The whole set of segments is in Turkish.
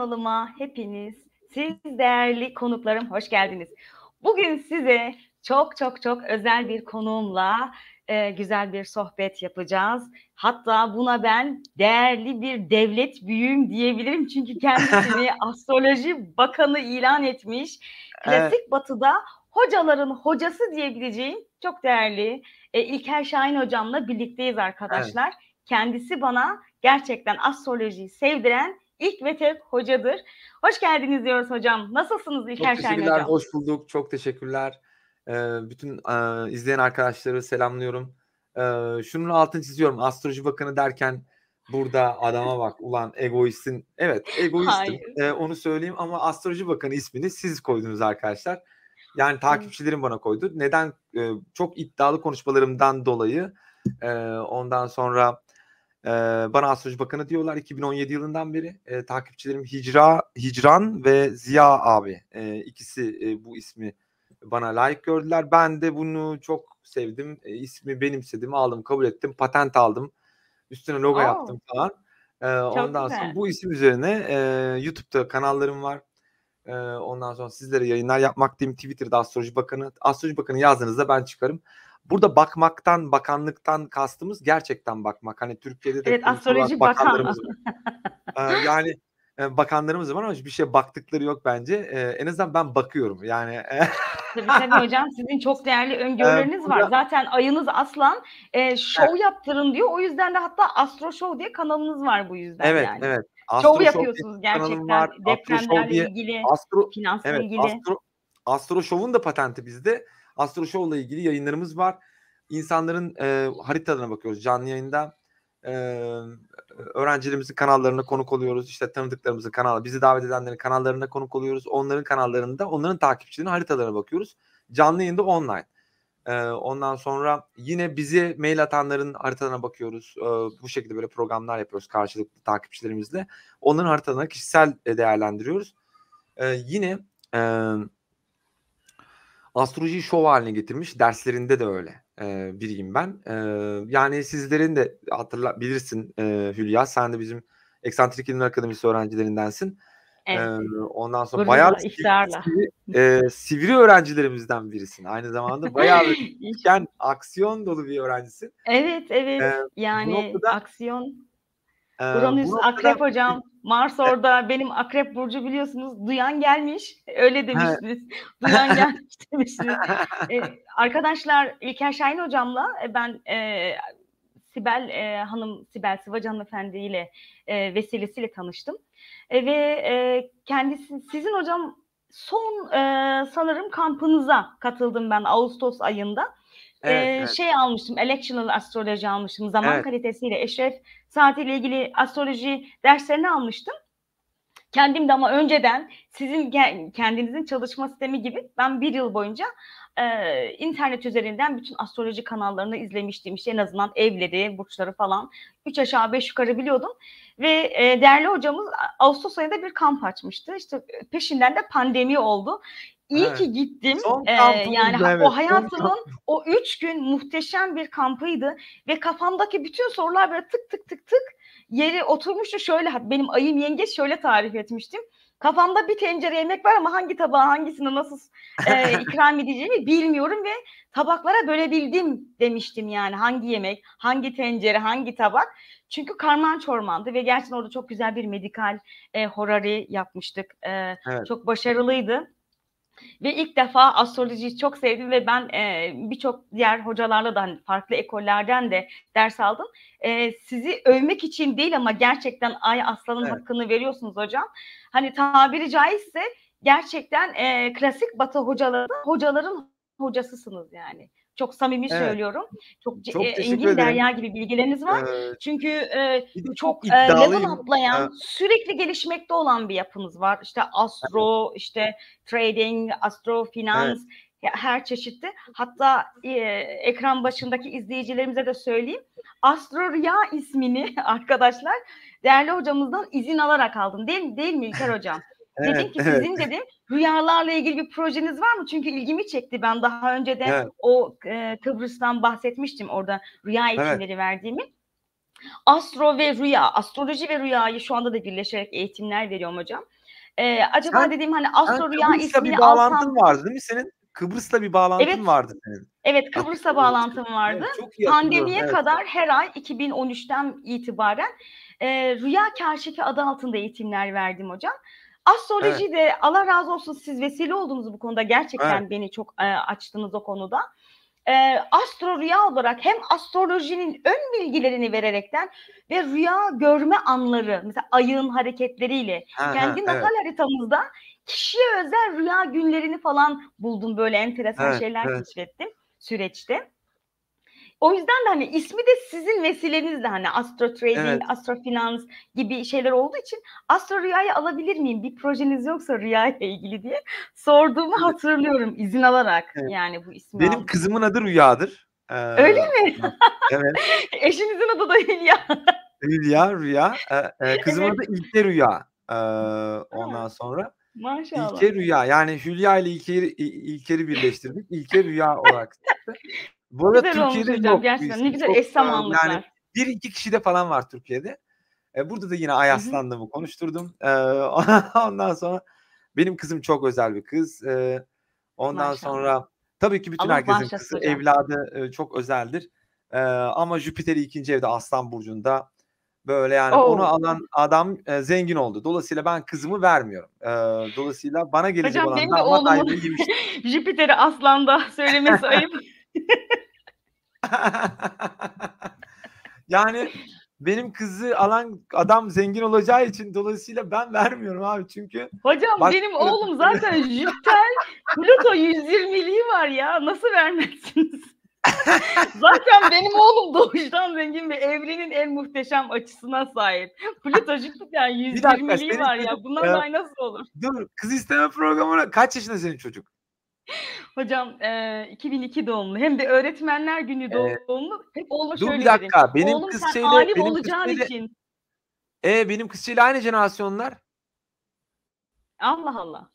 kanalıma hepiniz, siz değerli konuklarım hoş geldiniz. Bugün size çok özel bir konuğumla güzel bir sohbet yapacağız. Hatta buna ben değerli bir devlet büyüğüm diyebilirim. Çünkü kendisini astroloji bakanı ilan etmiş. Evet, Klasik Batı'da hocaların hocası diyebileceğim çok değerli İlker Şahin hocamla birlikteyiz evet. arkadaşlar. Kendisi bana gerçekten astrolojiyi sevdiren ilk ve tek hocadır. Hoş geldiniz diyoruz hocam. Nasılsınız Çok İlker Şahin teşekkürler, hocam? hoş bulduk. Çok teşekkürler. Bütün izleyen arkadaşları selamlıyorum. Şunun altını çiziyorum. Astroloji Bakanı derken burada adama bak ulan egoistin. Evet, egoistim. Hayır. Onu söyleyeyim ama Astroloji Bakanı ismini siz koydunuz arkadaşlar. Yani Evet. takipçilerim bana koydu. Neden? Çok iddialı konuşmalarımdan dolayı. Ondan sonra bana Astroloji Bakanı diyorlar 2017 yılından beri. Takipçilerim Hicran ve Ziya abi. İkisi bu ismi bana layık gördüler. Ben de bunu çok sevdim. İsmi benimsedim, aldım, kabul ettim. Patent aldım. Üstüne logo Oo, yaptım falan. çok Ondan sonra güzel. bu isim üzerine YouTube'da kanallarım var. Ondan sonra sizlere yayınlar yapmaktayım. Twitter'da Astroloji Bakanı. Astroloji Bakanı yazdığınızda ben çıkarım. Burada bakmaktan, bakanlıktan kastımız gerçekten bakmak. Hani Türkiye'de de Evet, kurumsal olarak astroloji bakan. bakanlarımız var. Yani bakanlarımız var ama hiçbir şeye baktıkları yok bence. En azından ben bakıyorum. Yani Tabii hocam, sizin çok değerli öngörüleriniz var. burada Zaten ayınız Aslan, şov yaptırın diyor. O yüzden de hatta Astro Show diye kanalınız var bu yüzden evet, yani. evet. Şov Astro Show diye yapıyorsunuz bir kanalım gerçekten var. Astro Show depremlerle diye ilgili, Astro finansla evet, ilgili. Astro Show'un da patenti bizde. Astro Show'la ilgili yayınlarımız var. İnsanların haritalarına bakıyoruz canlı yayında. Öğrencilerimizin kanallarına konuk oluyoruz. İşte tanıdıklarımızın kanalı, bizi davet edenlerin kanallarına konuk oluyoruz. Onların kanallarında onların takipçilerinin haritalarına bakıyoruz. Canlı yayında online. Ondan sonra yine bize mail atanların haritalarına bakıyoruz. Bu şekilde böyle programlar yapıyoruz karşılıklı takipçilerimizle. Onların haritalarını kişisel değerlendiriyoruz. Yine astrolojiyi şov haline getirmiş. Derslerinde de öyle biriyim ben. Yani sizlerin de bilirsin Hülya. Sen de bizim Eksantrik İlimler Akademisi öğrencilerindensin. Evet, Ondan sonra bayağı gururla, iftiharla. sivri öğrencilerimizden birisin. Aynı zamanda bayağı böyle üretken, aksiyon dolu bir öğrencisin. Evet. Bu Yani noktada aksiyon. bu Uranüs noktada Akrep hocam. Mars e orada. Benim Akrep burcu biliyorsunuz. Duyan gelmiş. Öyle he. demiştiniz. Duyan gelmiş demiştiniz. Arkadaşlar İlker Şahin hocamla ben Sibel Hanım, Sibel Sıvacı hanımefendi ile vesilesiyle tanıştım. Ve kendisi, sizin hocam son sanırım kampınıza katıldım ben Ağustos ayında. Evet, evet, Almıştım, electional astroloji almıştım. Zaman evet. kalitesiyle, eşref saatiyle ilgili astroloji derslerini almıştım. Kendim de ama önceden sizin kendinizin çalışma sistemi gibi ben bir yıl boyunca internet üzerinden bütün astroloji kanallarını izlemiştim. İşte en azından evleri, burçları falan 3 aşağı 5 yukarı biliyordum. Ve değerli hocamız Ağustos ayında bir kamp açmıştı. İşte peşinden de pandemi oldu. İyi Evet. ki gittim. Son Yani kampımızdı, evet. o Son hayatımın kamp. o 3 gün muhteşem bir kampıydı. Ve kafamdaki bütün sorular böyle tık yeri oturmuştu. Şöyle, benim ayım yengeç, şöyle tarif etmiştim. Kafamda bir tencere yemek var ama hangi tabağa hangisini nasıl ikram edeceğimi bilmiyorum ve tabaklara bölebildim demiştim yani. Hangi yemek, hangi tencere, hangi tabak. Çünkü karman çormandı ve gerçekten orada çok güzel bir medikal horary yapmıştık. Evet. Çok başarılıydı. Ve ilk defa astrolojiyi çok sevdim ve ben birçok diğer hocalarla da hani farklı ekollerden de ders aldım. Sizi övmek için değil ama gerçekten Ay Aslan'ın Evet. hakkını veriyorsunuz hocam. Hani tabiri caizse gerçekten klasik Batı hocaların hocasısınız yani. Çok samimi Evet. söylüyorum. Çok Çok teşekkür engin ederim. derya gibi bilgileriniz var. Eee, Çünkü Bir de çok çok level iddialıyım. atlayan, sürekli gelişmekte olan bir yapınız var. İşte astro, işte trading, astro, Evet. finans, her çeşitli. Hatta ekran başındaki izleyicilerimize de söyleyeyim. Astro Rüya ismini arkadaşlar değerli hocamızdan izin alarak aldım. Değil mi İlker hocam? Dedim Evet, ki evet, sizin dedim rüyalarla ilgili bir projeniz var mı? Çünkü ilgimi çekti. Ben daha önce de evet, o Kıbrıs'tan bahsetmiştim orada rüya evet. eğitimleri verdiğimi. Astro ve rüya, astroloji ve rüyayı şu anda da birleşerek eğitimler veriyorum hocam. Acaba Sen dedim hani sen astro rüya Kıbrıs'la bir ismini bağlantın alsam. vardı değil mi senin? Kıbrıs'la bir bağlantın Evet, vardı senin. evet, Kıbrıs'a Hatırlamıştım. bağlantım vardı. Evet, çok iyi hatırlıyorum. Pandemiye Evet. kadar her ay 2013'ten itibaren Rüya Kâşifi adı altında eğitimler verdim hocam. Evet. Astroloji de Allah razı olsun, siz vesile oldunuz bu konuda. Evet. Gerçekten beni çok açtınız o konuda. Astro rüya olarak hem astrolojinin ön bilgilerini vererekten ve rüya görme anları, mesela ayın hareketleriyle Ha, ha, kendi natal evet. haritamızda kişiye özel rüya günlerini falan buldum, böyle enteresan Evet. şeyler Evet. keşfettim süreçte. O yüzden de hani ismi de sizin vesilenizle, hani Astro Trading, Evet. Astro Finans gibi şeyler olduğu için Astro Rüya'yı alabilir miyim? Bir projeniz yoksa rüya ile ilgili diye sorduğumu Evet. hatırlıyorum, izin alarak Evet. yani bu ismi Benim aldım. kızımın adı Rüya'dır. Öyle mi? Evet. Eşinizin adı da Hülya. Rüya, Rüya. Kızımın Evet. adı İlke Rüya. Ondan Ha, sonra maşallah. İlke Rüya. Yani Hülya ile İlker'i birleştirdik. İlke Rüya olarak çıktı. Bu arada Güzel olmuş Türkiye'de hocam yok bu gerçekten. Ne isim. güzel Çok eş yani zamanlıklar. bir iki kişi de falan var Türkiye'de. Burada da yine Hı hı. Ayaslan'la konuşturdum. Ondan sonra benim kızım çok özel bir kız. Ondan Maşallah. sonra tabii ki bütün Allah herkesin bağışlasın kızı, hocam. evladı çok özeldir. Ama Jüpiter'i 2. evde Aslan burcunda. Böyle yani onu Oo. alan adam zengin oldu. Dolayısıyla ben kızımı vermiyorum. Dolayısıyla bana gelecek Hocam olan benim de damat oğlumun ayvayı yemiştir. Jüpiter'i Aslan'da, söylemesi ayıp. Yani benim kızı alan adam zengin olacağı için dolayısıyla ben vermiyorum abi. Çünkü Hocam başka benim oğlum yaratıkları zaten Jüpiter, Plüto 120'liği var ya. Nasıl vermezsiniz? Zaten benim oğlum doğuştan zengin ve evrenin en muhteşem açısına sahip. Plüto Jüpiter Bir dakika 120'liği senin var ya. çocuk Bundan daha nasıl olur? dur kız isteme programına kaç yaşında senin çocuk? Hocam 2002 doğumlu. Hem de Öğretmenler Günü Eee, doğumlu. Hep oğluma dur bir şöyle derim. dakika Oğlum sen alim benim olacağın kızçeyle için. benim kızçeyle aynı jenerasyonlar. Allah Allah.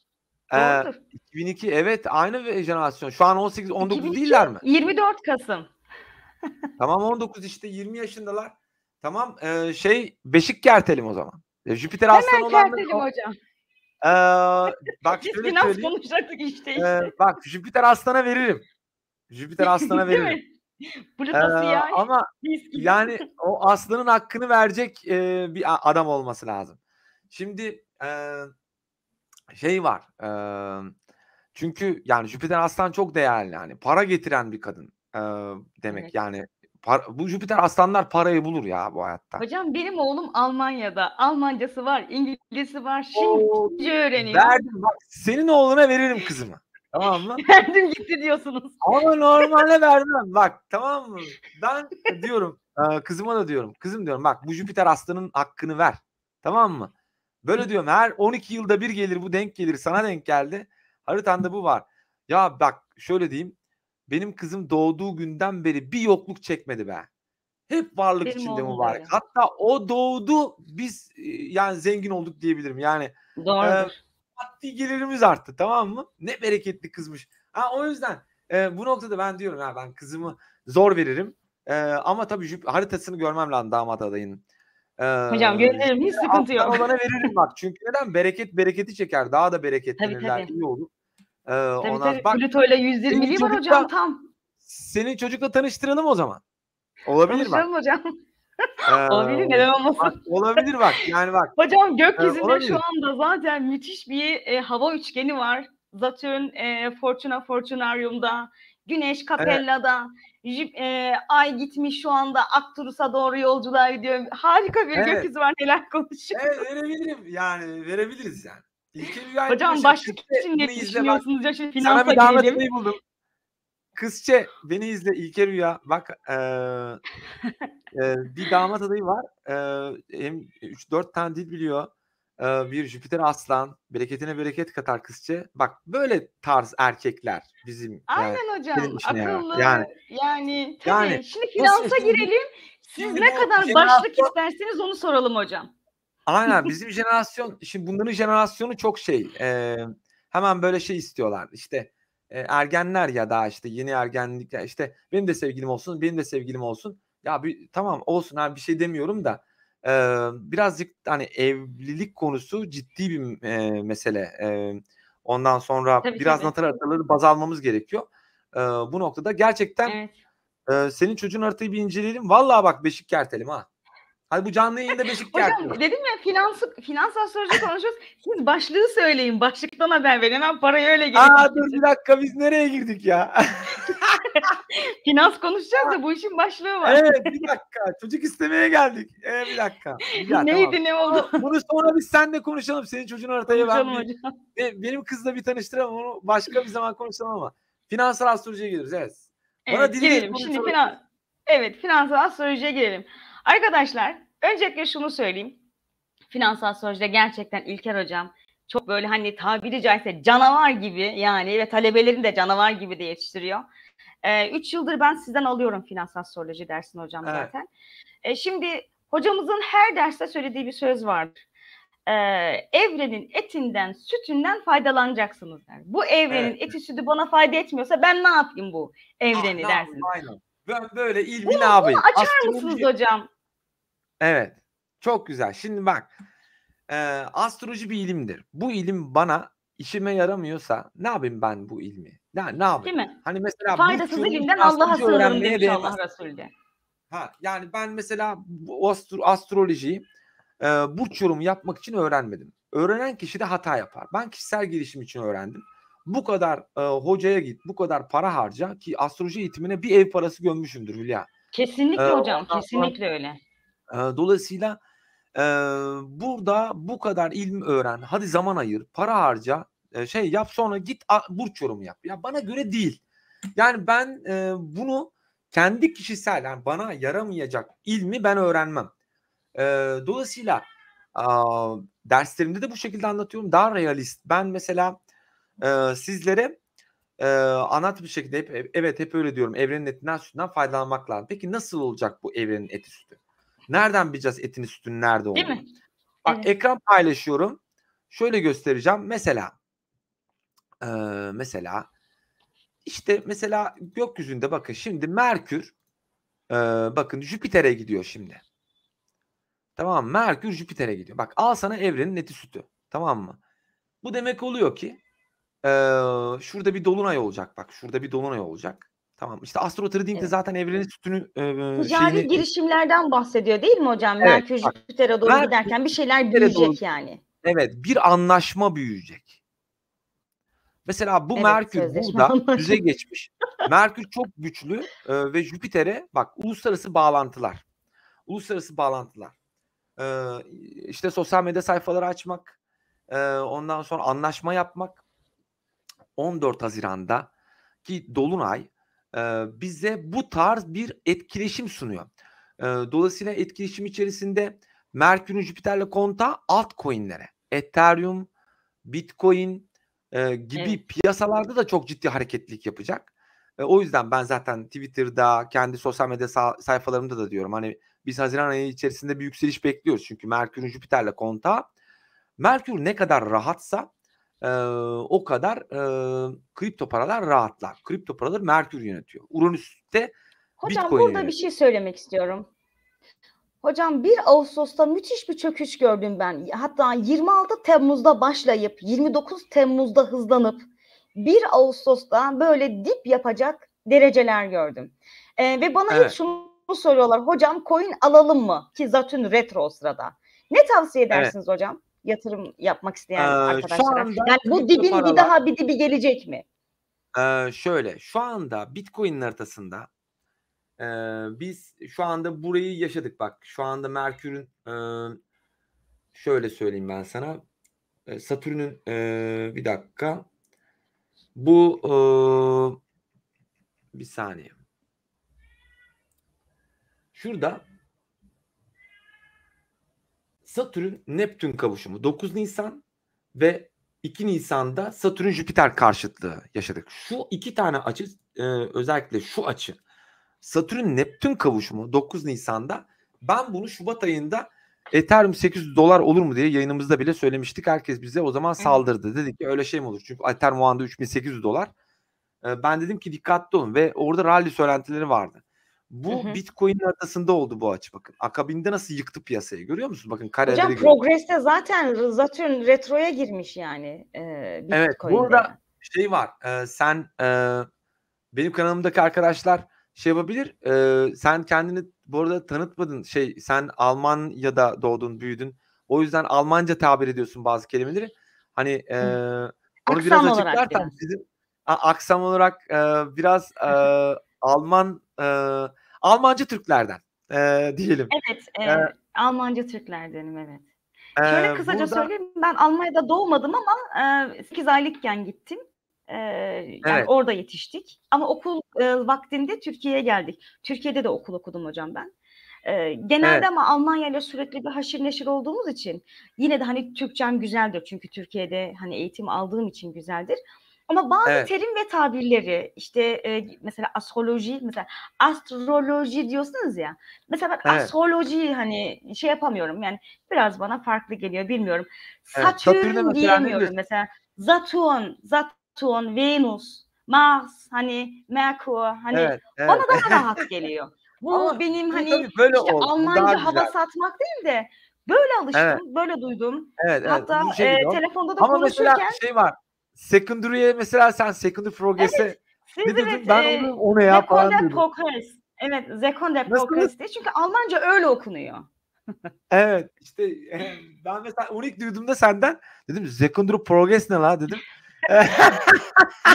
Eee, Doğrudur. 2002 evet aynı jenerasyon. Şu an 18-19 2002, değiller mi? 24 Kasım. Tamam 19 işte 20 yaşındalar. Tamam beşik kertelim o zaman. Jüpiter Aslan Hemen olanlar kertelim o hocam. bak Biz şöyle finans söyleyeyim. konuşacaktık işte. Bak Jüpiter Aslan'a veririm. Jüpiter Aslan'a Değil veririm. mi? Plüto'su yay, Ama mis gibi. yani o aslanın hakkını verecek bir adam olması lazım. Şimdi şey var. Çünkü yani Jüpiter Aslan çok değerli yani. Para getiren bir kadın demek. Evet. Yani bu Jüpiter Aslanlar parayı bulur ya bu hayatta. Hocam benim oğlum Almanya'da. Almancası var, İngilizcesi var. Şimdi O Çince öğreniyor. verdim bak senin oğluna veririm kızımı. Tamam mı? Verdim gitti diyorsunuz. Ama normalde vermem. Bak tamam mı? Ben diyorum kızıma da diyorum. Kızım diyorum bak bu Jüpiter Aslan'ın hakkını ver. Tamam mı? Böyle diyorum her 12 yılda bir gelir bu denk gelir. Sana denk geldi. Haritanda bu var. Ya bak şöyle diyeyim. Benim kızım doğduğu günden beri bir yokluk çekmedi be. Hep varlık Benim içinde oğlum da mübarek. öyle. Hatta o doğdu biz yani zengin olduk diyebilirim. Yani Doğrudur. maddi gelirimiz arttı tamam mı? Ne bereketli kızmış. Ha, o yüzden bu noktada ben diyorum ya ben kızımı zor veririm. Ama tabii haritasını görmem lazım damat adayının. Hocam gönderirim, hiç Jüpiter'e sıkıntı aslan yok. olana veririm bak. Çünkü neden? Bereketi çeker. Daha da Tabii bereketlenirler. tabii. İyi olur. Tabii Ondan tabii. bak Plüto'yla senin 120'liği var hocam çocukla tam. senin çocukla tanıştıralım o zaman. Olabilir bak. Tanıştıralım hocam. Eee, Olabilir, neden bak olmasın? olabilir bak. Yani bak Hocam gökyüzünde şu olabilir. anda zaten müthiş bir hava üçgeni var. Satürn Fortuna Fortunarium'da, Güneş Evet. Capella'da, Ay gitmiş şu anda Akturus'a doğru yolculuğa gidiyor. Harika bir Evet. gökyüzü var, neler konuşuyor. Evet verebilirim. Yani verebiliriz yani. İlke Rüya'yı Hocam konuşalım. başlık Kızçe için beni ne izle bak. düşünüyorsunuz ya, şimdi Sana finansa bir damat girelim. adayı buldum. Kızçe beni izle İlke Rüya. Bak bir damat adayı var. Hem 3-4 tane dil biliyor. Bir Jüpiter Aslan. Bereketine bereket katar kızçe. Bak böyle tarz erkekler bizim yani Aynen hocam, senin işine yarar. akıllı, yani Yani tabii. Şimdi nasıl finansa girelim. Siz şimdi ne bu kadar başlık jenerasyon isterseniz onu soralım hocam. aynen bizim jenerasyon şimdi bunların jenerasyonu çok hemen böyle şey istiyorlar. İşte ergenler ya da işte yeni ergenlik ya işte benim de sevgilim olsun, benim de sevgilim olsun. Ya tamam olsun abi bir şey demiyorum da birazcık hani evlilik konusu ciddi bir mesele. Ondan sonra Tabii biraz tabii. natal haritaları baz almamız gerekiyor. Bu noktada gerçekten Evet. senin çocuğun haritayı bir inceleyelim. Vallahi bak beşik kertelim ha. Hadi bu canlı yayında beşik kertelim. Hocam dedim ya finans astroloji konuşuyoruz. Siz başlığı söyleyin. Başlıktan haber verin. Hemen parayı öyle gelin. Dur bir dakika biz nereye girdik ya? Finans konuşacağız da bu işin başlığı var. Evet bir dakika çocuk istemeye geldik. Bir dakika. Güzel, Neydi tamam. ne oldu? Bunu sonra biz seninle konuşalım. Senin çocuğun haritayı ben Konuşalım hocam. benim kızla bir tanıştıramam onu başka bir zaman konuşalım ama finansal astrolojiye geliyoruz evet. Bana Evet, dili girelim. Şimdi finansal astrolojiye girelim. Arkadaşlar öncelikle şunu söyleyeyim. Finansal astrolojide gerçekten İlker hocam çok böyle hani tabiri caizse canavar gibi yani ve talebelerini de canavar gibi de yetiştiriyor. 3 yıldır ben sizden alıyorum finansal astroloji dersini hocam zaten. Şimdi hocamızın her derste söylediği bir söz vardır. Evrenin etinden, sütünden faydalanacaksınız der. Bu evrenin eti sütü bana fayda etmiyorsa ben ne yapayım bu evreni dersiniz. Aynen. Ben böyle ilmi Bunu ne yapayım? açar mısınız hocam? Evet. Çok güzel. Şimdi bak. Astroloji bir ilimdir. Bu ilim bana işime yaramıyorsa ne yapayım ben bu ilmi? Ne yapayım? Değil mi? Hani mesela Faydasız ilimden Allah'a sığınırım demiş değmez. Allah Resulü de. Yani ben mesela bu astrolojiyi burç yorumu yapmak için öğrenmedim. Öğrenen kişi de hata yapar. Ben kişisel gelişim için öğrendim. Bu kadar hocaya git, bu kadar para harca ki astroloji eğitimine bir ev parası gömmüşümdür Hülya. Kesinlikle hocam, kesinlikle öyle. Dolayısıyla burada bu kadar ilmi öğren, hadi zaman ayır, para harca, yap sonra git burç yorumu yap. Ya bana göre değil. Yani ben bunu kendi kişisel yani bana yaramayacak ilmi ben öğrenmem. Dolayısıyla derslerimde de bu şekilde anlatıyorum. Daha realist. Ben mesela sizlere anlat bir şekilde hep öyle diyorum. Evrenin etinden sütünden faydalanmak lazım. Peki nasıl olacak bu evrenin eti sütü? Nereden bileceğiz etini sütünün nerede olduğunu? Değil mi? Bak Evet. ekran paylaşıyorum. Şöyle göstereceğim. Mesela işte mesela gökyüzünde bakın şimdi Merkür bakın Jüpiter'e gidiyor şimdi. Tamam mı? Merkür Jüpiter'e gidiyor. Bak al sana evrenin eti sütü. Tamam mı? Bu demek oluyor ki şurada bir dolunay olacak. Bak şurada bir dolunay olacak. Tamam. İşte Astro Trading'de zaten evrenin sütünü ticari girişimlerden bahsediyor değil mi hocam? Evet, Merkür Jüpiter'e doğru giderken bir şeyler büyüyecek yani. Evet, bir anlaşma büyüyecek. Mesela bu Merkür burada düze geçmiş. Merkür çok güçlü ve Jüpiter'e bak uluslararası bağlantılar. İşte sosyal medya sayfaları açmak, ondan sonra anlaşma yapmak. 14 Haziran'da ki Dolunay bize bu tarz bir etkileşim sunuyor. Dolayısıyla etkileşim içerisinde Merkür'ün Jüpiter'le kontağı altcoin'lere, Ethereum, Bitcoin gibi piyasalarda da çok ciddi hareketlilik yapacak. O yüzden ben zaten Twitter'da, kendi sosyal medya sayfalarımda da diyorum. Hani biz Haziran ayı içerisinde bir yükseliş bekliyoruz. Çünkü Merkür'ün Jüpiter'le kontağı. Merkür ne kadar rahatsa o kadar kripto paralar rahatlar. Kripto paraları Merkür yönetiyor. Uranüs'te hocam Bitcoin burada yönetiyor. bir şey söylemek istiyorum. Hocam 1 Ağustos'ta müthiş bir çöküş gördüm ben. Hatta 26 Temmuz'da başlayıp 29 Temmuz'da hızlanıp 1 Ağustos'ta böyle dip yapacak dereceler gördüm. Ve bana ilk şunu soruyorlar. Hocam coin alalım mı? Ki Satürn retro o sırada. Ne tavsiye edersiniz hocam? Yatırım yapmak isteyen arkadaşlara. Yani bu dibin bir dibi gelecek mi? Şöyle şu anda Bitcoin'in haritasında biz şu anda burayı yaşadık bak. Şu anda Merkür'ün şöyle söyleyeyim ben sana. Satürn'ün bir dakika. Bu bir saniye. Şurada Satürn Neptün kavuşumu 9 Nisan ve 2 Nisan'da Satürn Jüpiter karşıtlığı yaşadık. Şu iki tane açı özellikle şu açı Satürn Neptün kavuşumu 9 Nisan'da ben bunu Şubat ayında Ethereum $800 olur mu diye yayınımızda bile söylemiştik. Herkes bize o zaman saldırdı. Dedik ki öyle şey mi olur? Çünkü Ethereum o anda $3.800. Ben dedim ki dikkatli olun ve orada rally söylentileri vardı. Hı Bu hı. Bitcoin'in arkasında oldu bu açı bakın. Akabinde nasıl yıktı piyasayı görüyor musun? Bakın kareleri Hocam görün. Progress'te zaten Satürn retroya girmiş yani Evet, Bitcoin'de. burada şey var. Sen benim kanalımdaki arkadaşlar şey yapabilir. Sen kendini bu arada tanıtmadın. Sen Almanya'da doğdun, büyüdün. O yüzden Almanca tabir ediyorsun bazı kelimeleri. Hani onu biraz Aksan olarak açıklarsan biraz. bizim aksam olarak biraz Alman Almancı Türklerden diyelim. Evet, E, Almanca Türklerdenim evet. Şöyle kısaca burada söyleyeyim, ben Almanya'da doğmadım ama 8 aylıkken gittim. Yani evet, orada yetiştik. Ama okul vaktinde Türkiye'ye geldik. Türkiye'de de okul okudum hocam ben. Genelde evet, ama Almanya ile sürekli bir haşır neşir olduğumuz için yine de hani Türkçem güzeldir. Çünkü Türkiye'de hani eğitim aldığım için güzeldir. Ama bazı evet, terim ve tabirleri işte mesela astroloji diyorsunuz ya. Mesela ben evet, astrolojiyi hani şey yapamıyorum yani biraz bana farklı geliyor bilmiyorum. evet. Satürn'e Satürn mesela ne diyemiyorum diyorsun? mesela. Saturn, Venüs, Mars, hani Merkür hani Evet, bana evet. daha rahat geliyor. Bu Ama benim bu hani tabii böyle işte ol. Bu daha Almanca hava güzel. satmak değil de böyle Evet. alıştım, böyle duydum. Evet, evet. Hatta Bu şey gibi o. telefonda da Ama mesela konuşurken şey var. Secondary'e mesela sen Secondary evet, Progress'e siz ne diyordun? evet, Ben onu o ne ya falan Sekunde diyordum. Progress. Evet, Sekunde Nasıl? Progress diye. Çünkü Almanca öyle okunuyor. Evet. İşte ben mesela Unik duyduğumda senden dedim Secondary Progress ne la dedim.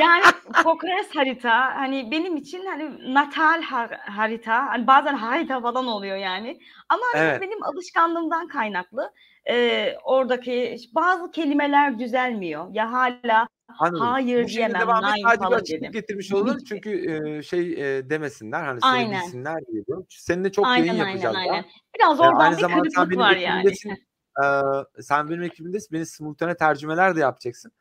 Yani Progress harita hani benim için hani natal harita hani bazen harita falan oluyor yani. Ama hani bu Evet. benim alışkanlığımdan kaynaklı. Oradaki bazı kelimeler düzelmiyor. Ya hala Anladım. Bu hayır şekilde diyemem, devam et. nein Sadece bir falan açıklık dedim. getirmiş olalım. Çünkü demesinler hani seni Aynen. bilsinler diye diyorum. Seninle çok yayın Aynen, aynen, yapacağız daha. aynen. Biraz oradan Aynı bir zamanda sen kırıklık benim var yani. ekibimdesin. Sen benim ekibimdesin. Beni simultane tercümeler de yapacaksın.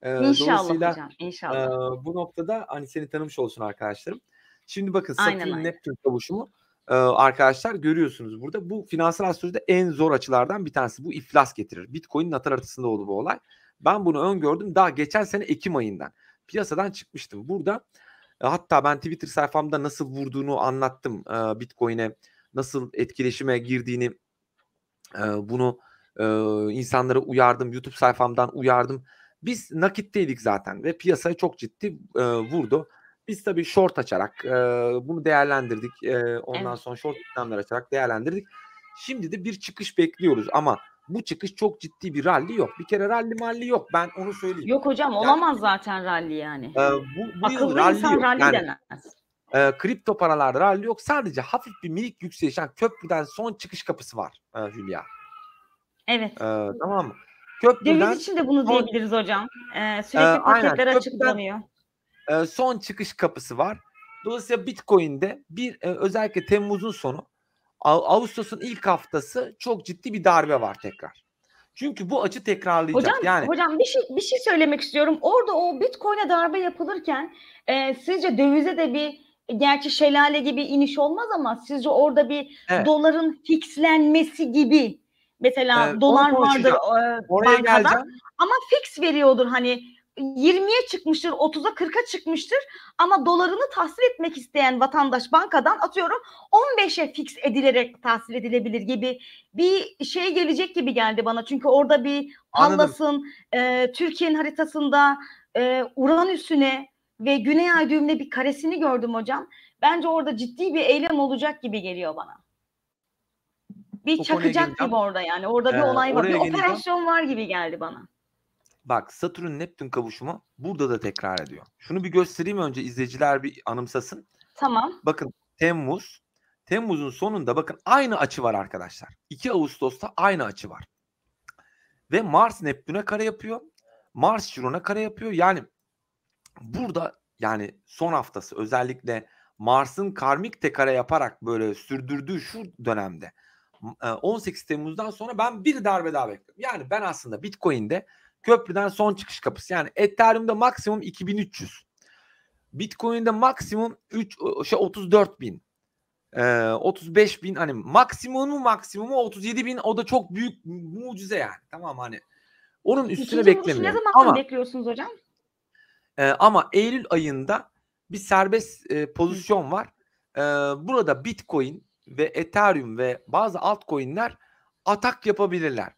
İnşallah Dolayısıyla hocam, inşallah. bu noktada hani seni tanımış olsun arkadaşlarım. Şimdi bakın Aynen, Satürn aynen. Neptün kavuşumu arkadaşlar görüyorsunuz burada. Bu finansal astrolojide en zor açılardan bir tanesi. Bu iflas getirir. Bitcoin natal haritasında oldu bu olay. Ben bunu öngördüm. Daha geçen sene Ekim ayından piyasadan çıkmıştım. Burada hatta ben Twitter sayfamda nasıl vurduğunu anlattım. Bitcoin'e nasıl etkileşime girdiğini bunu insanlara uyardım. YouTube sayfamdan uyardım. Biz nakitteydik zaten ve piyasayı çok ciddi vurdu. Biz tabii short açarak bunu değerlendirdik. Ondan Evet. sonra short işlemler açarak değerlendirdik. Şimdi de bir çıkış bekliyoruz ama bu çıkış çok ciddi bir rally yok. Bir kere rally malli yok. Ben onu söyleyeyim. Yok hocam Yani olamaz zaten rally yani. bu yıl Akıllı rally insan yok. rally Yani demez. kripto paralarda rally yok. Sadece hafif bir minik yükseliş. Yani köprüden son çıkış kapısı var Hülya. Evet. Tamam mı? Döviz Köprüden için de bunu son diyebiliriz hocam. Sürekli aynen paketler köprüden açıklanıyor. son çıkış kapısı var. Dolayısıyla Bitcoin'de bir özellikle Temmuz'un sonu Ağustos'un ilk haftası çok ciddi bir darbe var tekrar. Çünkü bu açı Hocam, tekrarlayacak. Yani hocam bir şey söylemek istiyorum. Orada o Bitcoin'e darbe yapılırken sizce dövize de bir gerçi şelale gibi iniş olmaz ama sizce orada bir evet, doların fixlenmesi gibi mesela onu dolar vardır konuşacağım. Oraya bankada geleceğim. ama fix veriyordur hani 20'ye çıkmıştır, 30'a 40'a çıkmıştır ama dolarını tahsil etmek isteyen vatandaş bankadan atıyorum 15'e fix edilerek tahsil edilebilir gibi bir şey gelecek gibi geldi bana. Çünkü orada bir Anladım. Pallas'ın Türkiye'nin haritasında Uranüs'üne ve Güney Ay düğümüne bir karesini gördüm hocam. Bence orada ciddi bir eylem olacak gibi geliyor bana. Bir O konuya çakacak geleceğim. gibi orada yani. Orada bir olay var. Bir Oraya geleceğim. operasyon var gibi geldi bana. Bak Satürn Neptün kavuşumu burada da tekrar ediyor. Şunu bir göstereyim önce izleyiciler bir anımsasın. Tamam. Bakın Temmuz. Temmuz'un sonunda bakın aynı açı var arkadaşlar. 2 Ağustos'ta aynı açı var. Ve Mars Neptün'e kare yapıyor. Mars Chiron'a kare yapıyor. Yani burada yani son haftası özellikle Mars'ın karmik tekare yaparak böyle sürdürdüğü şu dönemde 18 Temmuz'dan sonra ben bir darbe daha bekliyorum. Yani ben aslında Bitcoin'de köprüden son çıkış kapısı. Yani Ethereum'da maksimum 2300. Bitcoin'de maksimum 34 bin. 35 bin hani maksimumu 37 bin o da çok büyük mucize yani. Tamam hani onun üstüne İkinci vuruşu ne beklemiyorum. zaman bekliyorsunuz hocam? Ama Eylül ayında bir serbest pozisyon var. burada Bitcoin ve Ethereum ve bazı altcoin'ler atak yapabilirler.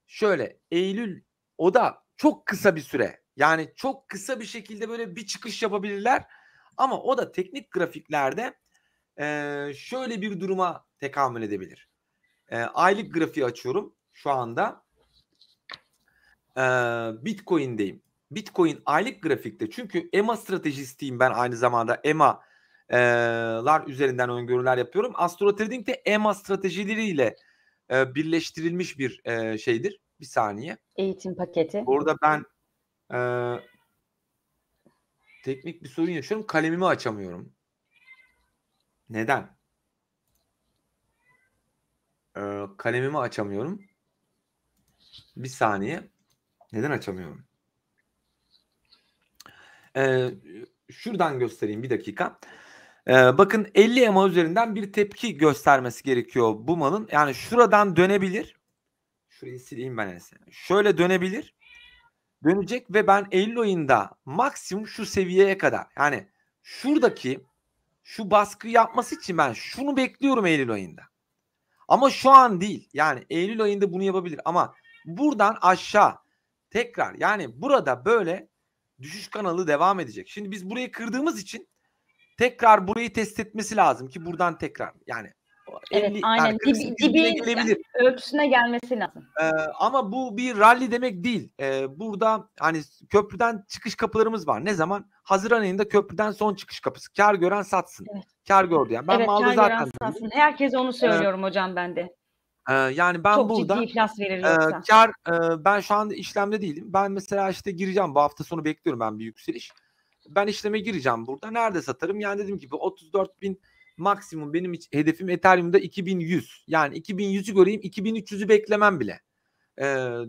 Şöyle Eylül, o da çok kısa bir süre. Yani çok kısa bir şekilde böyle bir çıkış yapabilirler. Ama o da teknik grafiklerde şöyle bir duruma tekamül edebilir. Aylık grafiği açıyorum şu anda. Bitcoin'deyim. Bitcoin aylık grafikte, çünkü EMA stratejistiyim ben, aynı zamanda EMA'lar üzerinden öngörüler yapıyorum. AstroTrading de EMA stratejileriyle birleştirilmiş bir şeydir. Bir saniye. Eğitim paketi. Orada ben teknik bir sorun yaşıyorum. Kalemimi açamıyorum. Neden? Kalemimi açamıyorum. Bir saniye. Neden açamıyorum? Şuradan göstereyim, bir dakika. Bakın 50 EMA üzerinden bir tepki göstermesi gerekiyor bu malın. Yani şuradan dönebilir. Şurayı sileyim ben neyse. Şöyle dönebilir. Dönecek ve ben Eylül ayında maksimum şu seviyeye kadar, yani şuradaki şu baskı yapması için ben şunu bekliyorum Eylül ayında. Ama şu an değil. Yani Eylül ayında bunu yapabilir. Ama buradan aşağı tekrar, yani burada böyle düşüş kanalı devam edecek. Şimdi biz burayı kırdığımız için tekrar burayı test etmesi lazım ki buradan tekrar, yani Evet, 50, aynen. yani 48 bine gelebilir. Ölçüsüne gelmesi lazım. Ama bu bir rally demek değil. Burada hani köprüden çıkış kapılarımız var. Ne zaman? Haziran ayında köprüden son çıkış kapısı. Kar gören satsın. Evet. Kar gördü yani. Ben Evet, malda kar zaten gören satsın. Herkese onu söylüyorum hocam ben de. yani ben Çok burada ciddi iflas verir yoksa. kar, ben şu anda işlemde değilim. Ben mesela işte gireceğim. Bu hafta sonu bekliyorum ben bir yükseliş. Ben işleme gireceğim burada. Nerede satarım? Yani dediğim gibi 34.000 maksimum benim hedefim. Ethereum'da 2100. Yani 2100'ü göreyim. 2300'ü beklemem bile.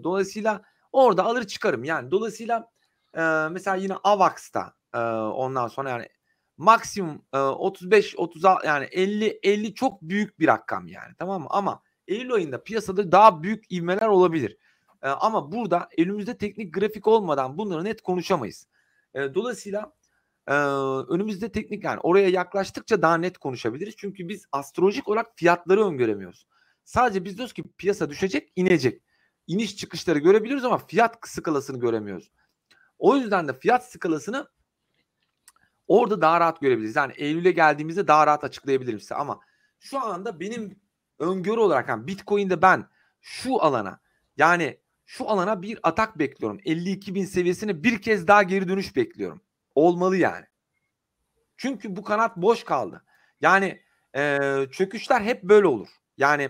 Dolayısıyla orada alır çıkarım. Yani dolayısıyla mesela yine AVAX'ta ondan sonra yani maksimum 35 36, yani 50 çok büyük bir rakam yani, tamam mı? Ama Eylül ayında piyasada daha büyük ivmeler olabilir. Ama burada elimizde teknik grafik olmadan bunları net konuşamayız. Dolayısıyla önümüzde teknik, yani oraya yaklaştıkça daha net konuşabiliriz. Çünkü biz astrolojik olarak fiyatları öngöremiyoruz. Sadece biz diyoruz ki piyasa düşecek, inecek. İniş çıkışları görebiliyoruz ama fiyat skalasını göremiyoruz. O yüzden de fiyat skalasını orada daha rahat görebiliriz. Yani Eylül'e geldiğimizde daha rahat açıklayabilirim size. Ama şu anda benim öngörü olarak, yani Bitcoin'de ben şu alana, yani şu alana bir atak bekliyorum. 52.000 seviyesine bir kez daha geri dönüş bekliyorum. Olmalı yani. Çünkü bu kanat boş kaldı. Yani çöküşler hep böyle olur. Yani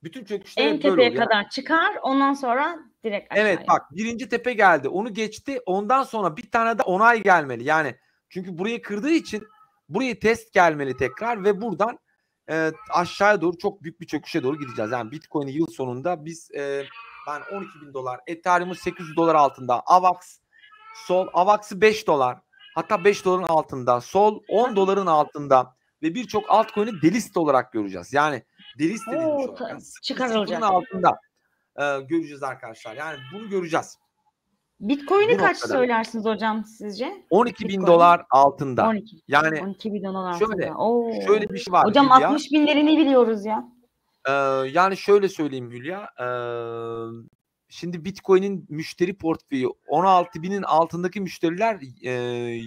bütün çöküşler En hep böyle tepeye olur. Yani, kadar çıkar, ondan sonra direkt aşağıya. evet bak, birinci tepe geldi. Onu geçti. Ondan sonra bir tane de onay gelmeli. Yani çünkü burayı kırdığı için burayı test gelmeli tekrar ve buradan aşağıya doğru çok büyük bir çöküşe doğru gideceğiz. Yani Bitcoin'i yıl sonunda biz ben 12.000 dolar, Ethereum'u 800 dolar altında, AVAX'ı 5 dolar, hatta 5 doların altında, Sol 10 doların altında ve birçok altcoin'i delist olarak göreceğiz. Yani delist edilmiş olarak. Yani çıkarılacak. sıfırın altında göreceğiz arkadaşlar. Yani bunu göreceğiz. Bitcoin'i Bu kaç noktada söylersiniz hocam sizce? 12.000 dolar altında. 12. Yani 12.000 dolar şöyle, altında. şöyle bir şey var Hocam Hülya. 60 binlerini biliyoruz ya. Yani şöyle söyleyeyim Hülya. Şimdi Bitcoin'in müşteri portföyü 16.000'in altındaki müşteriler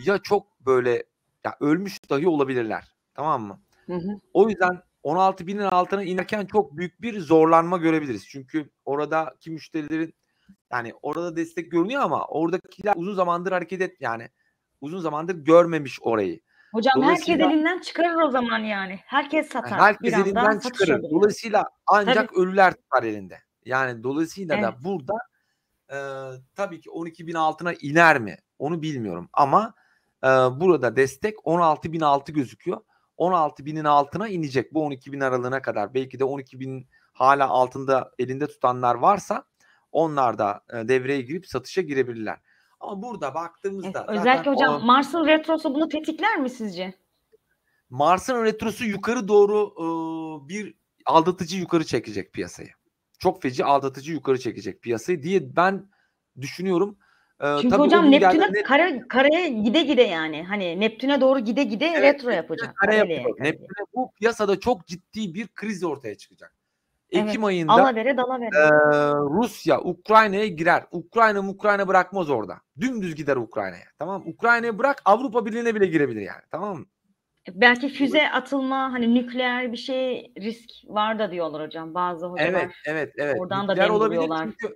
ya çok böyle ya ölmüş dahi olabilirler. Tamam mı? Hı hı. O yüzden 16.000'in altına inerken çok büyük bir zorlanma görebiliriz. Çünkü oradaki müşterilerin, yani orada destek görünüyor ama oradakiler uzun zamandır yani uzun zamandır görmemiş orayı. Hocam herkes elinden çıkarır o zaman yani. Herkes satar. Herkes bir anda elinden satış çıkarır. olur. Dolayısıyla ancak ölüler tutar elinde. Yani dolayısıyla Evet. da burada tabii ki 12.000 altına iner mi? Onu bilmiyorum ama burada destek 16.000 altı gözüküyor. 16.000'in altına inecek bu 12.000 aralığına kadar. Belki de 12.000 hala altında elinde tutanlar varsa onlar da devreye girip satışa girebilirler. Ama burada baktığımızda özellikle hocam Mars'ın retrosu bunu tetikler mi sizce? Mars'ın retrosu yukarı doğru bir aldatıcı yukarı çekecek piyasayı. Çok feci aldatıcı yukarı çekecek piyasayı diye ben düşünüyorum. Çünkü Tabii o hocam gün Neptün'e geldiğinde karaya gide gide yani. Hani Neptün'e doğru gide gide evet, retro Neptün'e yapacak. kare Kareliğe yapıyor. kareliğe. Neptün'e bu piyasada çok ciddi bir kriz ortaya çıkacak. Ekim Evet. ayında Alavere dalavere. Rusya Ukrayna'ya girer. Ukrayna bırakmaz orada. Dümdüz gider Ukrayna'ya. Tamam. Ukrayna'yı bırak, Avrupa Birliği'ne bile girebilir yani. Tamam mı? Belki füze atılma, hani nükleer bir şey risk var da diyorlar hocam. Bazı Evet, hocalar evet, evet. oradan da Nükleer dem olabilir vuruyorlar. çünkü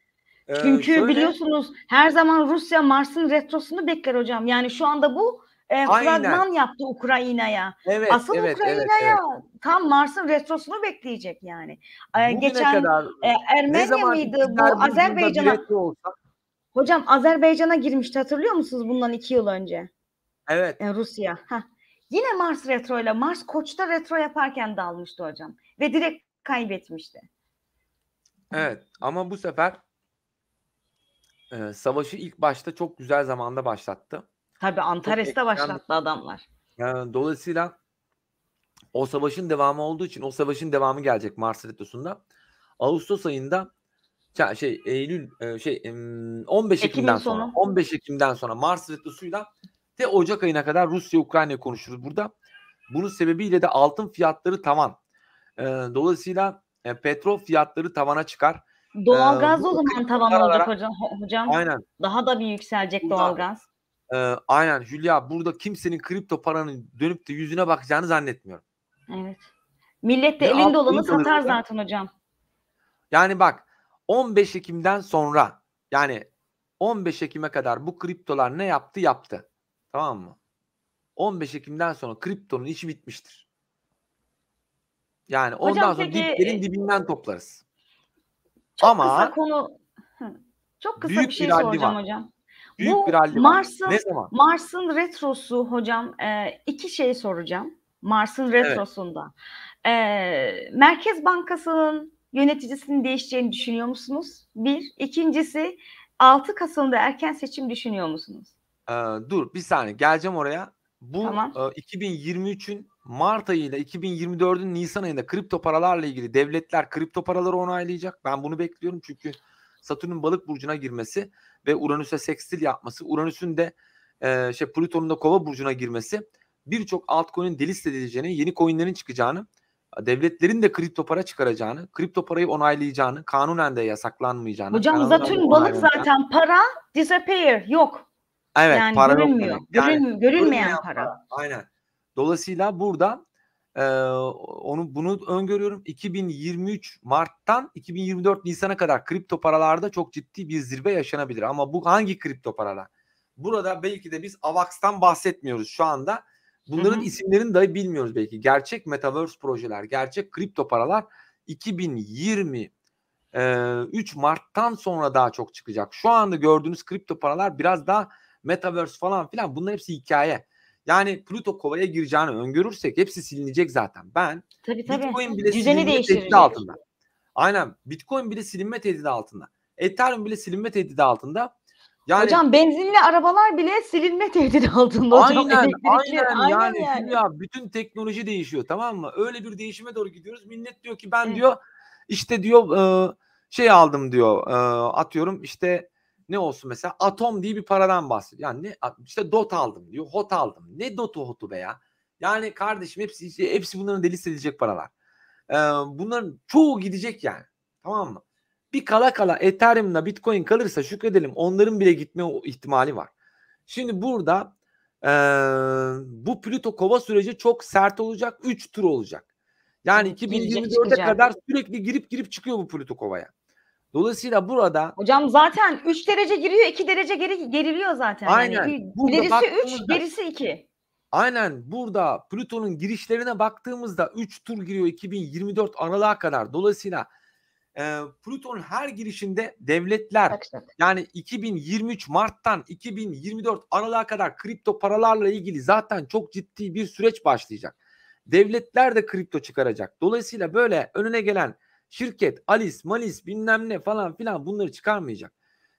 Çünkü şöyle biliyorsunuz her zaman Rusya Mars'ın retrosunu bekler hocam. Yani şu anda bu aynen. fragman yaptı Ukrayna'ya. Evet, Asıl evet, evet, Ukrayna'ya evet. tam Mars'ın retrosunu bekleyecek yani. Bugüne Geçen kadar ne Ermenya zaman mıydı bu ikizler burcunda bir Azerbaycan'a? retro olsa Hocam Azerbaycan'a girmişti, hatırlıyor musunuz bundan 2 yıl önce? evet, Rusya. Heh. Yine Mars retroyla, Mars Koç'ta retro yaparken dalmıştı hocam. Ve direkt kaybetmişti. evet. Ama bu sefer savaşı ilk başta çok güzel zamanda başlattı. Tabii Çok Antares'te ekstrem. başlattı adamlar. Dolayısıyla o savaşın devamı olduğu için o savaşın devamı gelecek Mars retrosunda. Ağustos ayında Eylül 15 Ekim'in Ekim'den sonra sonu. 15 Ekim'den sonra Mars retrosuyla Ocak ayına kadar Rusya Ukrayna'yı konuşuruz burada. Bunun sebebiyle de altın fiyatları tavan. Dolayısıyla petrol fiyatları tavana çıkar. Doğalgaz o Burada zaman kripto tavan olacak paralara hocam. aynen Daha da bir yükselecek burada doğalgaz. aynen Hülya, burada kimsenin kripto paranın dönüp de yüzüne bakacağını zannetmiyorum. Evet. Millet de Ve elinde olanı altcoin satar alırsa, zaten hocam. yani bak 15 Ekim'den sonra, yani 15 Ekim'e kadar bu kriptolar ne yaptı? Tamam mı? 15 Ekim'den sonra kriptonun işi bitmiştir. Yani ondan Hocam sonra peki diplerin dibinden toplarız. çok kısa Ama konu çok kısa bir büyük bir şey rally soracağım var. hocam. Büyük bir Bu rally var. Ne zaman? Mars'ın retrosu hocam, 2 şey soracağım. Mars'ın Evet. retrosunda. Merkez Bankası'nın yöneticisinin değişeceğini düşünüyor musunuz? 1. İkincisi 6 Kasım'da erken seçim düşünüyor musunuz? Dur bir saniye, geleceğim oraya. Bu Tamam. 2023'ün Mart ayı ile 2024'ün Nisan ayında kripto paralarla ilgili devletler kripto paraları onaylayacak. Ben bunu bekliyorum çünkü Satürn'ün Balık burcuna girmesi ve Uranüs'e sekstil yapması, Uranüs'ün de Plüton'un da Kova burcuna girmesi birçok altcoin'in delist edileceğini, yeni coin'lerin çıkacağını, devletlerin de kripto para çıkaracağını, kripto parayı onaylayacağını, kanunen de yasaklanmayacağını, Hocam kanunen de Satürn balık onaylanacağını. zaten, para disappear, yok. Evet, Yani para yok görünmüyor. demek. Yani Görünmeyen görünmeyen para. para. Aynen. Dolayısıyla burada bunu öngörüyorum. 2023 Mart'tan 2024 Nisan'a kadar kripto paralarda çok ciddi bir zirve yaşanabilir. Ama bu hangi kripto paralar? Burada belki de biz AVAX'tan bahsetmiyoruz şu anda. Bunların isimlerini dahi bilmiyoruz belki. Gerçek metaverse projeler, gerçek kripto paralar 2023 Mart'tan sonra daha çok çıkacak. Şu anda gördüğünüz kripto paralar biraz daha metaverse falan filan, bunlar hepsi hikaye. Yani Plüto Kova'ya gireceğini öngörürsek hepsi silinecek zaten. Tabii. Bitcoin bile Düzeni silinme tehdidi değiştirecek. altında. Aynen. Bitcoin bile silinme tehdidi altında. Ethereum bile silinme tehdidi altında. Yani Hocam benzinli arabalar bile silinme tehdidi altında hocam. Elektrikli. aynen Aynen yani yani. Hülya, bütün teknoloji değişiyor, tamam mı? Öyle bir değişime doğru gidiyoruz. Millet diyor ki ben Evet. diyor işte diyor aldım diyor, atıyorum işte ne olsun mesela, Atom diye bir paradan bahsediyor. Yani ne işte DOT aldım diyor, HOT aldım. Ne DOT'u HOT'u be ya? Yani kardeşim hepsi bunların delist edilecek paralar. Bunların çoğu gidecek yani. Tamam mı? Bir kala Ethereum'la Bitcoin kalırsa şükredelim, onların bile gitme ihtimali var. Şimdi burada bu Plüto Kova süreci çok sert olacak. 3 tur olacak. Yani Evet, girecek 2024'e çıkacak. kadar sürekli girip çıkıyor bu Plüto Kova'ya. Dolayısıyla burada Hocam zaten 3 derece giriyor, 2 derece geriliyor zaten. aynen Yani burada ilerisi 3, baktığımızda gerisi 2. aynen burada Plüton'un girişlerine baktığımızda 3 tur giriyor 2024 Aralık'a kadar. Dolayısıyla Plüton'un her girişinde devletler, yani 2023 Mart'tan 2024 Aralık'a kadar kripto paralarla ilgili zaten çok ciddi bir süreç başlayacak. Devletler de kripto çıkaracak. Dolayısıyla böyle önüne gelen şirket Alice, Malis bilmem ne falan filan bunları çıkarmayacak.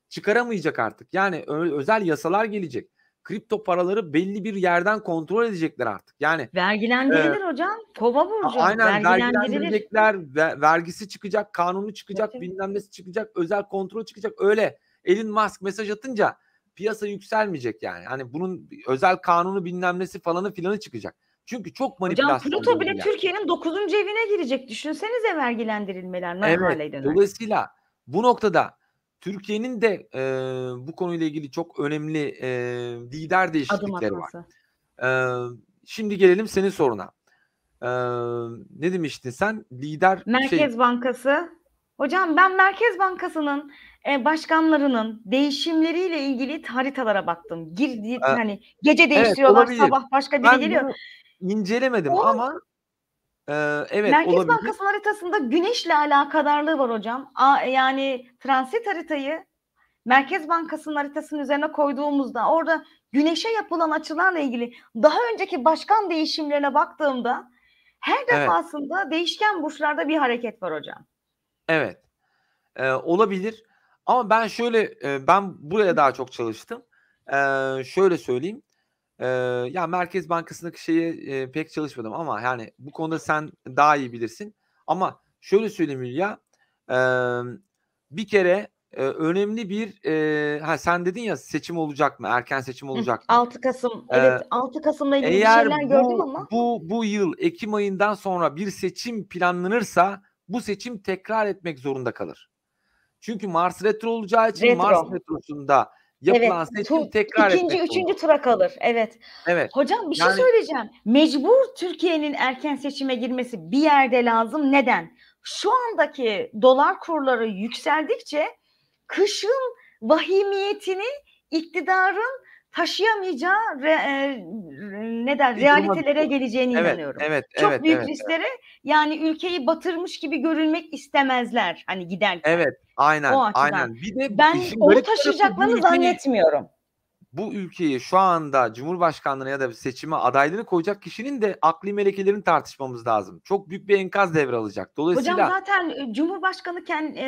Çıkaramayacak artık. Yani özel yasalar gelecek. Kripto paraları belli bir yerden kontrol edecekler artık. Yani Vergilendirilir hocam. Kova burcu aynen vergilendirilir. vergilendirecekler, vergisi çıkacak, kanunu çıkacak, Tabii. bilmem nesi çıkacak, özel kontrol çıkacak. Öyle Elon Musk mesaj atınca piyasa yükselmeyecek yani. Hani bunun özel kanunu bilmem nesi falanı filanı çıkacak. Çünkü çok Hocam manipülasyon Pluto bile döndüler. Türkiye'nin 9. evine girecek. Düşünsenize vergilendirilmeler ne Evet. hale döner. Dolayısıyla bu noktada Türkiye'nin de bu konuyla ilgili çok önemli lider Adım değişiklikleri var. atması. Şimdi gelelim senin soruna. Ne demiştin sen? Merkez Bankası. Hocam ben Merkez Bankası'nın başkanlarının değişimleriyle ilgili haritalara baktım. Hani gece evet değiştiriyorlar, olabilir. sabah başka biri Ben geliyor. bunu incelemedim Onun ama evet Merkez olabilir. Bankası'nın haritasında güneşle alakadarlığı var hocam. Yani transit haritayı Merkez Bankası'nın haritasının üzerine koyduğumuzda orada güneşe yapılan açılarla ilgili daha önceki başkan değişimlerine baktığımda her Evet. defasında değişken burçlarda bir hareket var hocam. Evet. Olabilir. Ama ben ben buraya daha çok çalıştım. Şöyle söyleyeyim. Ya Merkez Bankası'ndaki şeye pek çalışmadım ama yani bu konuda sen daha iyi bilirsin. Ama şöyle söyleyeyim Hülya. Bir kere önemli bir sen dedin ya seçim olacak mı? Erken seçim olacak mı? 6 Kasım. Evet, 6 Kasım'la ilgili bir Eğer şeyler gördüm ama bu yıl Ekim ayından sonra bir seçim planlanırsa bu seçim tekrar etmek zorunda kalır. Çünkü Mars retro olacağı için Mars retro. retrosunda Evet, yapılan seçim tekrar ikinci, etmek zorunda. üçüncü tura kalır. Evet. Evet. Hocam bir şey Yani söyleyeceğim. Mecbur Türkiye'nin erken seçime girmesi bir yerde lazım. Neden? Şu andaki dolar kurları yükseldikçe kışın vahimiyetini iktidarın taşıyamayacağı bir duruma realitelere geleceğine evet, inanıyorum. evet, Çok evet, büyük evet, evet. risklere yani ülkeyi batırmış gibi görünmek istemezler hani giderken. Evet, O aynen, açıdan. aynen. Bir de Ben işin onu garip tarafı taşıyacaklarını zannetmiyorum. bu ülkeyi şu anda Cumhurbaşkanlığına ya da seçime adaylığını koyacak kişinin de akli melekelerini tartışmamız lazım. Çok büyük bir enkaz devralacak. Hocam Dolayısıyla zaten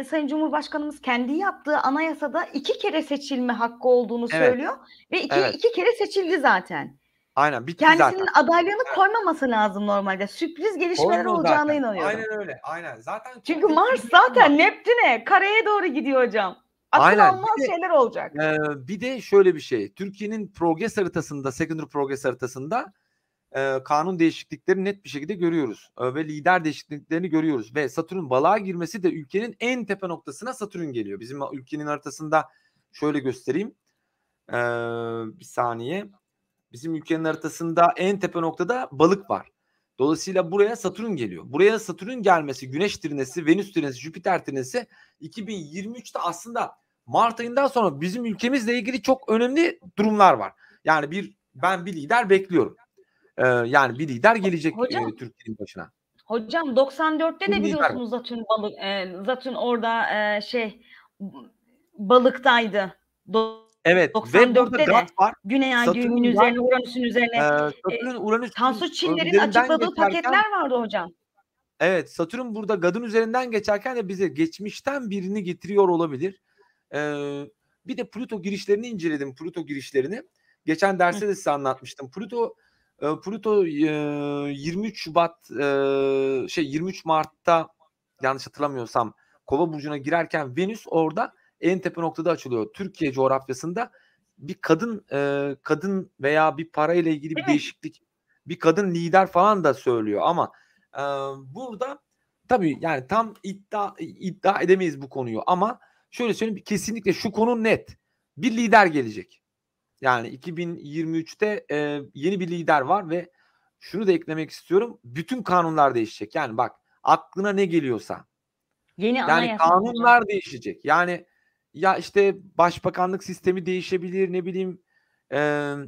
Sayın Cumhurbaşkanımız kendi yaptığı anayasada 2 kere seçilme hakkı olduğunu evet, söylüyor ve evet. 2 kere seçildi zaten. Aynen bitti zaten. Kendisinin adaylığını koymaması lazım normalde. Sürpriz gelişmeler Koymuyor olacağına zaten. inanıyorum. Aynen öyle. Aynen. Zaten çok Çünkü net Mars bir durum var. zaten Neptün'e, kareye doğru gidiyor hocam. Akıl Aynen. almaz şeyler olacak. Bir de şöyle bir şey. Türkiye'nin progress haritasında, secondary progress haritasında kanun değişiklikleri net bir şekilde görüyoruz. Ve lider değişikliklerini görüyoruz. Ve Satürn balığa girmesi de ülkenin en tepe noktasına Satürn geliyor. Bizim ülkenin haritasında şöyle göstereyim. Bir saniye. Bizim ülkenin haritasında en tepe noktada balık var. Dolayısıyla buraya Satürn geliyor. Buraya Satürn gelmesi, Güneş trinesi, Venüs trinesi, Jüpiter trinesi 2023'te aslında Mart ayından sonra bizim ülkemizle ilgili çok önemli durumlar var. Yani ben bir lider bekliyorum. Yani bir lider gelecek Hocam Türkiye'nin başına. Hocam 94'te Bir de lider var. biliyorsunuz Satürn orada balıktaydı. Evet ve burada 94'te de Gat var. Güney Ay düğümünün Satürn var. üzerine, Uranüs'ün üzerine Satürn Uranüs'ün Tansu Çiller'in üzerinden açıkladığı geçerken paketler vardı hocam. evet Satürn burada Gad'ın üzerinden geçerken de bize geçmişten birini getiriyor olabilir. Bir de Plüto girişlerini inceledim. Plüto girişlerini. Geçen derste de size anlatmıştım. Plüto 23 Şubat 23 Mart'ta yanlış hatırlamıyorsam Kova burcuna girerken Venüs orada en tepe noktada açılıyor. Türkiye coğrafyasında bir kadın veya bir para ile ilgili bir Değil mi? değişiklik, bir kadın lider falan da söylüyor ama burada tabii yani tam iddia edemeyiz bu konuyu ama şöyle söyleyeyim kesinlikle şu konu net. Bir lider gelecek. Yani 2023'te yeni bir lider var ve şunu da eklemek istiyorum. Bütün kanunlar değişecek. Yani bak aklına ne geliyorsa. Yeni Yani anayasa hocam. kanunlar değişecek. Yani ya işte başbakanlık sistemi değişebilir ne bileyim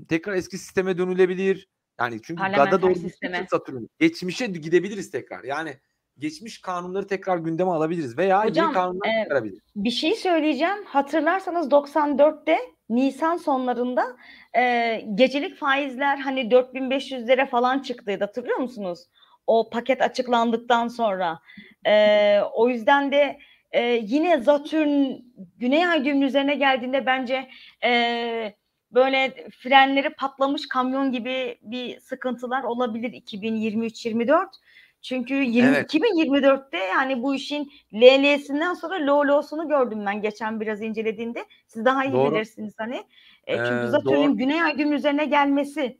tekrar eski sisteme dönülebilir. Yani çünkü Gad'a Parlamenter doğru sisteme. gittikçe Satürn. Geçmişe gidebiliriz tekrar. Yani geçmiş kanunları tekrar gündeme alabiliriz veya yeni Hocam kanunlar çıkarabiliriz. bir şey söyleyeceğim. Hatırlarsanız 94'te Nisan sonlarında gecelik faizler hani 4.500'lere falan çıktıydı. Hatırlıyor musunuz? O paket açıklandıktan sonra. O yüzden de yine Satürn Güney Ay düğümünün üzerine geldiğinde bence böyle frenleri patlamış kamyon gibi bir sıkıntılar olabilir 2023-24. Çünkü Evet. 2024'te yani bu işin LL'sinden sonra LOL'osunu gördüm ben geçen biraz incelediğinde. Siz daha iyi Doğru. bilirsiniz hani. Çünkü Doğru. Satürn'ün Güney Ay düğümü üzerine gelmesi,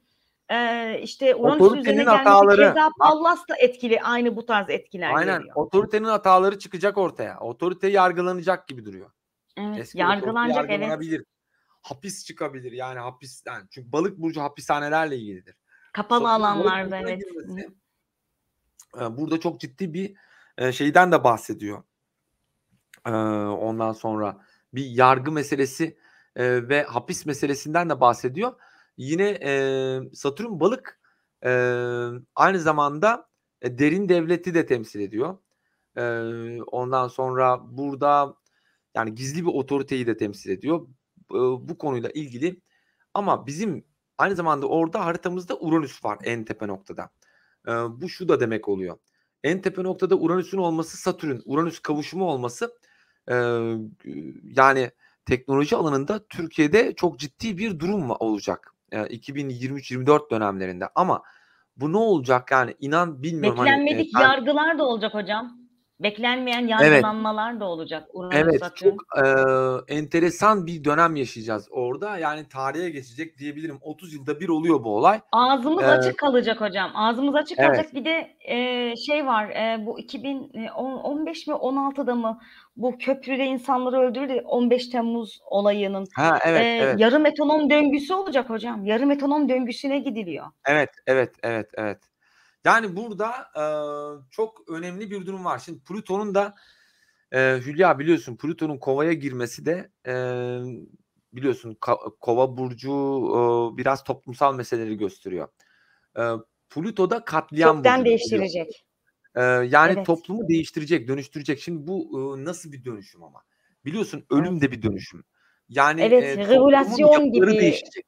işte Uranüs'ün üzerine Otoritenin gelmesi, hataları. keza Bak, Pallas da etkili. Aynı bu tarz etkiler aynen. veriyor. Otoritenin hataları çıkacak ortaya. Otorite yargılanacak gibi duruyor. Evet, Eski otorite yargılanacak, evet. yargılanabilir. Hapis çıkabilir. Yani hapisten. Çünkü balık burcu hapishanelerle ilgilidir. Kapalı Satürn'ün balık alanlarda, burcuna evet. Hı hı. girmesi burada çok ciddi bir şeyden de bahsediyor. Ondan sonra bir yargı meselesi ve hapis meselesinden de bahsediyor. Yine Satürn balık aynı zamanda derin devleti de temsil ediyor. Ondan sonra burada yani gizli bir otoriteyi de temsil ediyor. Bu konuyla ilgili ama bizim aynı zamanda orada haritamızda Uranüs var en tepe noktada. Bu şu da demek oluyor. En tepe noktada Uranüs'ün olması, Satürn-Uranüs kavuşumu olması yani teknoloji alanında Türkiye'de çok ciddi bir durum olacak. 2023-24 dönemlerinde ama bu ne olacak yani inan bilmiyorum hani Beklenmedik ben yargılar da olacak hocam. Beklenmeyen evet. yargılanmalar da olacak Uranüs Evet, Satürn. çok enteresan bir dönem yaşayacağız orada. Yani tarihe geçecek diyebilirim. 30 yılda bir oluyor bu olay. Ağzımız Eee, açık kalacak hocam. Ağzımız açık evet. kalacak. Bir de şey var. Bu 2015 mi 16'da mı bu köprüde insanları öldürdü 15 Temmuz olayının. Ha, evet, evet. Yarı metronom döngüsü olacak hocam. Yarı metronom döngüsüne gidiliyor. Evet, evet, evet, evet. Yani burada çok önemli bir durum var. Şimdi Plüton'un da Hülya biliyorsun Plüton'un Kova'ya girmesi de biliyorsun Kova burcu biraz toplumsal meseleleri gösteriyor. Eee, Plüto katliam Kökten burcudur biliyorsun. değiştirecek. Yani Evet. toplumu değiştirecek, dönüştürecek. Şimdi bu nasıl bir dönüşüm ama? Biliyorsun ölüm Evet. de bir dönüşüm. Yani Evet. toplumun Regülasyon yapıları gibi. değişecek.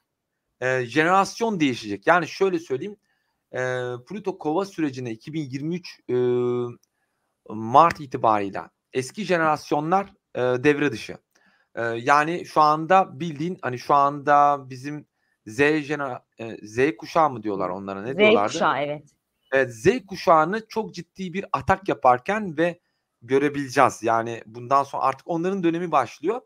Jenerasyon değişecek. Yani şöyle söyleyeyim, Plüto Kova sürecine 2023 Mart itibarıyla eski jenerasyonlar devre dışı. Yani şu anda bildiğin hani şu anda bizim Z kuşağı mı diyorlar onlara ne Z diyorlardı? kuşağı, evet. Evet, Z kuşağını çok ciddi bir atak yaparken ve görebileceğiz. Yani bundan sonra artık onların dönemi başlıyor.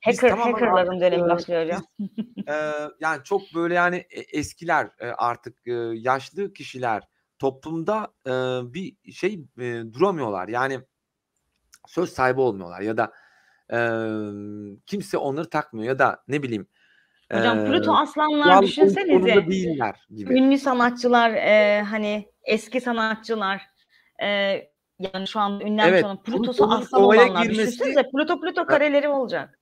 Biz tamamen artık Hackerların dönemi başlıyor biz hocam. yani çok böyle yani eskiler artık yaşlı kişiler toplumda bir şey duramıyorlar. Yani söz sahibi olmuyorlar ya da kimse onları takmıyor ya da ne bileyim Hocam eee Plüto aslanlar kural düşünsenize. konusunda değiller gibi. Ünlü sanatçılar, hani eski sanatçılar, yani şu anda ünlenmiş Evet, olan Plütosu Plüton'un aslan Kova'ya olanlar girmesi düşünsenize Plüto kareleri olacak.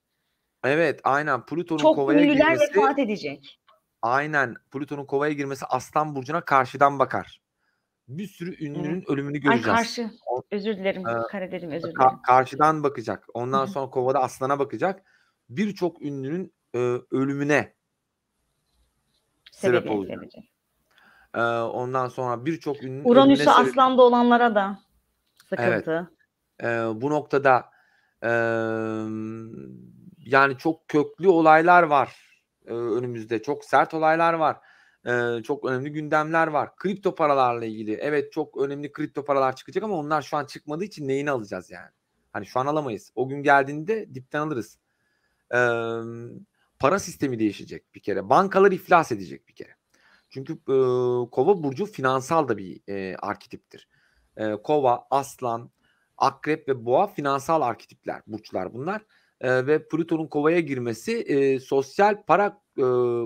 evet, aynen Plüton'un Çok Kova'ya ünlüler girmesi vefat edecek. aynen Plüton'un Kova'ya girmesi Aslan burcuna karşıdan bakar. Bir sürü Evet. ünlünün ölümünü Ay göreceğiz. karşı. O Özür dilerim. eee, Kare dedim, özür dilerim. karşıdan bakacak. Hı Ondan hı. sonra Kova'da Aslan'a bakacak. Birçok ünlünün ölümüne sebep Sebebiyet olacak. verecek. Ondan sonra birçok ünlünün ölümüne Uranüs'ü sebep aslanda olanlara da evet. sıkıntı. Bu noktada emm, yani çok köklü olaylar var, önümüzde. Çok sert olaylar var. Çok önemli gündemler var. Kripto paralarla ilgili evet, çok önemli kripto paralar çıkacak ama onlar şu an çıkmadığı için neyini alacağız yani? Hani şu an alamayız. O gün geldiğinde dipten alırız. Emm, Para sistemi değişecek bir kere. Bankalar iflas edecek bir kere. Çünkü, Kova burcu finansal da bir, arketiptir. Kova, Aslan, Akrep ve Boğa finansal arketipler, burçlar bunlar. Ve Plüton'un Kova'ya girmesi, sosyal para,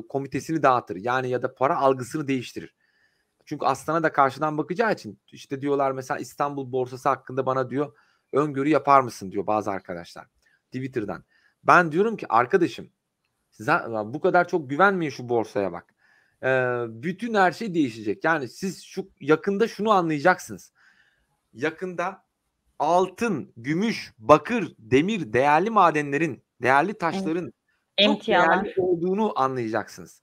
komitesini dağıtır. Yani ya da para algısını değiştirir. Çünkü Aslan'a da karşıdan bakacağı için işte diyorlar mesela İstanbul Borsası hakkında bana diyor öngörü yapar mısın diyor bazı arkadaşlar Twitter'dan. Ben diyorum ki arkadaşım bu kadar çok güvenmeyin şu borsaya bak. Bütün her şey değişecek. Yani siz şu yakında şunu anlayacaksınız. Yakında altın, gümüş, bakır, demir, değerli madenlerin, değerli Evet. taşların çok değerli Emtialar. olduğunu anlayacaksınız.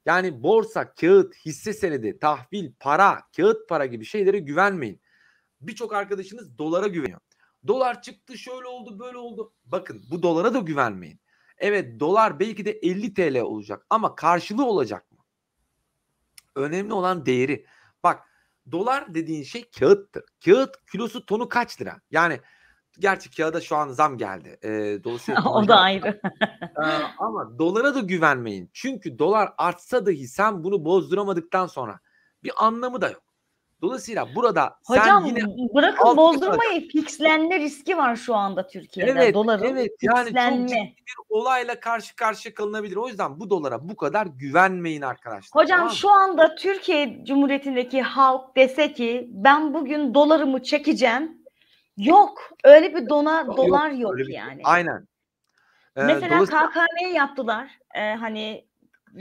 Yani borsa, kağıt, hisse senedi, tahvil, para, kağıt para gibi şeylere güvenmeyin. Birçok arkadaşınız dolara güveniyor. Dolar çıktı, şöyle oldu, böyle oldu. Bakın bu dolara da güvenmeyin. Evet dolar belki de 50 TL olacak ama karşılığı olacak mı? Önemli olan değeri. Bak dolar dediğin şey kağıttır. Kağıt kilosu tonu kaç lira? Yani gerçi kağıda şu an zam geldi. Dolayısıyla O da ayrı. ama dolara da güvenmeyin. Çünkü dolar artsa dahi sen bunu bozduramadıktan sonra bir anlamı da yok. Dolayısıyla burada sen Hocam yine bırakın altın alacaksın. bozdurmayı, fixlenme riski var şu anda Türkiye'de. Evet, Doların evet. Yani çok fixlenme. ciddi bir olayla karşı karşıya kalınabilir. O yüzden bu dolara bu kadar güvenmeyin arkadaşlar. Hocam Tamam mı? şu anda Türkiye Cumhuriyeti'ndeki halk dese ki ben bugün dolarımı çekeceğim. Yok. Öyle bir dolar yok öyle bir şey. yani. Aynen. Mesela Dolayısıyla KKM yaptılar. Hani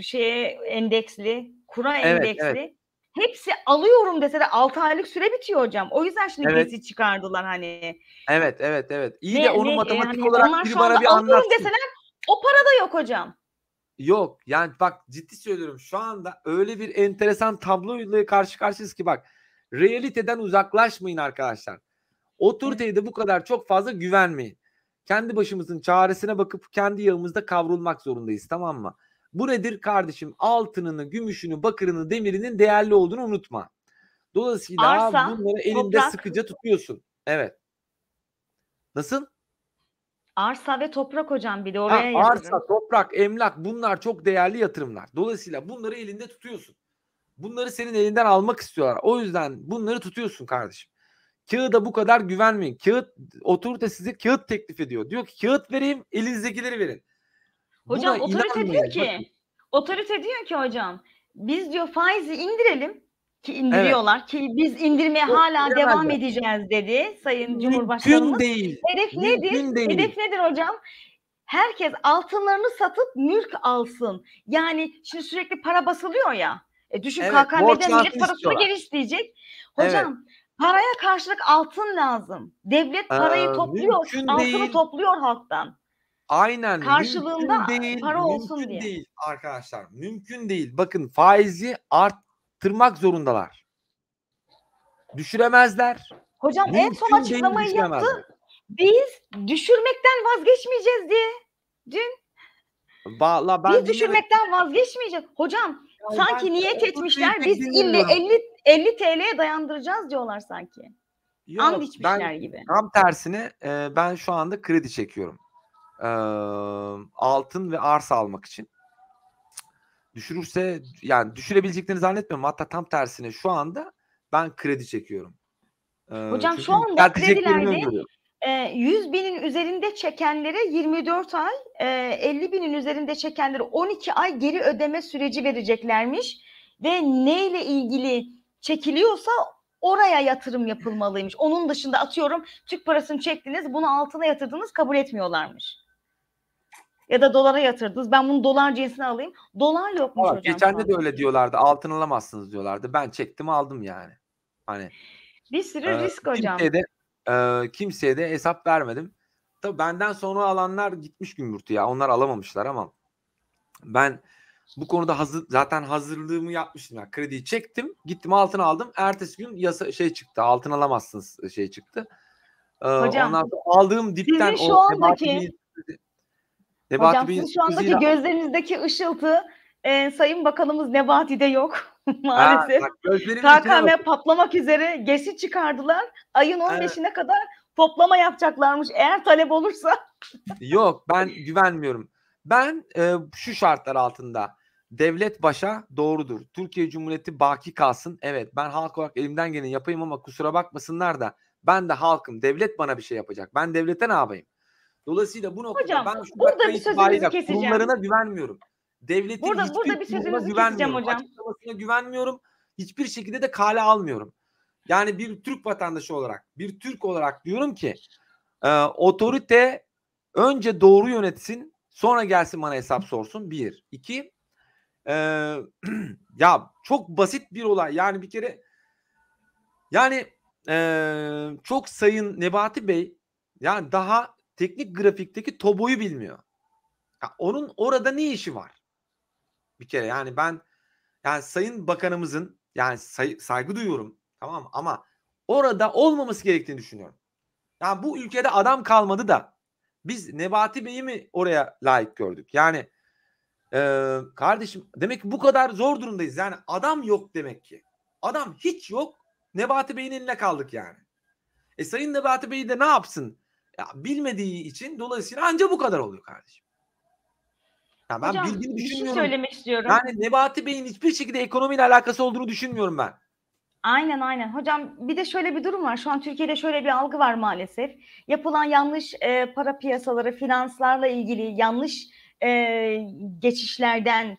şeye endeksli, kura evet, endeksli. Hepsi alıyorum deseler 6 aylık süre bitiyor hocam. O yüzden şimdi evet, GES'i çıkardılar hani. evet. İyi de onu matematik Hani olarak onlar biri şu bana anda bir alıyorum anlatsın. deseler o para da yok hocam. Yok yani bak ciddi söylüyorum, şu anda öyle bir enteresan tabloyla karşı karşıyayız ki bak, realiteden uzaklaşmayın arkadaşlar. Otoriteye de bu kadar çok fazla güvenmeyin. Kendi başımızın çaresine bakıp kendi yağımızda kavrulmak zorundayız, tamam mı? Bu nedir kardeşim? Altınını, gümüşünü, bakırını, demirinin değerli olduğunu unutma. Dolayısıyla Arsa, bunları elinde toprak, sıkıca tutuyorsun. Evet. Nasıl? arsa ve toprak hocam, bir de oraya yatırım. Arsa, toprak, emlak, bunlar çok değerli yatırımlar. Dolayısıyla bunları elinde tutuyorsun. Bunları senin elinden almak istiyorlar. O yüzden bunları tutuyorsun kardeşim. Kağıda bu kadar güvenmeyin. Otorite size kağıt teklif ediyor. Diyor ki kağıt vereyim, elinizdekileri verin. Buna Hocam inanmayın. Bakın. otorite diyor ki hocam biz diyor faizi indirelim ki Evet. indiriyorlar ki biz indirmeye Yok, hala devam veremezler. edeceğiz dedi Sayın Mümkün Cumhurbaşkanımız. değil. Hedef nedir? Mümkün değil. Hedef nedir hocam? Herkes altınlarını satıp mülk alsın. Yani şimdi sürekli para basılıyor ya. Düşün, Evet, borçlansın KKM'den millet parasını istiyorlar. geri isteyecek. Evet. Hocam paraya karşılık altın lazım. Devlet parayı topluyor, Mümkün altını değil. topluyor halktan. Aynen, Karşılığında mümkün değil. para olsun Mümkün diye. değil arkadaşlar. Mümkün değil. Bakın, faizi arttırmak zorundalar. Düşüremezler. Hocam en son Mümkün değil, açıklamayı yaptı. düşüremezler. Biz düşürmekten vazgeçmeyeceğiz diye. Dün Vallahi ben biz dinlemedim. düşürmekten vazgeçmeyeceğiz. Hocam Yani sanki ben niyet oturup etmişler pek biz dinlemiyorum. 50 TL'ye dayandıracağız diyorlar sanki. And Yok, içmişler ben gibi. tam tersine ben şu anda kredi çekiyorum. Altın ve arsa almak için. Düşürürse, yani düşürebileceklerini zannetmiyorum. Hatta tam tersine şu anda ben kredi çekiyorum. Hocam Çünkü şu anda yükselteceklerini kredilerde öngörüyorum. 100 binin üzerinde çekenlere 24 ay, 50 binin üzerinde çekenlere 12 ay geri ödeme süreci vereceklermiş. Ve neyle ilgili çekiliyorsa oraya yatırım yapılmalıymış. Onun dışında atıyorum Türk parasını çektiniz, bunu altına yatırdınız, kabul etmiyorlarmış. Ya da dolara yatırdınız, ben bunu dolar cinsine alayım. Dolar yokmuş Valla hocam şu geçen de anda. öyle diyorlardı. Altın alamazsınız diyorlardı. Ben çektim, aldım yani. Hani Bir sürü risk hocam. kimseye de hesap vermedim. Tabii benden sonra alanlar gitmiş gümbürtü ya. Onlar alamamışlar ama ben bu konuda zaten hazırlığımı yapmıştım. Yani krediyi çektim, gittim altın aldım. Ertesi gün çıktı. Altın alamazsınız çıktı. Hocam, ondan sonra aldığım dipten sizin şu o andaki Nebati Bey'in sizin şu andaki sözüyle, gözlerinizdeki ışıltı Sayın Bakanımız Nebati'de yok maalesef. bak, gözlerimin içine bakın. KKM patlamak üzere, GES'i çıkardılar. Ayın 15'ine kadar toplama yapacaklarmış eğer talep olursa. Yok, ben güvenmiyorum. Ben şu şartlar altında devlet başa doğrudur. Türkiye Cumhuriyeti baki kalsın. Evet, ben halk olarak elimden geleni yapayım ama kusura bakmasınlar da ben de halkım. Devlet bana bir şey yapacak. Ben devlete ne yapayım? Dolayısıyla bu noktada Hocam, ben şu burada dakika bir sözünüzü itibariyle keseceğim. kurumlarına güvenmiyorum. Devletin Burada hiçbir bir kurumuna sözünüzü keseceğim güvenmiyorum. hocam. Açıklamasına güvenmiyorum. Hiçbir şekilde de kale almıyorum. Yani bir Türk vatandaşı olarak, bir Türk olarak diyorum ki otorite önce doğru yönetsin, sonra gelsin bana hesap sorsun. Bir. İki, ya çok basit bir olay. Yani bir kere, yani çok Sayın Nebati Bey yani daha teknik grafikteki TOBO'yu bilmiyor. Ya onun orada ne işi var? Bir kere yani ben, yani Sayın Bakanımızın, yani saygı duyuyorum, tamam, ama orada olmaması gerektiğini düşünüyorum. Yani bu ülkede adam kalmadı da biz Nebati Bey'i mi oraya layık gördük? Yani kardeşim, demek ki bu kadar zor durumdayız. Yani adam yok demek ki. Adam hiç yok. Nebati Bey'in eline kaldık yani. Sayın Nebati Bey de ne yapsın? Ya bilmediği için dolayısıyla anca bu kadar oluyor kardeşim. Ya ben Hocam bildiğini bir şey düşünmüyorum. söylemek istiyorum. Yani Nebati Bey'in hiçbir şekilde ekonomiyle alakası olduğunu düşünmüyorum ben. Aynen. Hocam bir de şöyle bir durum var. Şu an Türkiye'de şöyle bir algı var maalesef. Yapılan yanlış para piyasaları, finanslarla ilgili yanlış geçişlerden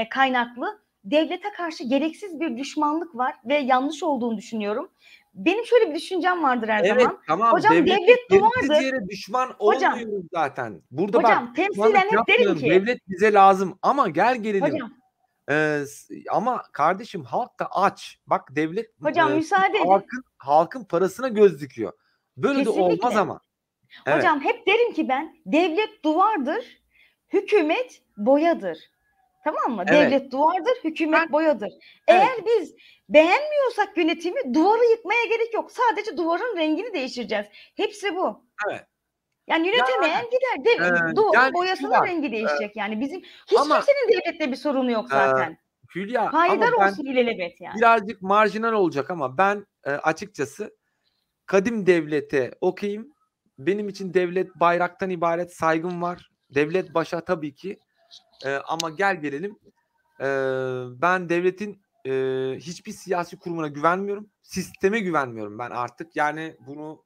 kaynaklı devlete karşı gereksiz bir düşmanlık var ve yanlış olduğunu düşünüyorum. Benim şöyle bir düşüncem vardır her Evet, zaman. tamam, Hocam devlete devlet gereksiz duvardır. yere düşman Hocam, olmuyoruz zaten. Burada bak hocam düşmanlık temsilen hep derim yapmayalım. ki, Devlet bize lazım ama gel gelelim. hocam, Ama kardeşim halk da aç. Bak devlet hocam müsaade edin. halkın parasına göz dikiyor. Böyle de olmaz Kesinlikle. ama. Evet. Hocam hep derim ki ben, devlet duvardır, hükümet boyadır. Tamam mı? Evet. Devlet duvardır, hükümet boyadır. Evet. Eğer biz beğenmiyorsak yönetimi, duvarı yıkmaya gerek yok. Sadece duvarın rengini değiştireceğiz. Hepsi bu. Evet. Yani yönetemeyen gider. Duvarın Yani şu boyasının var. rengi değişecek yani. Hiç Ama kimsenin devletle bir sorunu yok zaten. Hülya, Payidar ama ben olsun ilelebet yani. birazcık marjinal olacak ama ben açıkçası kadim devlete okuyayım. Benim için devlet bayraktan ibaret, saygım var. Devlet başa tabii ki. Ama gel gelelim. Ben devletin hiçbir siyasi kurumuna güvenmiyorum. Sisteme güvenmiyorum ben artık. Yani bunu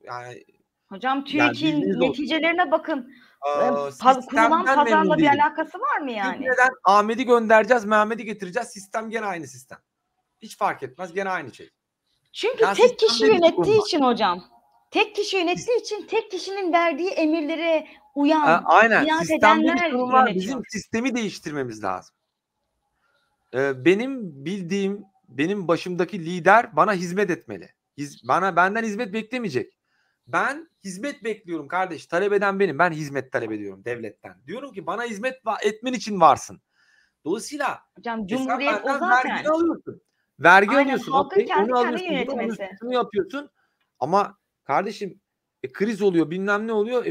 Hocam yani TÜİK'in bilginiz olsun. neticelerine bakın. Kurulan Sistemden memnun pazarla bir değilim. alakası var mı Çünkü yani? neden? Ahmet'i göndereceğiz, Mehmet'i getireceğiz. Sistem gene aynı sistem. Hiç fark etmez. Gene aynı şey. Çünkü Yani tek kişi sistemde bir sorun yönettiği var. için hocam. Tek kişi yönettiği için tek kişinin verdiği emirlere uyan, Aynen. itaat Sistemde bir edenler sorun var. Bizim yönetiyor. sistemi değiştirmemiz lazım. Benim bildiğim, benim başımdaki lider bana hizmet etmeli. Benden hizmet beklemeyecek. Ben hizmet bekliyorum kardeş. Talep eden benim. Ben hizmet talep ediyorum devletten. Diyorum ki bana hizmet etmen için varsın. Dolayısıyla Hocam sen cumhuriyet o benden vergini zaten. alıyorsun. Vergi Aynen alıyorsun. halkın Okey. kendi Onu kendini alıyorsun. Bunu alıyorsun. yönetmesi. Şunu yapıyorsun. Ama kardeşim kriz oluyor. Bilmem ne oluyor.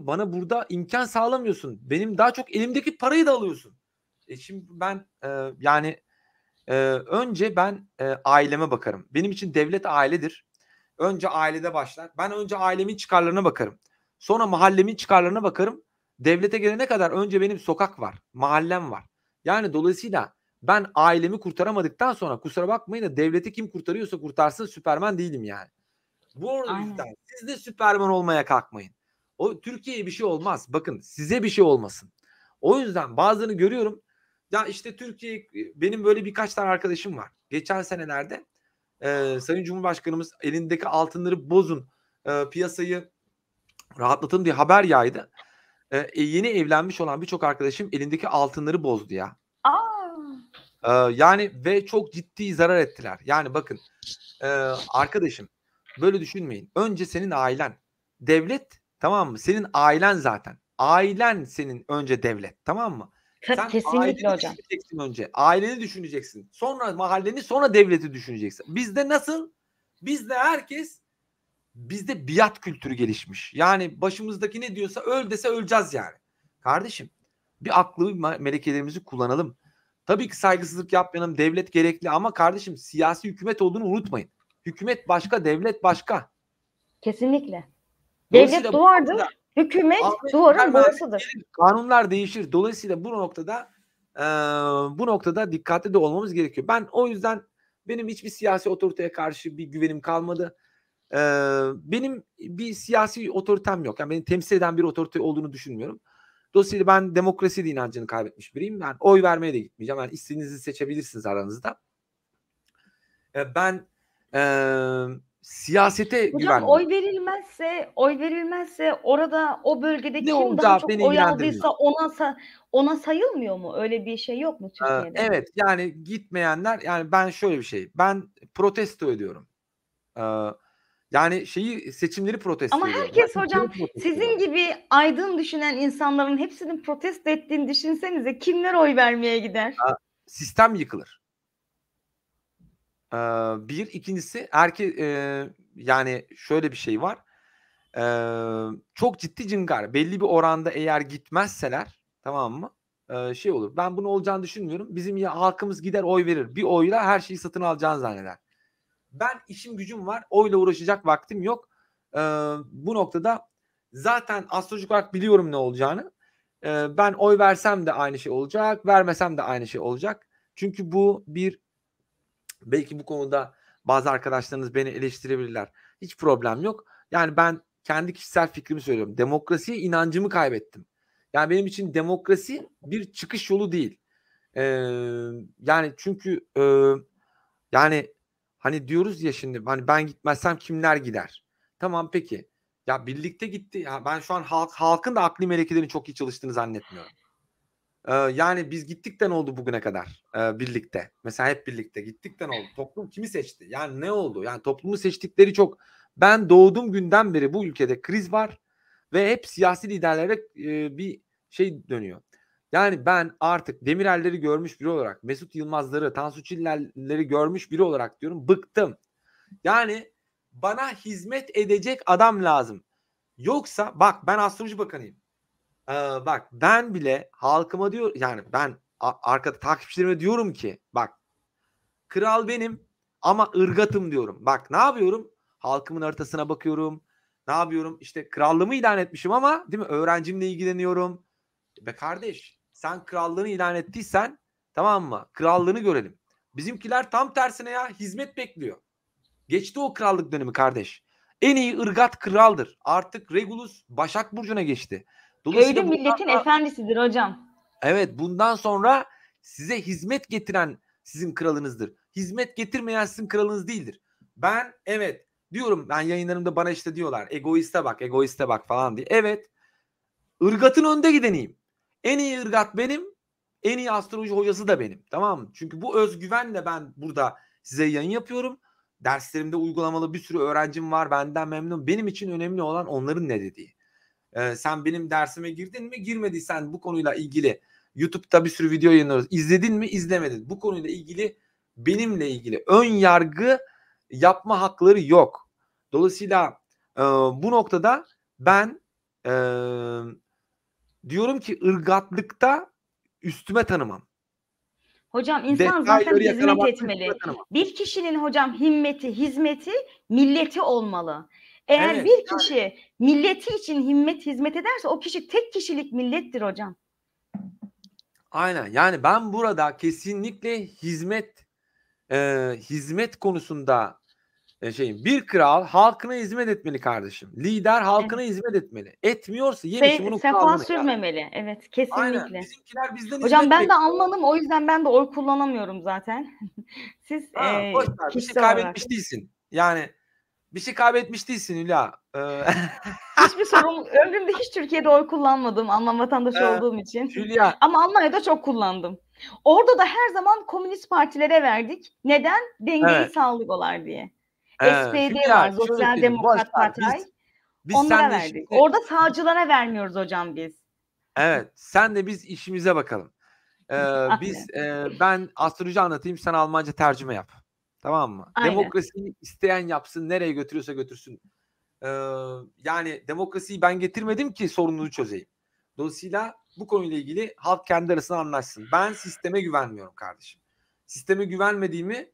Bana burada imkan sağlamıyorsun. Benim daha çok elimdeki parayı da alıyorsun. Şimdi ben önce ben aileme bakarım. Benim için devlet ailedir. Önce ailede başlar. Ben önce ailemin çıkarlarına bakarım. Sonra mahallemin çıkarlarına bakarım. Devlete gelene kadar önce benim sokak var, mahallem var. Yani dolayısıyla ben ailemi kurtaramadıktan sonra kusura bakmayın da devleti kim kurtarıyorsa kurtarsın, Süperman değilim yani. Bu yüzden siz de Süperman olmaya kalkmayın. O Türkiye'ye bir şey olmaz. Bakın size bir şey olmasın. O yüzden bazılarını görüyorum. Ya işte Türkiye, benim böyle birkaç tane arkadaşım var. Geçen senelerde Sayın Cumhurbaşkanımız elindeki altınları bozun, piyasayı rahatlatın diye haber yaydı. Yeni evlenmiş olan birçok arkadaşım elindeki altınları bozdu ya. Yani ve çok ciddi zarar ettiler. Yani bakın arkadaşım böyle düşünmeyin. Önce senin ailen. Devlet, tamam mı? Senin ailen zaten. Ailen senin önce devlet, tamam mı? Sen Kesinlikle aileni hocam. düşüneceksin önce. Aileni düşüneceksin. Sonra mahalleni, sonra devleti düşüneceksin. Bizde nasıl? Bizde biat kültürü gelişmiş. Yani başımızdaki ne diyorsa öl dese öleceğiz yani. Kardeşim bir aklı melekelerimizi kullanalım. Tabii ki saygısızlık yapmayalım. Devlet gerekli ama kardeşim siyasi hükümet olduğunu unutmayın. Hükümet başka, devlet başka. Kesinlikle. Devlet duvardır, hükümet duvarın boyasıdır. Kanunlar değişir. Dolayısıyla bu noktada dikkatli de olmamız gerekiyor. Ben o yüzden benim hiçbir siyasi otoriteye karşı bir güvenim kalmadı. Benim bir siyasi otoritem yok. Yani beni temsil eden bir otorite olduğunu düşünmüyorum. Dolayısıyla ben demokrasi de inancını kaybetmiş biriyim. Ben oy vermeye de gitmeyeceğim. Yani istediğinizi seçebilirsiniz aranızda. Ben siyasete Hocam güvenmiyorum. oy verilmezse orada o bölgede Ne kim daha olacağı çok beni oy ilgilendirmiyor. aldıysa ona sayılmıyor mu? Öyle bir şey yok mu Türkiye'de? Evet, yani gitmeyenler, yani ben şöyle bir şey. Ben protesto ediyorum. Yani seçimleri protesto Ama ediyorum. herkes Ben hocam protesto sizin ediyorum. gibi aydın düşünen insanların hepsinin protesto ettiğini düşünsenize kimler oy vermeye gider? Sistem yıkılır. Bir, ikincisi yani şöyle bir şey var. Çok ciddi cıngar. Belli bir oranda eğer gitmezseler, tamam mı? Şey olur. Ben bunu olacağını düşünmüyorum. Bizim halkımız gider oy verir. Bir oyla her şeyi satın alacağını zanneder. Ben işim gücüm var. Oyla uğraşacak vaktim yok. Bu noktada Zaten astrolojik olarak biliyorum ne olacağını. Ben oy versem de aynı şey olacak, vermesem de aynı şey olacak. Çünkü bu bir, belki bu konuda bazı arkadaşlarınız beni eleştirebilirler. Hiç problem yok. Yani ben kendi kişisel fikrimi söylüyorum. Demokrasiye inancımı kaybettim. Yani benim için demokrasi bir çıkış yolu değil. Ee, Yani çünkü yani hani diyoruz ya, şimdi hani ben gitmezsem kimler gider? Tamam, peki. Ya birlikte gitti. Ya ben şu an halkın da akli melekelerini çok iyi çalıştığını zannetmiyorum. Yani biz gittikten oldu bugüne kadar birlikte. Mesela hep birlikte gittikten oldu. Toplum kimi seçti? Yani ne oldu? Yani toplumu seçtikleri çok. Ben doğduğum günden beri bu ülkede kriz var ve hep siyasi liderlere bir şey dönüyor. Yani ben artık Demirel'leri görmüş biri olarak, Mesut Yılmaz'ları, Tansu Çiller'leri görmüş biri olarak diyorum, bıktım. Yani bana hizmet edecek adam lazım. Yoksa bak, ben astroloji bakanıyım. Bak ben bile halkıma diyor, yani ben arkada takipçilerime diyorum ki bak, kral benim ama ırgatım diyorum. Bak ne yapıyorum? Halkımın haritasına bakıyorum. Ne yapıyorum? İşte krallığımı ilan etmişim ama değil mi? Öğrencimle ilgileniyorum. Be kardeş, sen krallığını ilan ettiysen tamam mı? Krallığını görelim. Bizimkiler tam tersine ya, hizmet bekliyor. Geçti o krallık dönemi kardeş. En iyi ırgat kraldır. Artık Regulus Başak Burcu'na geçti. Köylü Dolayısıyla milletin efendisidir hocam. evet, bundan sonra size hizmet getiren sizin kralınızdır. Hizmet getirmeyen sizin kralınız değildir. Ben evet diyorum, ben yayınlarımda bana işte diyorlar egoiste bak, egoiste bak falan diye. Evet, ırgatın önde gideniyim. En iyi ırgat benim. En iyi astroloji hocası da benim. Tamam mı? Çünkü bu özgüvenle ben burada size yayın yapıyorum. Derslerimde uygulamalı bir sürü öğrencim var. Benden memnun. Benim için önemli olan onların ne dediği. Sen benim dersime girdin mi? Girmediysen bu konuyla ilgili YouTube'da bir sürü video yayınlıyoruz. İzledin mi? İzlemedin. Bu konuyla ilgili, benimle ilgili ön yargı yapma hakları yok. Dolayısıyla bu noktada ben e, diyorum ki ırgatlıkta üstüme tanımam. Hocam insan zaten Detayları hizmet yakalamakta üstüme etmeli. tanımam. Bir kişinin hocam himmeti, hizmeti milleti olmalı. Eğer Evet. bir kişi milleti için hizmet ederse o kişi tek kişilik millettir hocam. Aynen. Yani ben burada kesinlikle hizmet konusunda bir kral halkına hizmet etmeli kardeşim. Lider halkına Evet. hizmet etmeli. Etmiyorsa yemişim onun Sefa krallığını ya. sürmemeli. Evet, Aynen. kesinlikle. Bizimkiler bizden Hocam hizmet ben de bekliyor. Almanım, o yüzden ben de oy kullanamıyorum zaten. Siz Boş ver. Bir şey kişisel olarak. kaybetmiş değilsin. Yani bir şey kaybetmiş değilsin Hülya. Hiçbir sorun, ömrümde hiç Türkiye'de oy kullanmadım Alman vatandaşı olduğum için. Hülya. Ama Almanya'da çok kullandım. Orada da her zaman komünist partilere verdik. Neden? Dengeyi Evet. sağlıyorlar diye. SPD Hülya var, şöyle Sosyal söyleyeyim. Boş Demokrat ver. Parti. Biz Onlara seninle verdik. işimize, Orada sağcılara vermiyoruz hocam biz. evet, biz işimize bakalım. Aynen. Ben astroloji anlatayım, sen Almanca tercüme yap. Tamam mı? Aynen. Demokrasiyi isteyen yapsın, nereye götürüyorsa götürsün. Yani demokrasiyi ben getirmedim ki sorununu çözeyim. Dolayısıyla bu konuyla ilgili halk kendi arasında anlaşsın. Ben sisteme güvenmiyorum kardeşim. Sisteme güvenmediğimi,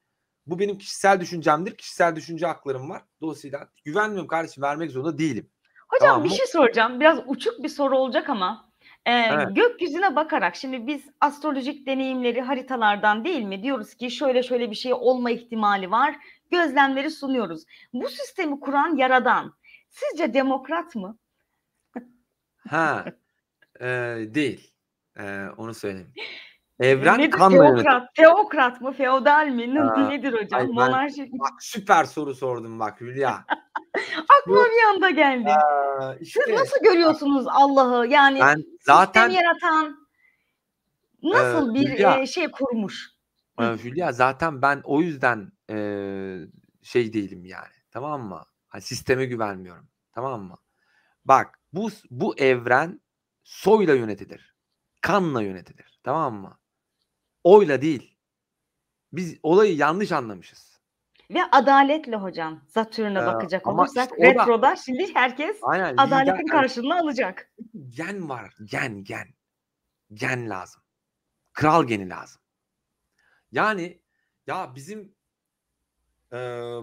bu benim kişisel düşüncemdir. Kişisel düşünce haklarım var. Dolayısıyla güvenmiyorum kardeşim, vermek zorunda değilim. Hocam Tamam bir mı? şey soracağım. Biraz uçuk bir soru olacak ama Evet. gökyüzüne bakarak şimdi biz astrolojik deneyimleri haritalardan değil mi? Diyoruz ki şöyle şöyle bir şey olma ihtimali var. Gözlemleri sunuyoruz. Bu sistemi kuran yaradan sizce demokrat mı? Ha, değil. Onu söyleyeyim. Evren Nedir kanla yönetiyor. teokrat? Teokrat mı? Feodal mi? Aa, Nedir hocam? ay ben Monarşi. bak, süper soru sordum bak Hülya. Aklıma Şu bir anda geldi. Siz işte nasıl görüyorsunuz Allah'ı? Yani ben sistemi zaten yaratan nasıl bir Hülya, şey kurmuş? Hı. Hülya zaten ben o yüzden şey değilim yani. Tamam mı? Hani sisteme güvenmiyorum. Tamam mı? Bak, bu evren soyla yönetilir. Kanla yönetilir. Tamam mı? Oyla değil. Biz olayı yanlış anlamışız. Ve adaletle hocam Satürn'e bakacak Ama işte olursak o da retroda şimdi herkes aynen lider, adaletin yani karşılığını alacak. gen var. Gen. Gen lazım. Kral geni lazım. Yani ya bizim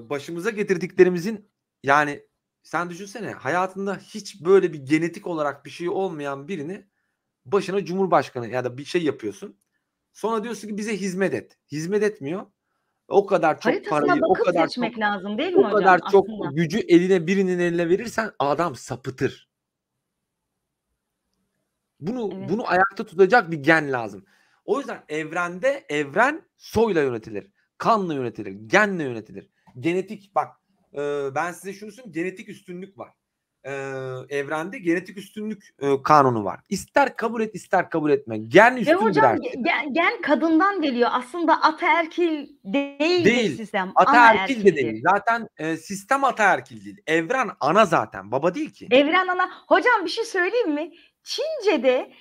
başımıza getirdiklerimizin, yani sen düşünsene, hayatında hiç böyle bir genetik olarak bir şey olmayan birini başına cumhurbaşkanı ya da bir şey yapıyorsun. Sonra diyorsun ki bize hizmet et. Hizmet etmiyor. O kadar çok Haritasına parayı, o bakıp kadar çok seçmek lazım değil mi o kadar hocam çok aslında? gücü birinin eline verirsen adam sapıtır. Evet. Bunu ayakta tutacak bir gen lazım. O yüzden evren soyla yönetilir. Kanla yönetilir. Genle yönetilir. Genetik bak, ben size şunu söyleyeyim, genetik üstünlük var. Evrende genetik üstünlük kanunu var. İster kabul et ister kabul etme. Gen Ve üstündür her hocam şeyden. gen kadından geliyor. Aslında ataerkil değildir Değil. sistem. Ataerkil de değil. Anaerkildir. Zaten sistem ataerkil değil. Evren ana zaten. Baba değil ki. Evren ana. Hocam bir şey söyleyeyim mi? Çince'de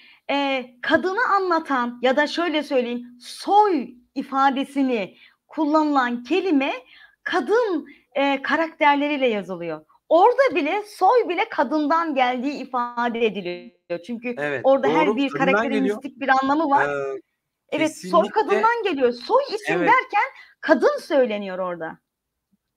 kadını anlatan ya da şöyle söyleyeyim soy ifadesini kullanılan kelime kadın karakterleriyle yazılıyor. Orada bile soy bile kadından geldiği ifade ediliyor. Çünkü Evet, orada her doğru. bir Kadından karakterin geliyor. mistik bir anlamı var. Evet, soy Kesinlikle kadından geliyor. Soy isim evet. derken kadın söyleniyor orada.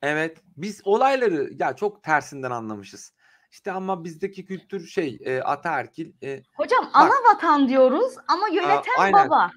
Evet. Biz olayları ya çok tersinden anlamışız. İşte ama bizdeki kültür ataerkil. Hocam ana Bak, vatan diyoruz ama yöneten aynen. baba.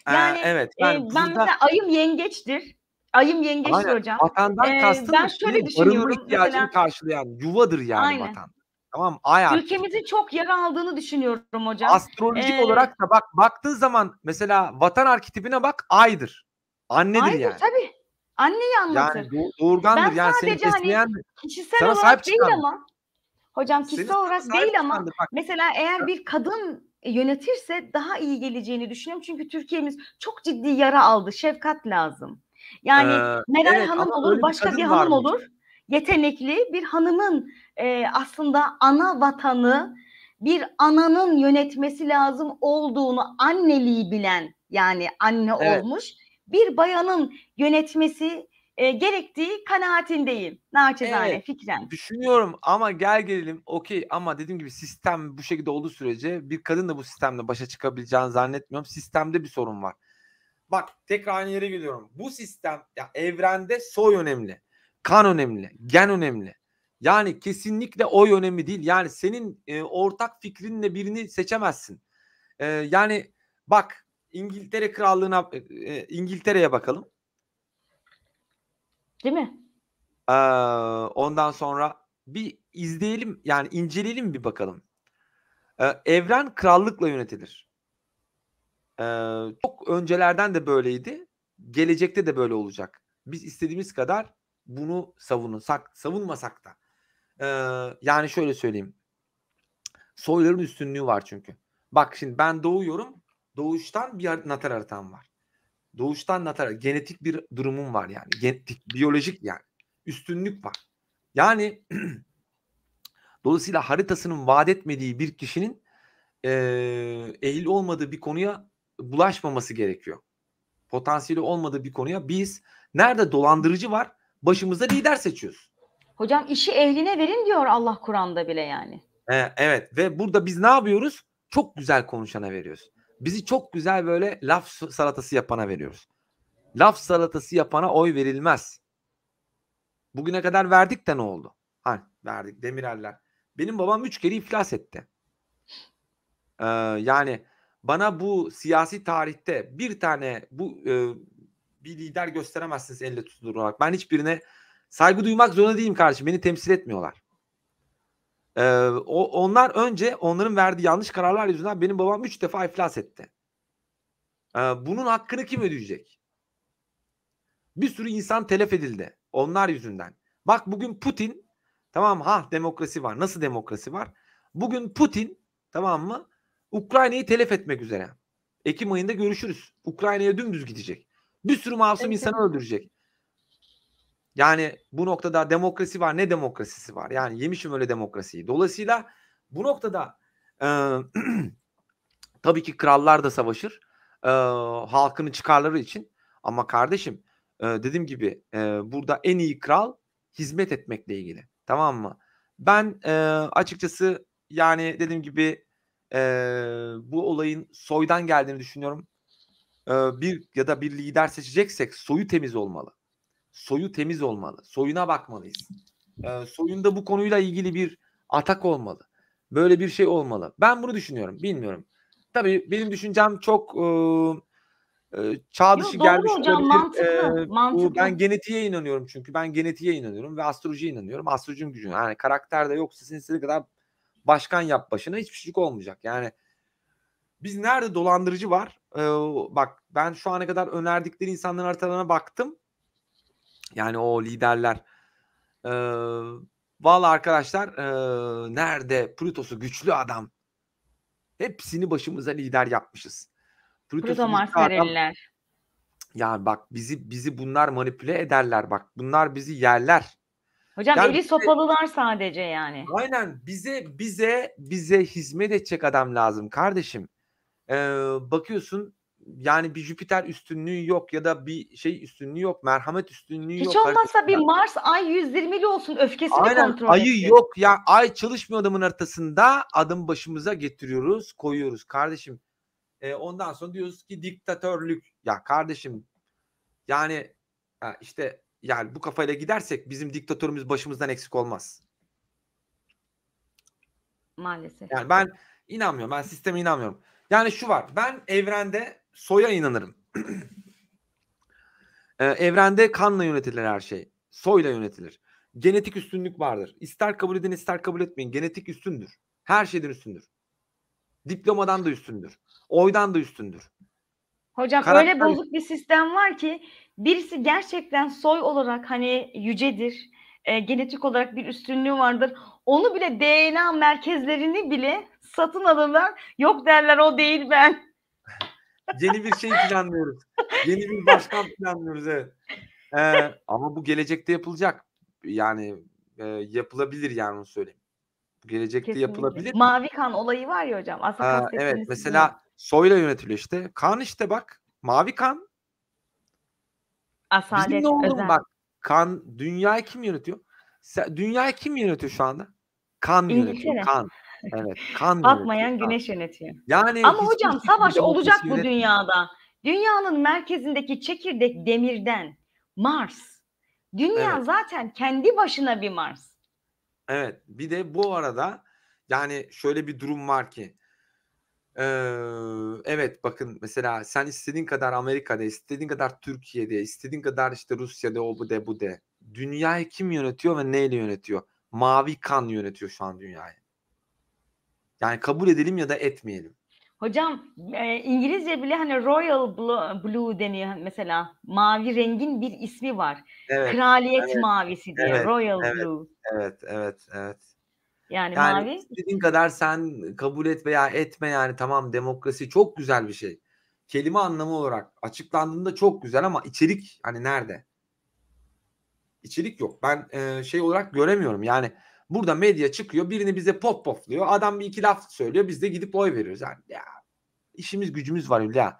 Yani Evet. Yani ben burada mesela ayım yengeçtir. Ayım yengeçtir aynen hocam. vatandan kastım Ben da şöyle barınma düşünüyorum ihtiyacını mesela karşılayan yuvadır yani aynen. vatan. Tamam mı? Ay harfi. Ülkemizin çok yara aldığını düşünüyorum hocam. Astrolojik olarak da bak, baktığın zaman mesela vatan arketipine bak, aydır. Annedir Aydır yani. tabii. Anneyi Yani anlatır. doğurgandır. Ben Yani seni sadece hani besleyen, kişisel sana sahip olarak değil çıkandır. ama hocam kişisel Sana olarak sahip değil ama çıkandır. Bak. mesela eğer bir kadın yönetirse daha iyi geleceğini düşünüyorum. Çünkü Türkiye'miz çok ciddi yara aldı. Şefkat lazım. Yani Meral Evet Hanım ama olur, öyle bir başka bir kadın var hanım mı olur. işte? Yetenekli bir hanımın aslında ana vatanı bir ananın yönetmesi lazım olduğunu anneliği bilen yani anne Evet. olmuş bir bayanın yönetmesi gerektiği kanaatindeyim. Naçizane Evet. fikren. Düşünüyorum ama gel gelelim okey, ama dediğim gibi sistem bu şekilde olduğu sürece bir kadın da bu sistemle başa çıkabileceğini zannetmiyorum. Sistemde bir sorun var. Bak, tekrar aynı yere geliyorum. Bu sistem ya, evrende soy önemli. Kan önemli. Gen önemli. Yani kesinlikle oy önemli değil. Yani senin ortak fikrinle birini seçemezsin. Yani bak, İngiltere Krallığı'na, İngiltere'ye bakalım. Değil mi? Ondan sonra bir izleyelim, yani inceleyelim bir bakalım. Evren krallıkla yönetilir. Çok öncelerden de böyleydi. Gelecekte de böyle olacak. Biz istediğimiz kadar bunu savunmasak da. Yani şöyle söyleyeyim. Soyların üstünlüğü var çünkü. Bak şimdi ben doğuyorum. Doğuştan bir natal haritam var. Doğuştan natal genetik bir durumum var yani. Genetik, biyolojik yani. Üstünlük var. Yani dolayısıyla haritasının vaat etmediği bir kişinin ehil olmadığı bir konuya bulaşmaması gerekiyor. Potansiyeli olmadığı bir konuya biz nerede dolandırıcı var başımıza lider seçiyoruz. Hocam işi ehline verin diyor Allah Kur'an'da bile yani. Evet ve burada biz ne yapıyoruz? Çok güzel konuşana veriyoruz. Bizi çok güzel böyle laf salatası yapana veriyoruz. Laf salatası yapana oy verilmez. Bugüne kadar verdik de ne oldu? Verdik Demireller. Benim babam 3 kere iflas etti. Yani bana bu siyasi tarihte bir tane bir lider gösteremezsiniz elle tutularak. Ben hiçbirine saygı duymak zorunda değilim kardeşim. Beni temsil etmiyorlar. Onlar önce onların verdiği yanlış kararlar yüzünden benim babam 3 defa iflas etti. Bunun hakkını kim ödeyecek? Bir sürü insan telef edildi. Onlar yüzünden. Bak bugün Putin, tamam mı? Demokrasi var. Nasıl demokrasi var? Bugün Putin, tamam mı? Ukrayna'yı telef etmek üzere. Ekim ayında görüşürüz. Ukrayna'ya dümdüz gidecek. Bir sürü masum Tabii insanı tabii. öldürecek. Yani bu noktada demokrasi var. Ne demokrasisi var? Yani yemişim öyle demokrasiyi. Dolayısıyla bu noktada tabii ki krallar da savaşır. Halkının çıkarları için. Ama kardeşim dediğim gibi burada en iyi kral hizmet etmekle ilgili. Tamam mı? Ben açıkçası yani dediğim gibi bu olayın soydan geldiğini düşünüyorum. Bir ya da bir lider seçeceksek soyu temiz olmalı. Soyu temiz olmalı. Soyuna bakmalıyız. Soyunda bu konuyla ilgili bir atak olmalı. Böyle bir şey olmalı. Ben bunu düşünüyorum. Bilmiyorum. Tabii benim düşüncem çok çağ dışı Yo, doğru gelmiş hocam, olabilir. mantıklı. Bu Mantıklı. ben genetiğe inanıyorum çünkü. Ben genetiğe inanıyorum ve astrolojiye inanıyorum. Astrolojinin gücüne. Yani karakter de yoksa sen istediğin kadar başkan yap başına hiçbir şey olmayacak. Yani biz nerede dolandırıcı var? Bak ben şu ana kadar önerdikleri insanların haritalarına baktım. Yani o liderler. Vallahi arkadaşlar nerede Plutos'u güçlü adam. Hepsini başımıza lider yapmışız. Pluto Plutos'u güçlü Mars adam. kareliler. Ya bak bizi bunlar manipüle ederler bak. Bunlar bizi yerler. Hocam Yani eli sopalılar sadece yani. aynen bize hizmet edecek adam lazım kardeşim. Bakıyorsun yani bir Jüpiter üstünlüğü yok ya da bir şey üstünlüğü yok. Merhamet üstünlüğü Hiç yok olmazsa bir haritasında. Mars ay 120'li olsun, öfkesini Aynen kontrol ayı etsin. yok ya. Ay çalışmıyor adamın haritasında. Adım başımıza getiriyoruz, koyuyoruz kardeşim. Ondan sonra diyoruz ki diktatörlük. Ya kardeşim yani işte yani bu kafayla gidersek bizim diktatörümüz başımızdan eksik olmaz. Maalesef. Yani ben inanmıyorum. Ben sisteme inanmıyorum. Yani şu var. Ben evrende soya inanırım. Evrende kanla yönetilir her şey. Soyla yönetilir. Genetik üstünlük vardır. İster kabul edin ister kabul etmeyin. Genetik üstündür. Her şeyden üstündür. Diplomadan da üstündür. Oydan da üstündür. Hocam öyle Karakter bozuk bir sistem var ki birisi gerçekten soy olarak hani yücedir. Genetik olarak bir üstünlüğü vardır. Onu bile, DNA merkezlerini bile satın alırlar. Yok derler, o değil ben. yeni bir şey planlıyoruz. Yeni bir başkan planlıyoruz evet. Ama bu gelecekte yapılacak. Yani yapılabilir yani onu söyleyeyim. Bu gelecekte Kesinlikle. yapılabilir. Mavi kan olayı var ya hocam. Aslında Evet kastettiğiniz sizin o. mesela soyla yönetiliyor işte. Kan işte bak. Mavi kan. Bizim ne Asalet, oğlum özel. bak. Kan dünyayı kim yönetiyor? Dünyayı kim yönetiyor şu anda? Kan yönetiyor. İngiltere. Kan. Evet, kan yönetiyor Batmayan şu an. güneş yönetiyor. Yani Ama hiçbir hocam şekilde savaş olacak demokrasi bu yönetmiyor. dünyada. Dünyanın merkezindeki çekirdek demirden Mars. Dünya Evet. zaten kendi başına bir Mars. Evet. Bir de bu arada yani şöyle bir durum var ki evet bakın mesela sen istediğin kadar Amerika'da, istediğin kadar Türkiye'de, istediğin kadar işte Rusya'da o bu de bu de. Dünyayı kim yönetiyor ve neyle yönetiyor? Mavi kan yönetiyor şu an dünyayı. Yani kabul edelim ya da etmeyelim. Hocam İngilizce bile hani Royal Blue deniyor mesela. Mavi rengin bir ismi var. Evet, Kraliyet evet, mavisi diye evet, Royal evet, Blue. evet, evet, evet. Yani Yani mavi. istediğin kadar sen kabul et veya etme yani tamam demokrasi çok güzel bir şey. Kelime anlamı olarak açıklandığında çok güzel ama içerik hani nerede? İçerik yok. Ben şey olarak göremiyorum. Yani burada medya çıkıyor birini bize pofluyor. Adam bir iki laf söylüyor. Biz de gidip oy veriyoruz. Yani ya işimiz gücümüz var Hülya.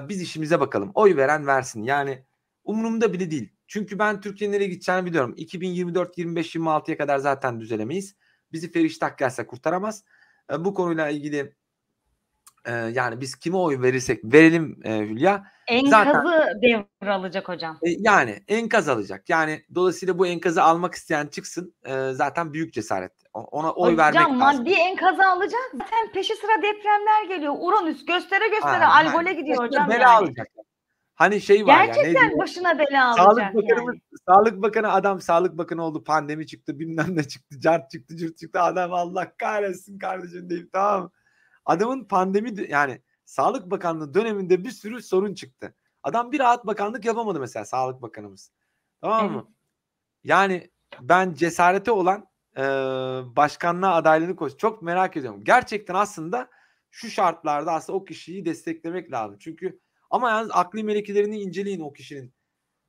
Biz işimize bakalım. Oy veren versin. Yani umurumda bile değil. Çünkü ben Türkiye'nin nereye gideceğini biliyorum. 2024, 25, 26'ya kadar zaten düzelemeyiz. Bizi Feriştah gelse kurtaramaz. Bu konuyla ilgili yani biz kime oy verirsek verelim Hülya. Zaten Enkazı devralacak hocam. yani enkaz alacak. Yani dolayısıyla bu enkazı almak isteyen çıksın. Zaten büyük cesaret. Ona oy Hocam vermek lazım. maddi enkazı alacak. Zaten peşi sıra depremler geliyor. Uranüs göstere göstere Yani algole gidiyor başına hocam bela yani. alacak. Hani şey var ya ne Gerçekten diyor? başına bela Sağlık alacak Bakanımız, yani. Sağlık Bakanı adam Sağlık Bakanı oldu. Pandemi çıktı, bilmem ne çıktı, cart çıktı, cürt çıktı. Adam Allah kahretsin kardeşim deyip tamam mı? Adamın pandemi yani Sağlık Bakanlığı döneminde bir sürü sorun çıktı. Adam bir rahat bakanlık yapamadı mesela Sağlık Bakanımız. Tamam Evet. mı? Yani ben cesareti olan başkanlığa adaylığını koş. Çok merak ediyorum. Gerçekten aslında şu şartlarda aslında o kişiyi desteklemek lazım. Çünkü ama yalnız akli melekelerini inceleyin o kişinin.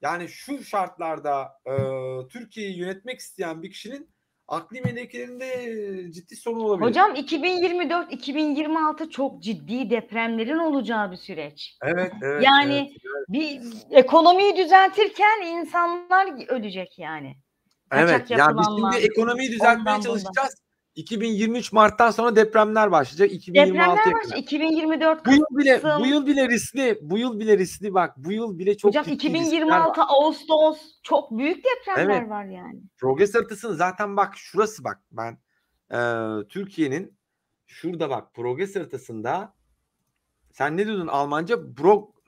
Yani şu şartlarda Türkiye'yi yönetmek isteyen bir kişinin akli melekelerinde ciddi sorun olabilir. Hocam 2024-2026 çok ciddi depremlerin olacağı bir süreç. Evet, evet. Yani evet. bir ekonomiyi düzeltirken insanlar ölecek yani. Evet, Kaçak ya biz şimdi yapılanma, ekonomiyi düzeltmeye ondan bundan. çalışacağız. 2023 Mart'tan sonra depremler başlayacak. 2026'ya Depremler var. kadar. 2024 Bu yıl bile Kasım. bu yıl bile riskli bak. Bu yıl bile çok Hocam ciddi riskler 2026 var. Ağustos çok büyük depremler Evet. var yani. Progres haritasını zaten bak şurası bak ben Türkiye'nin şurada bak progres haritasında sen ne diyordun Almanca?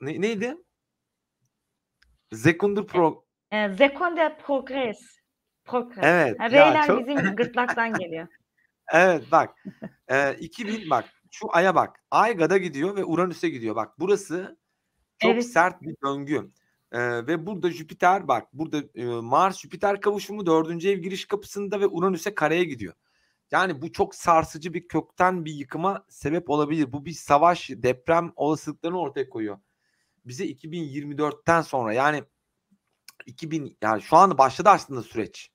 Neydi? Sekunde pro. Sekunde Progress. Progress. Evet ya R'ler çok bizim gırtlaktan geliyor. evet bak 2000 bak şu aya bak. Ay Gada gidiyor ve Uranüs'e gidiyor. Bak burası çok Evet. sert bir döngü. Ve burada Jüpiter bak burada Mars Jüpiter kavuşumu 4. ev giriş kapısında ve Uranüs'e kareye gidiyor. Yani bu çok sarsıcı bir kökten bir yıkıma sebep olabilir. Bu bir savaş, deprem olasılıklarını ortaya koyuyor. Bize 2024'ten sonra yani 2000 yani şu anda başladı aslında süreç.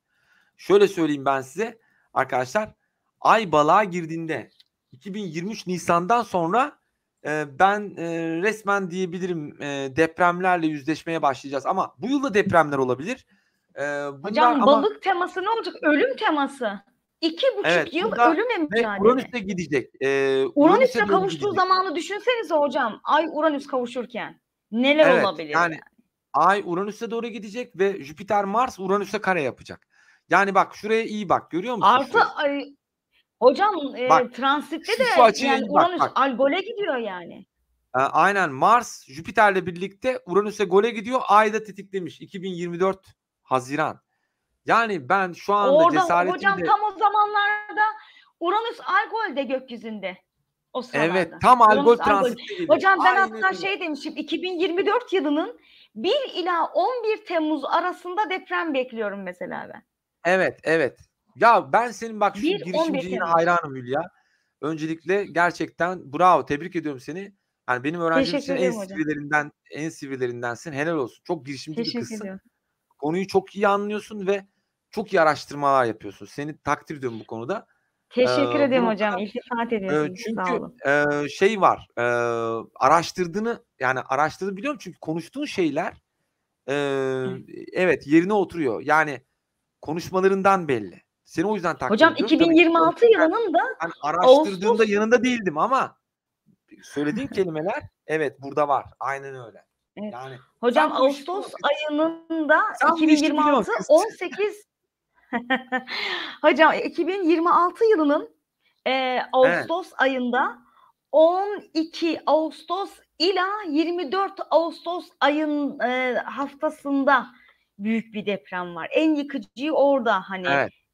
Şöyle söyleyeyim ben size arkadaşlar. Ay Balığa girdiğinde 2023 Nisan'dan sonra ben resmen diyebilirim depremlerle yüzleşmeye başlayacağız. Ama bu yılda depremler olabilir. Hocam Ama balık teması ne olacak? Ölüm teması. 2,5 yıl ölümle mücadele. Uranüs'e gidecek. Uranüs'le kavuştuğu zamanı düşünsenize hocam. Ay Uranüs kavuşurken neler olabilir yani? Ay Uranüs'e doğru gidecek ve Jüpiter Mars Uranüs'e kare yapacak. Yani bak şuraya iyi bak görüyor musun? Artı hocam transitte de yani Uranüs Algol'e gidiyor yani. Aynen Mars Jüpiter'le birlikte Uranüs'e gole gidiyor. Ay da tetiklemiş 2024 Haziran. Yani ben şu anda orada cesaretimle... Hocam tam o zamanlarda Uranüs Algol'de gökyüzünde. O sıralarda. Evet tam Algol transitte geliyor. Hocam ben hatta demişim 2024 yılının 1 ila 11 Temmuz arasında deprem bekliyorum mesela ben. Evet. Ya ben senin bak şu girişimciliğine hayranım Hülya. Öncelikle gerçekten bravo, tebrik ediyorum seni. Yani benim öğrencilerimsin en sivrilerindensin. Helal olsun. Çok girişimci bir kızsın. Ediyorum. Konuyu çok iyi anlıyorsun ve çok iyi araştırmalar yapıyorsun. Seni takdir ediyorum bu konuda. Teşekkür ederim hocam. İltifat ediyorsunuz. Çünkü sağ olun. Şey var. Araştırdığını biliyorum çünkü konuştuğun şeyler evet yerine oturuyor. Yani konuşmalarından belli. Seni o yüzden takdir ediyorum. Hocam 2026 yılının da ben araştırdığımda yanında değildim ama söylediğin kelimeler evet burada var. Aynen öyle. Evet. Yani hocam Ağustos ayının da 2026 18 hocam 2026 yılının Ağustos ayında 12 Ağustos ila 24 Ağustos ayın haftasında büyük bir deprem var. En yıkıcı orada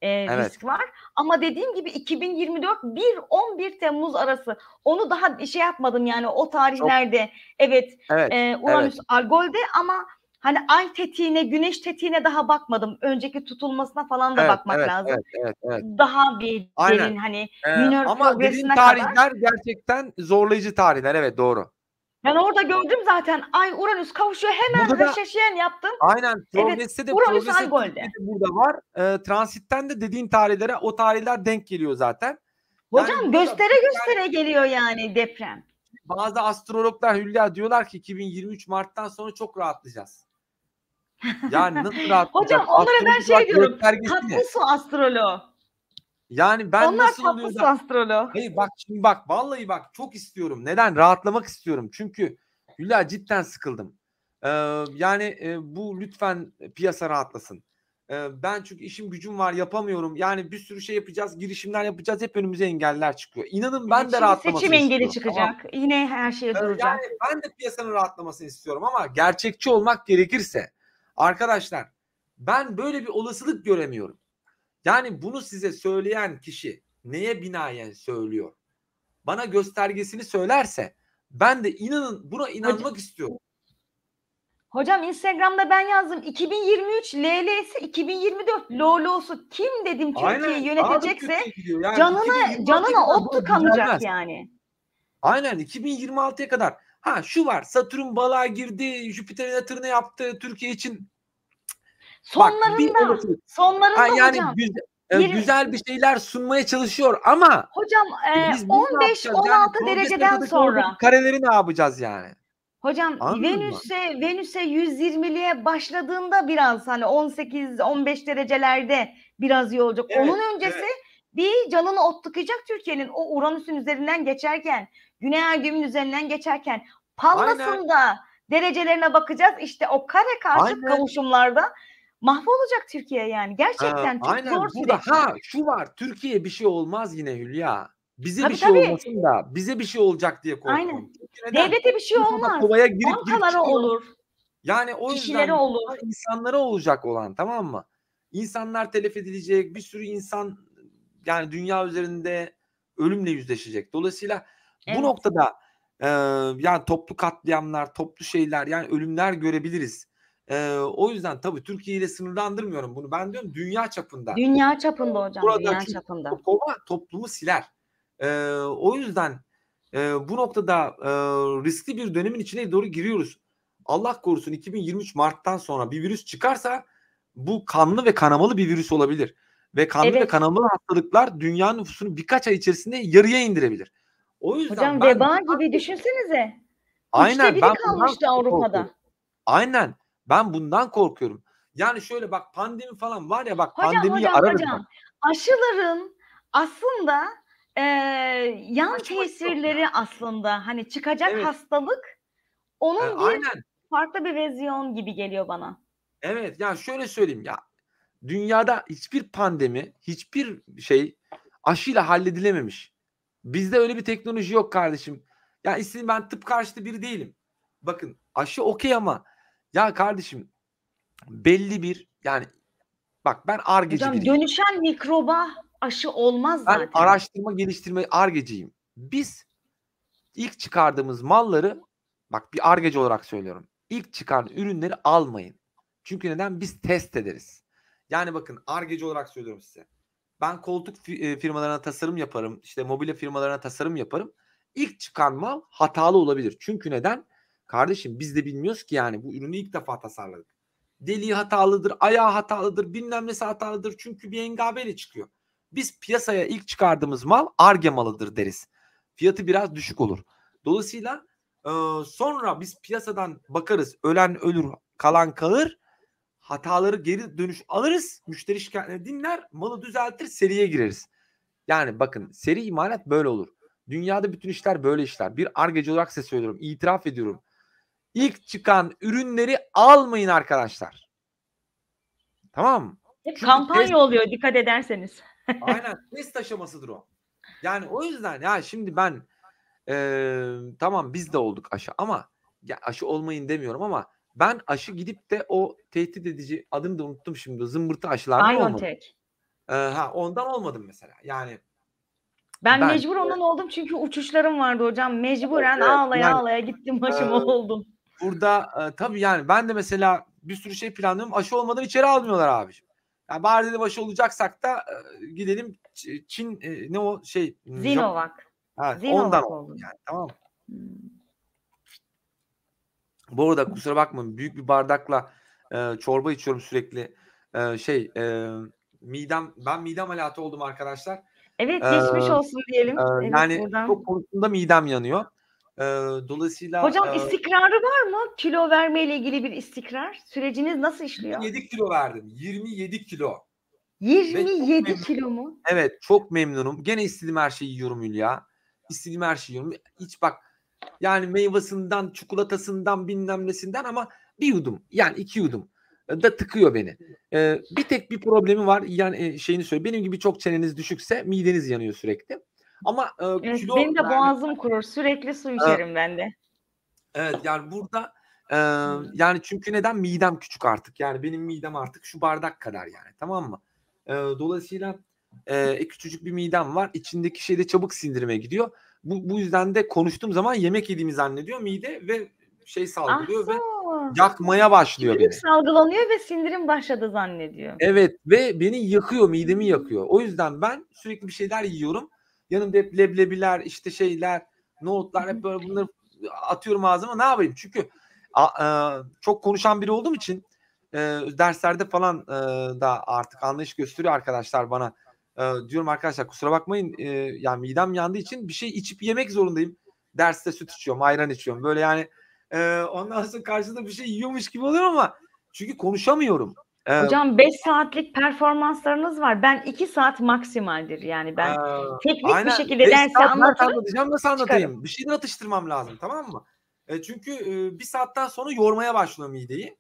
risk var. Ama dediğim gibi 2024 1-11 Temmuz arası. Onu daha yapmadım yani o tarihlerde. Uranüs Algol'de ama hani ay tetiğine, güneş tetiğine daha bakmadım. Önceki tutulmasına falan da bakmak lazım. Evet. Daha bir derin minör ama dediğin tarihler gerçekten zorlayıcı tarihler. Evet doğru. Ben orada gördüm zaten. Ay Uranüs kavuşuyor. Hemen reşeşyen yaptım. Aynen. Progres'te de Uranüs Algol'de. Burada var. Transitten de dediğin tarihlere o tarihler denk geliyor zaten. Hocam yani göstere geliyor yani deprem. Bazı astrologlar Hülya diyorlar ki 2023 Mart'tan sonra çok rahatlayacağız. Yani nasıl rahatlayacağız? Hocam onlara ben diyorum. Tatlı su astroloğu. Yani ben onlar nasıl oluyor da... astroloğu. Hayır bak şimdi vallahi çok istiyorum. Neden? Rahatlamak istiyorum. Çünkü Hülya cidden sıkıldım. Bu lütfen piyasa rahatlasın. Ben çünkü işim gücüm var yapamıyorum. Yani bir sürü şey yapacağız, girişimler yapacağız. Hep önümüze engeller çıkıyor. İnanın ben de rahatlamasını seçim engeli çıkacak. Tamam. Yine her şey duracak. Yani ben de piyasanın rahatlamasını istiyorum ama gerçekçi olmak gerekirse arkadaşlar ben böyle bir olasılık göremiyorum. Yani bunu size söyleyen kişi neye binaen söylüyor? Bana göstergesini söylerse ben de buna inanmak istiyorum. Hocam Instagram'da ben yazdım 2023 LL'si 2024 LOL'osu kim dedim Türkiye'yi yönetecekse canına ot tıkanacak yani. Aynen 2026'ya kadar. Şu var Satürn balığa girdi, Jüpiter'in yatırını yaptı Türkiye için. Sonlarında yani hocam. Güzel bir şeyler sunmaya çalışıyor ama hocam 15-16 dereceden sonra kareleri ne yapacağız yani? Hocam Venüs'e 120'liye başladığında biraz 18-15 derecelerde biraz iyi olacak. Onun öncesi bir canını ot tıkayacak Türkiye'nin o Uranüs'ün üzerinden geçerken, Güney Ay düğümünün üzerinden geçerken Pallas'ında derecelerine bakacağız. İşte o kare karşıt kavuşumlarda mahvolacak Türkiye yani. Gerçekten çok aynen. zor Burada süreç. şu var. Türkiye bir şey olmaz yine Hülya. Bize Tabii, bir şey tabii. olmasın da bize bir şey olacak diye korkuyorum. Aynen. Neden? Devlete bir şey olmaz. Kovaya girip Bankalara çıkıyor. olur. Yani o Kişilere yüzden olur. insanlara olacak olan, tamam mı? İnsanlar telef edilecek, bir sürü insan yani dünya üzerinde ölümle yüzleşecek. Dolayısıyla bu Evet. noktada yani toplu katliamlar, toplu şeyler, yani ölümler görebiliriz. O yüzden tabii Türkiye ile sınırlandırmıyorum bunu. Ben diyorum dünya çapında. Dünya çapında hocam. Burada Dünya çünkü çapında. kova toplumu siler. O yüzden bu noktada riskli bir dönemin içine doğru giriyoruz. Allah korusun 2023 Mart'tan sonra bir virüs çıkarsa bu kanlı ve kanamalı bir virüs olabilir. Ve kanlı ve Evet. kanamalı hastalıklar dünya nüfusunu birkaç ay içerisinde yarıya indirebilir. O yüzden Hocam ben veba gibi düşünsenize. aynen 1/3 ben kalmıştı bundan Avrupa'da. korkuyorum. Aynen. Ben bundan korkuyorum. Yani şöyle bak, pandemi falan var ya, bak pandemiyi ararız. Hocam. Aşıların aslında yan Aşı başı yok tesirleri aslında hani çıkacak Evet. hastalık onun bir Aynen. farklı bir versiyon gibi geliyor bana. Evet, ya şöyle söyleyeyim ya. Dünyada hiçbir pandemi, hiçbir şey aşıyla halledilememiş. Bizde öyle bir teknoloji yok kardeşim. Ya istedim, ben tıp karşıtı biri değilim. Bakın aşı okey ama ya kardeşim belli bir, yani bak ben Ar-Ge'ci Hocam biriyim. dönüşen mikroba aşı olmaz Ben zaten. araştırma geliştirme Ar-Ge'ciyim. Biz ilk çıkardığımız malları, bak bir Ar-Ge'ci olarak söylüyorum, İlk çıkan ürünleri almayın. Çünkü neden? Biz test ederiz. Yani bakın Ar-Ge'ci olarak söylüyorum size. Ben koltuk firmalarına tasarım yaparım. İşte mobilya firmalarına tasarım yaparım. İlk çıkan mal hatalı olabilir. Çünkü neden? Kardeşim biz de bilmiyoruz ki, yani bu ürünü ilk defa tasarladık. Deliği hatalıdır, ayağı hatalıdır, bilmem nesi hatalıdır. Çünkü bir engabeyle çıkıyor. Biz piyasaya ilk çıkardığımız mal Ar-Ge malıdır deriz. Fiyatı biraz düşük olur. Dolayısıyla sonra biz piyasadan bakarız. Ölen ölür, kalan kalır. Hataları geri dönüş alırız. Müşteri şikayetlerini dinler, malı düzeltir, seriye gireriz. Yani bakın seri imalat böyle olur. Dünyada bütün işler böyle işler. Bir Ar-Ge'ci olarak size söylüyorum. İtiraf ediyorum. İlk çıkan ürünleri almayın arkadaşlar. Tamam mı? Hep Çünkü kampanya oluyor dikkat ederseniz. aynen test aşamasıdır o. Yani o yüzden ya şimdi ben tamam biz de olduk aşı ama ya aşı olmayın demiyorum ama ben aşı gidip de o tehdit edici, adını da unuttum şimdi, zımbırtı aşılardan olmadım. BioNTech. Ondan olmadım mesela. Yani Ben ben mecbur ondan oldum çünkü uçuşlarım vardı hocam. Mecburen evet, ağlaya yani, ağlaya gittim aşımı oldum. burada tabii yani ben de mesela bir sürü şey planlıyorum. Aşı olmadan içeri almıyorlar abiciğim. Yani bari dedim aşı olacaksak da gidelim Çin ne o şey Sinovac. ondan Sinovac oldum. yani, tamam. Bu arada kusura bakmayın, büyük bir bardakla çorba içiyorum sürekli. Ben mide ameliyatı oldum arkadaşlar. Evet geçmiş olsun diyelim. Evet, Yani buradan. çok konusunda midem yanıyor. Dolayısıyla Hocam istikrarı var mı? Kilo vermeyle ilgili bir istikrar. Süreciniz nasıl işliyor? 27 kilo verdim. 27 kilo. 27 kilo mu? Evet, çok memnunum. Gene istediğim her şeyi yiyorum Hülya. İstediğim her şeyi yiyorum. Hiç bak yani meyvasından, çikolatasından, bilmem nesinden, ama bir yudum yani 2 yudum da tıkıyor beni. Bir tek bir problemi var. Yani şeyini söyle. Benim gibi çok çeneniz düşükse mideniz yanıyor sürekli. Ama Evet, kilo benim de boğazım kurur. Sürekli su içerim ben de. Evet, yani burada yani çünkü neden? Midem küçük artık. Yani benim midem artık şu bardak kadar yani, tamam mı? Dolayısıyla küçücük bir midem var. İçindeki şey de çabuk sindirime gidiyor. Bu yüzden de konuştuğum zaman yemek yediğimi zannediyor mide ve şey salgılıyor ve yakmaya başlıyor beni. Salgılanıyor ve sindirim başladı zannediyor. Evet ve beni yakıyor, midemi yakıyor. O yüzden ben sürekli bir şeyler yiyorum. Yanımda hep leblebiler, işte şeyler, nohutlar, hep böyle bunları atıyorum ağzıma. Ne yapayım? Çünkü çok konuşan biri olduğum için derslerde falan da artık anlayış gösteriyor arkadaşlar bana. Diyorum arkadaşlar kusura bakmayın, yani midem yandığı için bir şey içip yemek zorundayım. Derste süt içiyorum, ayran içiyorum. Böyle yani ondan sonra karşısında bir şey yiyormuş gibi oluyorum ama çünkü konuşamıyorum. Hocam 5 saatlik performanslarınız var. Ben 2 saat maksimaldir. Yani ben teknik bir aynen. şekilde 5 dersi saat ders anlatırım. anlatacağım. Nasıl anlatayım? Çıkarım. Bir şeyden atıştırmam lazım, tamam mı? Çünkü bir saatten sonra yormaya başlıyor mideyi.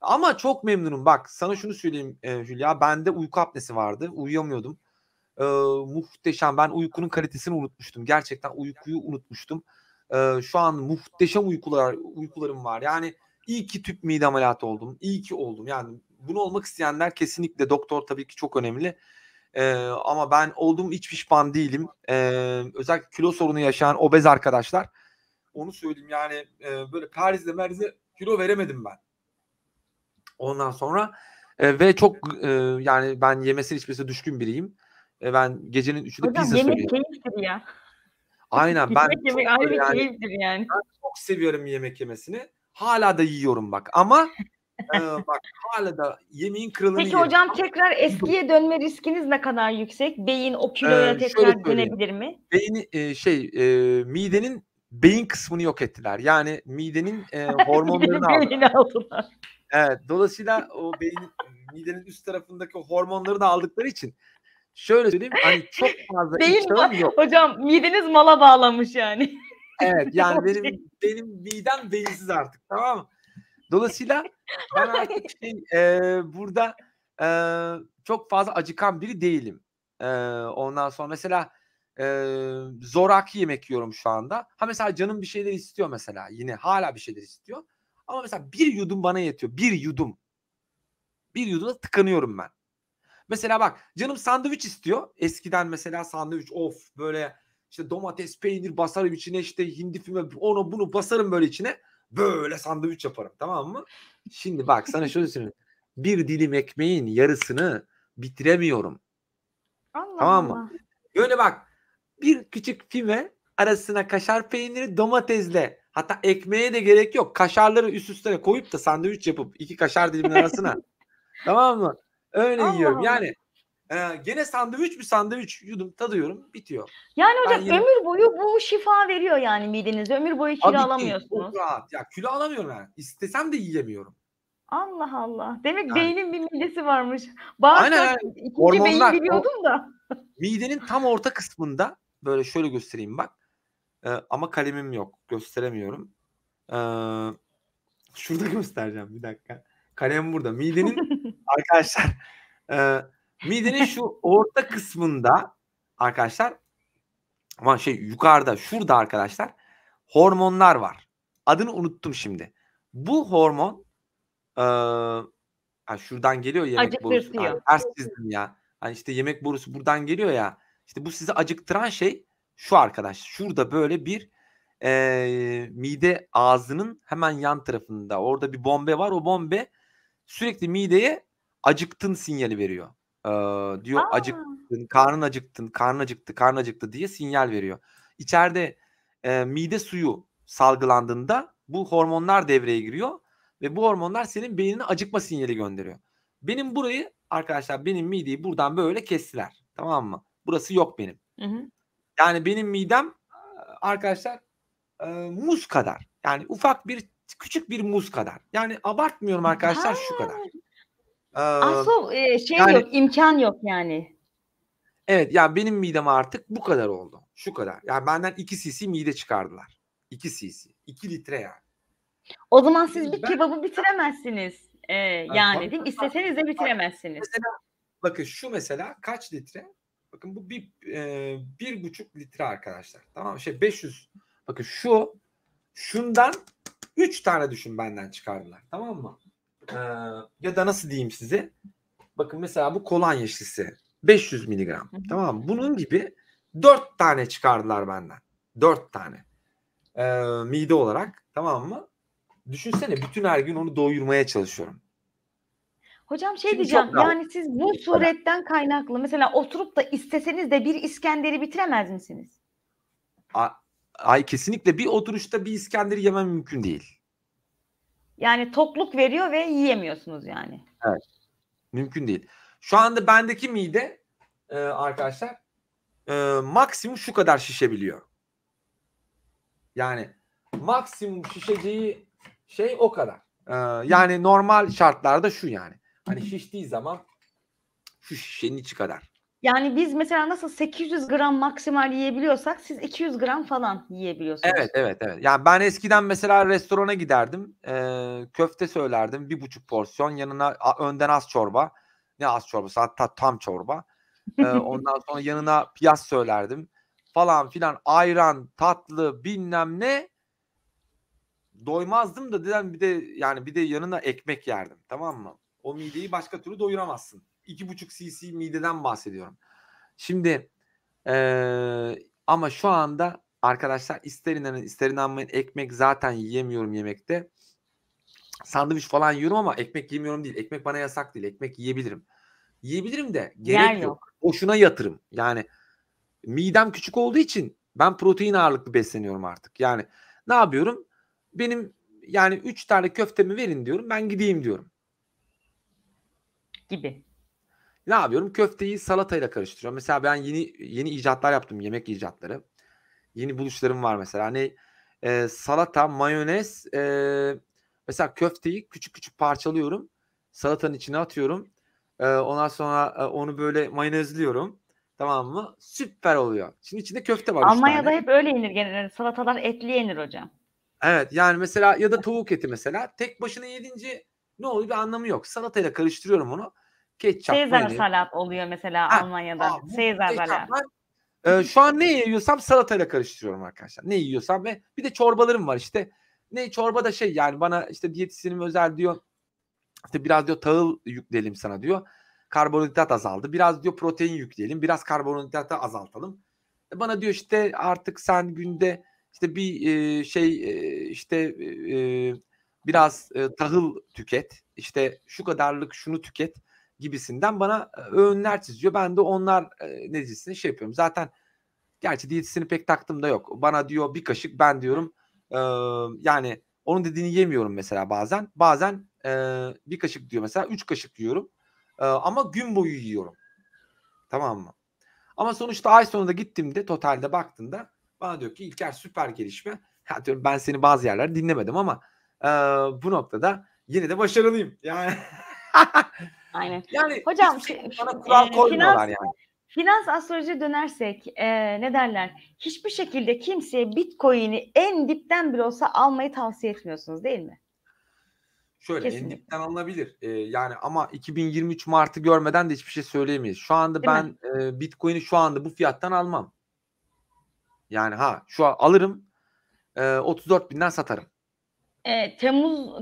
Ama çok memnunum. Bak sana şunu söyleyeyim Hülya. Bende uyku apnesi vardı. Uyuyamıyordum. Muhteşem. Ben uykunun kalitesini unutmuştum. Gerçekten uykuyu unutmuştum. Şu an muhteşem uykularım var. Yani iyi ki tüp mide ameliyatı oldum. İyi ki oldum. Yani bunu olmak isteyenler kesinlikle, doktor tabii ki çok önemli. Ama ben oldum, hiç pişman değilim. Özellikle kilo sorunu yaşayan obez arkadaşlar, onu söyleyeyim yani, böyle perizle kilo veremedim ben. Ondan sonra ve çok yani ben yemesi içmesi düşkün biriyim. Ben gecenin 3'ünde Hocam pizza yemek söylüyorum. keyiftir ya. Aynen, ben çok Yemek ayrı böyle bir yani, keyiftir yani. ben çok seviyorum yemek yemesini. Hala da yiyorum bak, ama bak hala da yemeğin kralını Peki yerim. hocam tekrar eskiye dönme riskiniz ne kadar yüksek? Beyin o kiloya Şöyle tekrar söyleyeyim. dönebilir mi? Beyni midenin beyin kısmını yok ettiler. Yani midenin hormonlarını aldılar. Beynini aldılar. Evet, dolayısıyla o midenin üst tarafındaki hormonları da aldıkları için şöyle söyleyeyim, hani çok fazla iştahım yok. Hocam mideniz mala bağlamış yani. Evet, yani benim midem beyinsiz artık, tamam mı? Dolayısıyla ben artık burada çok fazla acıkan biri değilim. Ondan sonra mesela zoraki yemek yiyorum şu anda. Mesela canım bir şeyler istiyor mesela. Yine hala bir şeyler istiyor. Ama mesela bir yudum bana yetiyor. Bir yudum. Bir yudumda tıkanıyorum ben. Mesela bak, canım sandviç istiyor. Eskiden mesela sandviç, of böyle işte domates, peynir basarım içine, işte hindi füme, onu bunu basarım böyle içine. Böyle sandviç yaparım, tamam mı? Şimdi bak sana şöyle söyleyeyim. Bir dilim ekmeğin yarısını bitiremiyorum. Allah Tamam mı? Allah. Böyle bak, bir küçük füme arasına kaşar peyniri domatesle, hatta ekmeğe de gerek yok. Kaşarları üst üste koyup da sandviç yapıp iki kaşar dilimin arasına, tamam mı? Öyle Allah yiyorum. Allah. Yani gene bir sandviç yudum tadıyorum, bitiyor. Yani Ben hocam yine ömür boyu bu şifa veriyor yani midenize. Ömür boyu kilo tabii ki çok alamıyorsunuz. rahat. Ya kilo alamıyorum yani. İstesem de yiyemiyorum. Allah Allah. Demek Yani beynin bir midesi varmış. aynen, Bağırsak aynen. ikinci beyin Hormonlar o biliyordum da. midenin tam orta kısmında, böyle şöyle göstereyim bak. Ama kalemim yok. Gösteremiyorum. Şurada göstereceğim, bir dakika. Kalem burada. Midenin arkadaşlar midenin şu orta kısmında arkadaşlar, ama yukarıda, şurada arkadaşlar, hormonlar var. Adını unuttum şimdi. Bu hormon şuradan geliyor yemek borusu. Acıktırtıyor. Ters çizdim ya. Hani işte yemek borusu buradan geliyor ya. İşte bu sizi acıktıran şey şu arkadaş. Şurada böyle bir mide ağzının hemen yan tarafında. Orada bir bombe var. O bombe sürekli mideye acıktın sinyali veriyor. Diyor Aa, acıktın, karnın acıktın, karnın acıktı, karnın acıktı diye sinyal veriyor. İçeride mide suyu salgılandığında bu hormonlar devreye giriyor ve bu hormonlar senin beynine acıkma sinyali gönderiyor. Benim burayı arkadaşlar, benim mideyi buradan böyle kestiler. Tamam mı? Burası yok benim. hı. Yani benim midem arkadaşlar muz kadar. Yani ufak bir, küçük bir muz kadar. Yani abartmıyorum arkadaşlar, şu kadar. Asıl Yani yok, imkan yok yani. evet, yani benim midem artık bu kadar oldu. Şu kadar. Yani benden 2 cc mide çıkardılar. 2 cc. 2 litre yani. O zaman siz Şimdi bir kebabı bitiremezsiniz. Yani tabii, değil mi? İsteseniz de bak, bitiremezsiniz. mesela bakın şu mesela kaç litre? Bakın bu 1,5 litre arkadaşlar. Tamam mı? 500. Bakın şundan 3 tane düşün, benden çıkardılar. Tamam mı? Ya da nasıl diyeyim size? Bakın mesela bu kolonya şişesi. 500 miligram. Hı hı. Tamam mı? Bunun gibi 4 tane çıkardılar benden. 4 tane. Mide olarak. Tamam mı? Düşünsene, bütün her gün onu doyurmaya çalışıyorum. Hocam Şimdi diyeceğim, çok rahat. yani siz bu suretten kaynaklı mesela oturup da isteseniz de bir İskender'i bitiremez misiniz? Ay kesinlikle bir oturuşta bir İskender'i yemem mümkün değil. Yani tokluk veriyor ve yiyemiyorsunuz yani. Evet. Mümkün değil. Şu anda bendeki mide arkadaşlar maksimum şu kadar şişebiliyor. Yani maksimum şişeceği şey o kadar. Yani normal şartlarda şu yani. Hani şiştiği zaman şu şişenin içi kadar. Yani biz mesela nasıl 800 gram maksimal yiyebiliyorsak siz 200 gram falan yiyebiliyorsunuz. Evet. Yani ben eskiden mesela restorana giderdim. Köfte söylerdim. 1,5 porsiyon. Yanına önden az çorba. Ne az çorbası? Hatta tam çorba. Ondan sonra yanına piyaz söylerdim. Falan filan. Ayran, tatlı, bilmem ne. Doymazdım da dedim bir de yanına ekmek yerdim. Tamam mı? O mideyi başka türlü doyuramazsın. 2,5 cc mideden bahsediyorum. Şimdi ama şu anda arkadaşlar ister inanın ister inanmayın ekmek zaten yiyemiyorum yemekte. Sandviç falan yiyorum ama ekmek yemiyorum değil. Ekmek bana yasak değil. Ekmek yiyebilirim. Yiyebilirim de Yer gerek yok. yok. Boşuna yatırım. Yani midem küçük olduğu için ben protein ağırlıklı besleniyorum artık. Yani ne yapıyorum? Benim yani 3 tane köftemi verin diyorum. Ben gideyim diyorum. Gibi. Ne yapıyorum? Köfteyi salatayla karıştırıyorum. Mesela ben yeni icatlar yaptım. Yemek icatları. Yeni buluşlarım var mesela. Hani salata, mayonez, mesela köfteyi küçük küçük parçalıyorum. Salatanın içine atıyorum. Ondan sonra onu böyle mayonezliyorum. Tamam mı? Süper oluyor. Şimdi içinde köfte var 3 Almanya'da tane. hep öyle yenir genelde. Salatalar etli yenir hocam. Evet yani mesela ya da tavuk eti mesela. Tek başına yedince ne oluyor bir anlamı yok. Salatayla karıştırıyorum onu. Ketçap, Sezar mayonez. salat oluyor mesela Ha, Almanya'da. Sezar muhteşem. salat. Şu an ne yiyorsam salatayla karıştırıyorum arkadaşlar. Ne yiyorsam ve bir de çorbalarım var işte. Ne çorba da şey yani bana işte diyetisyenim özel diyor. İşte biraz diyor tahıl yükleyelim sana diyor. Karbonhidrat azaldı. Biraz diyor protein yükleyelim. Biraz karbonhidratı azaltalım. Bana diyor işte artık sen günde işte bir biraz tahıl tüket. İşte şu kadarlık şunu tüket gibisinden bana öğünler çiziyor. Ben de onlar neticesinde şey yapıyorum. Zaten gerçi diyetisyeni pek taktım da yok. Bana diyor bir kaşık ben diyorum yani onun dediğini yemiyorum mesela bazen. Bazen bir kaşık diyor mesela 3 kaşık yiyorum. Ama gün boyu yiyorum. Tamam mı? Ama sonuçta ay sonunda gittiğimde totalde baktığında bana diyor ki İlker süper gelişme. Ya diyorum ben seni bazı yerlerde dinlemedim ama bu noktada yine de başarılıyım. Yani Aynen. yani Hocam hiçbir şekilde bana kural koymuyorlar yani. finans astrolojiye dönersek ne derler? Hiçbir şekilde kimseye Bitcoin'i en dipten bile olsa almayı tavsiye etmiyorsunuz değil mi? Şöyle en Kesinlikle. dipten alınabilir. Yani ama 2023 Mart'ı görmeden de hiçbir şey söyleyemeyiz. Şu anda Değil mi? ben Bitcoin'i şu anda bu fiyattan almam. Yani şu an alırım 34.000'den satarım.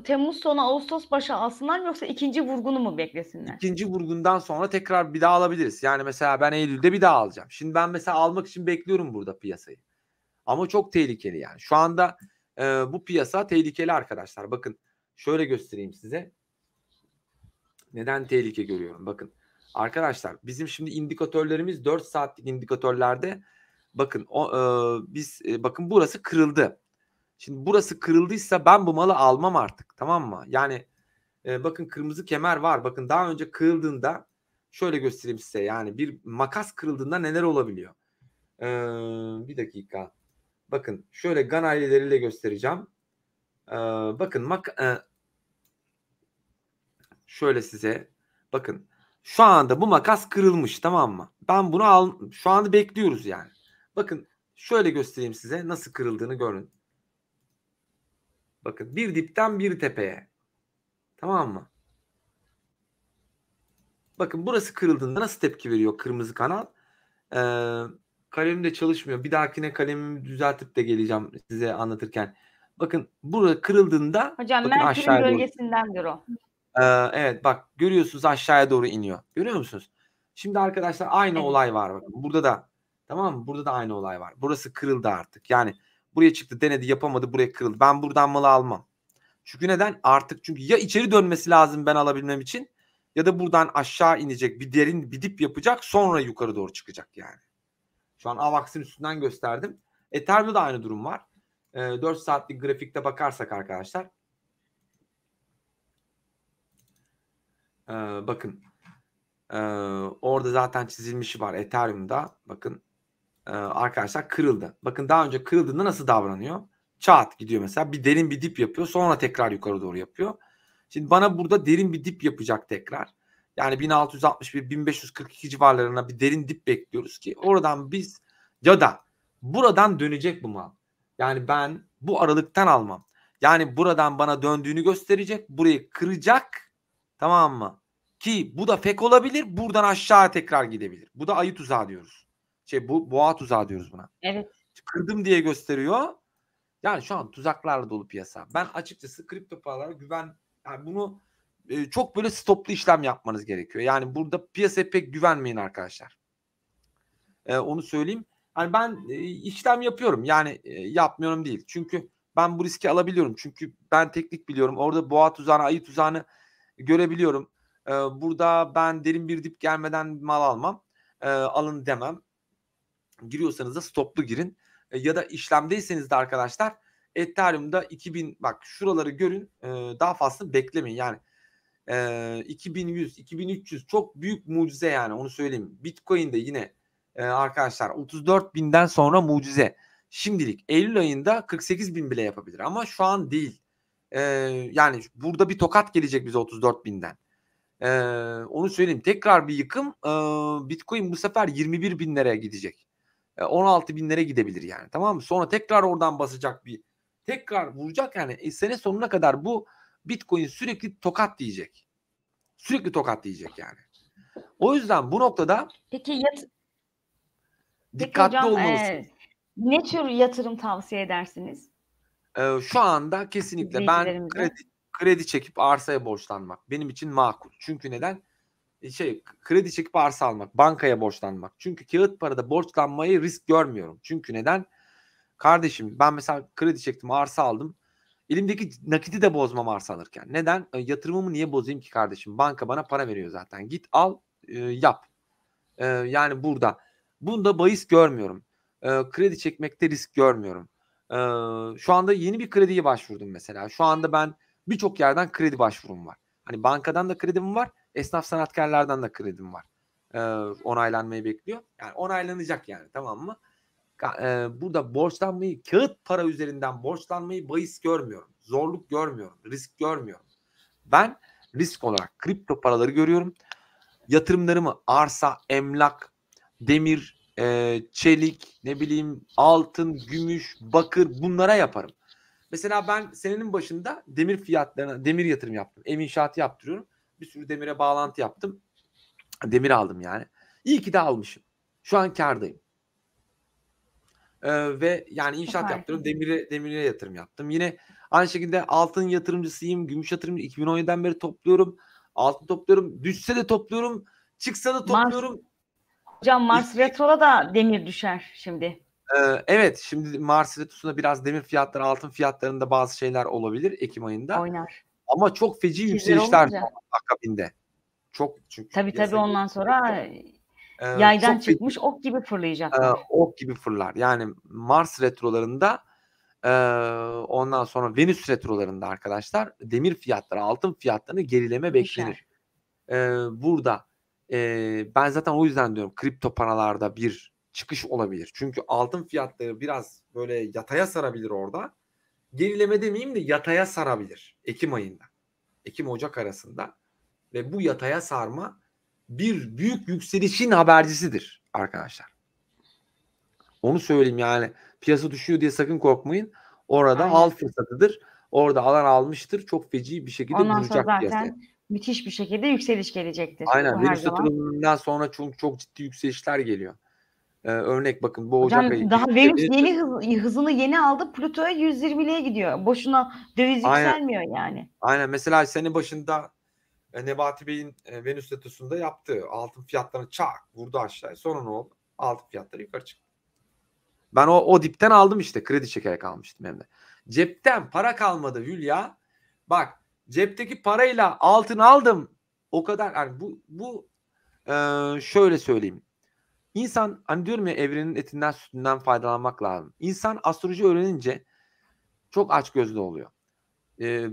Temmuz sonu Ağustos başı alsınlar mı yoksa ikinci vurgunu mu beklesinler? İkinci vurgundan sonra tekrar bir daha alabiliriz. Yani mesela ben Eylül'de bir daha alacağım. Şimdi ben mesela almak için bekliyorum burada piyasayı. Ama çok tehlikeli yani. Şu anda bu piyasa tehlikeli arkadaşlar. Bakın şöyle göstereyim size. Neden tehlike görüyorum? Bakın arkadaşlar bizim şimdi indikatörlerimiz 4 saatlik indikatörlerde bakın bakın burası kırıldı. Şimdi burası kırıldıysa ben bu malı almam artık, tamam mı? Yani bakın kırmızı kemer var. Bakın daha önce kırıldığında şöyle göstereyim size. Yani bir makas kırıldığında neler olabiliyor? Bir dakika. Bakın şöyle ganaylileriyle göstereceğim. Bakın şöyle size bakın şu anda bu makas kırılmış, tamam mı? Ben bunu şu anda bekliyoruz yani. Bakın şöyle göstereyim size nasıl kırıldığını görün. Bakın bir dipten bir tepeye. Tamam mı? Bakın burası kırıldığında nasıl tepki veriyor kırmızı kanal? Kalemim de çalışmıyor. Bir dahakine kalemimi düzeltip de geleceğim size anlatırken. Bakın burada kırıldığında Hocam bakın Merkür'ün aşağıya doğru. bölgesindendir o. Evet bak görüyorsunuz aşağıya doğru iniyor. Görüyor musunuz? Şimdi arkadaşlar aynı Evet. olay var. Bakın burada da, tamam mı? Burada da aynı olay var. Burası kırıldı artık. Yani buraya çıktı, denedi, yapamadı, buraya kırıldı. Ben buradan malı almam. Çünkü neden? Artık çünkü ya içeri dönmesi lazım ben alabilmem için ya da buradan aşağı inecek, bir derin bir dip yapacak, sonra yukarı doğru çıkacak yani. Şu an AVAX'ın üstünden gösterdim. Ethereum'da da aynı durum var. 4 saatlik grafikte bakarsak arkadaşlar. Bakın. Orada zaten çizilmişi var Ethereum'da. Bakın arkadaşlar kırıldı. Bakın daha önce kırıldığında nasıl davranıyor? Çat gidiyor mesela. Bir derin bir dip yapıyor. Sonra tekrar yukarı doğru yapıyor. Şimdi bana burada derin bir dip yapacak tekrar. Yani 1661-1542 civarlarına bir derin dip bekliyoruz ki oradan biz ya da buradan dönecek bu mal. Yani ben bu aralıktan almam. Yani buradan bana döndüğünü gösterecek. Burayı kıracak. Tamam mı? Ki bu da fake olabilir. Buradan aşağı tekrar gidebilir. Bu da ayı tuzağı diyoruz. Bu boğa tuzağı diyoruz buna. Evet. Kırdım diye gösteriyor. Yani şu an tuzaklarla dolu piyasa. Ben açıkçası kripto paralara yani bunu çok böyle stoplu işlem yapmanız gerekiyor. Yani burada piyasaya pek güvenmeyin arkadaşlar. Onu söyleyeyim. Yani ben işlem yapıyorum. Yani yapmıyorum değil. Çünkü ben bu riski alabiliyorum. Çünkü ben teknik biliyorum. Orada boğa tuzağını, ayı tuzağını görebiliyorum. Burada ben derin bir dip gelmeden mal almam. Alın demem. Giriyorsanız da stoplu girin. Ya da işlemdeyseniz de arkadaşlar Ethereum'da 2000 bak şuraları görün. Daha fazla beklemeyin. Yani 2100, 2300 çok büyük mucize yani onu söyleyeyim. Bitcoin'de yine arkadaşlar 34.000'den sonra mucize. Şimdilik Eylül ayında 48.000 bile yapabilir ama şu an değil. Yani burada bir tokat gelecek bize 34.000'den. Onu söyleyeyim. Tekrar bir yıkım. Bitcoin bu sefer 21.000'lere gidecek. 16.000'lere gidebilir yani. Tamam mı? Sonra tekrar oradan basacak tekrar vuracak yani. Sene sonuna kadar bu Bitcoin sürekli tokat diyecek. Sürekli tokat diyecek yani. O yüzden bu noktada Peki dikkatli hocam olmalısınız. ne tür yatırım tavsiye edersiniz Şu anda kesinlikle ben izleyicilerimize? kredi çekip arsaya borçlanmak benim için makul. Çünkü neden? Kredi çekip arsa almak, bankaya borçlanmak. Çünkü kağıt parada borçlanmayı risk görmüyorum. Çünkü neden? Kardeşim ben mesela kredi çektim, arsa aldım. Elimdeki nakiti de bozmam arsa alırken. Neden? Yatırımımı niye bozayım ki kardeşim? Banka bana para veriyor zaten. Git al, yap. Yani bunda bahis görmüyorum. Kredi çekmekte risk görmüyorum. Şu anda yeni bir krediye başvurdum mesela. Şu anda ben birçok yerden kredi başvurum var. Hani bankadan da kredim var. Esnaf sanatkarlardan da kredim var. Onaylanmayı bekliyor. Yani onaylanacak yani, tamam mı? Burada borçlanmayı, kağıt para üzerinden borçlanmayı bahis görmüyorum. Zorluk görmüyorum. Risk görmüyorum. Ben risk olarak kripto paraları görüyorum. Yatırımlarımı arsa, emlak, demir, çelik, ne bileyim altın, gümüş, bakır bunlara yaparım. Mesela ben senenin başında demir yatırım yaptım. Ev inşaatı yaptırıyorum. Bir sürü demire bağlantı yaptım. Demir aldım yani. İyi ki de almışım. Şu an kârdayım. Ve yani inşaat Süper. yaptırıyorum. Demire yatırım yaptım. Yine aynı şekilde altın yatırımcısıyım. Gümüş yatırımcı 2017'den beri topluyorum. Altın topluyorum. Düşse de topluyorum. Çıksa da topluyorum. Hocam Mars Retro'da da demir düşer şimdi. Evet, şimdi Mars Retrosu'nda biraz demir fiyatları, altın fiyatlarında bazı şeyler olabilir Ekim ayında. Oynar. Ama çok feci İkizler yükselişler olunca. akabinde. Çok çünkü Tabii piyasa ondan sonra çok yaydan feci çıkmış ok gibi fırlayacaklar. ok gibi fırlar. Yani Mars retrolarında ondan sonra Venüs retrolarında arkadaşlar demir fiyatları, altın fiyatlarını gerileme beklenir. Burada ben zaten o yüzden diyorum kripto paralarda bir çıkış olabilir. Çünkü altın fiyatları biraz böyle yataya sarabilir orada. Gerileme demeyeyim de yataya sarabilir Ekim ayında. Ekim-Ocak arasında. Ve bu yataya sarma bir büyük yükselişin habercisidir arkadaşlar. Onu söyleyeyim yani. Piyasa düşüyor diye sakın korkmayın. Orada Aynen. al fırsatıdır. Orada alan almıştır. Çok feci bir şekilde Ondan sonra vuracak piyasaya. zaten müthiş bir şekilde yükseliş gelecektir. Aynen. Bu her Venüs zaman. retrolarından sonra çok ciddi yükselişler geliyor. Örnek bakın bu Hocam Ocak ayı. daha Venüs hızını yeni aldı. Plüto'ya 120'liğe gidiyor. Boşuna döviz Aynen. yükselmiyor yani. Aynen. Mesela sene başında Nebati Bey'in Venüs retrosunda yaptığı altın fiyatlarını çak vurdu aşağıya. Sonra ne oldu? Altın fiyatları yukarı çıktı. Ben o dipten aldım işte. Kredi çekerek almıştım hem de. Cepten para kalmadı Hülya. Bak cepteki parayla altın aldım. O kadar yani bu şöyle söyleyeyim. İnsan hani diyorum ya evrenin etinden sütünden faydalanmak lazım. İnsan astroloji öğrenince çok açgözlü oluyor.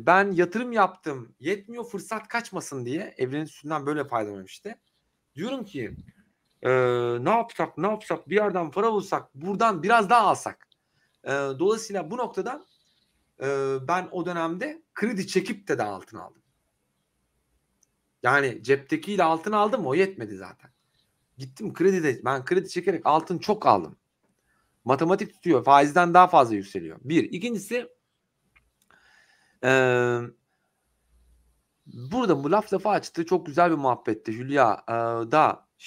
Ben yatırım yaptım. Yetmiyor fırsat kaçmasın diye evrenin sütünden böyle faydalanıyorum işte. Diyorum ki ne yapsak bir yerden para bulsak buradan biraz daha alsak. Dolayısıyla bu noktada ben o dönemde kredi çekip de altın aldım. Yani ceptekiyle altın aldım, o yetmedi zaten. Gittim ben kredi çekerek altın çok aldım. Matematik tutuyor. Faizden daha fazla yükseliyor. Bir. İkincisi burada bu lafı açtı. Çok güzel bir muhabbetti Hülya.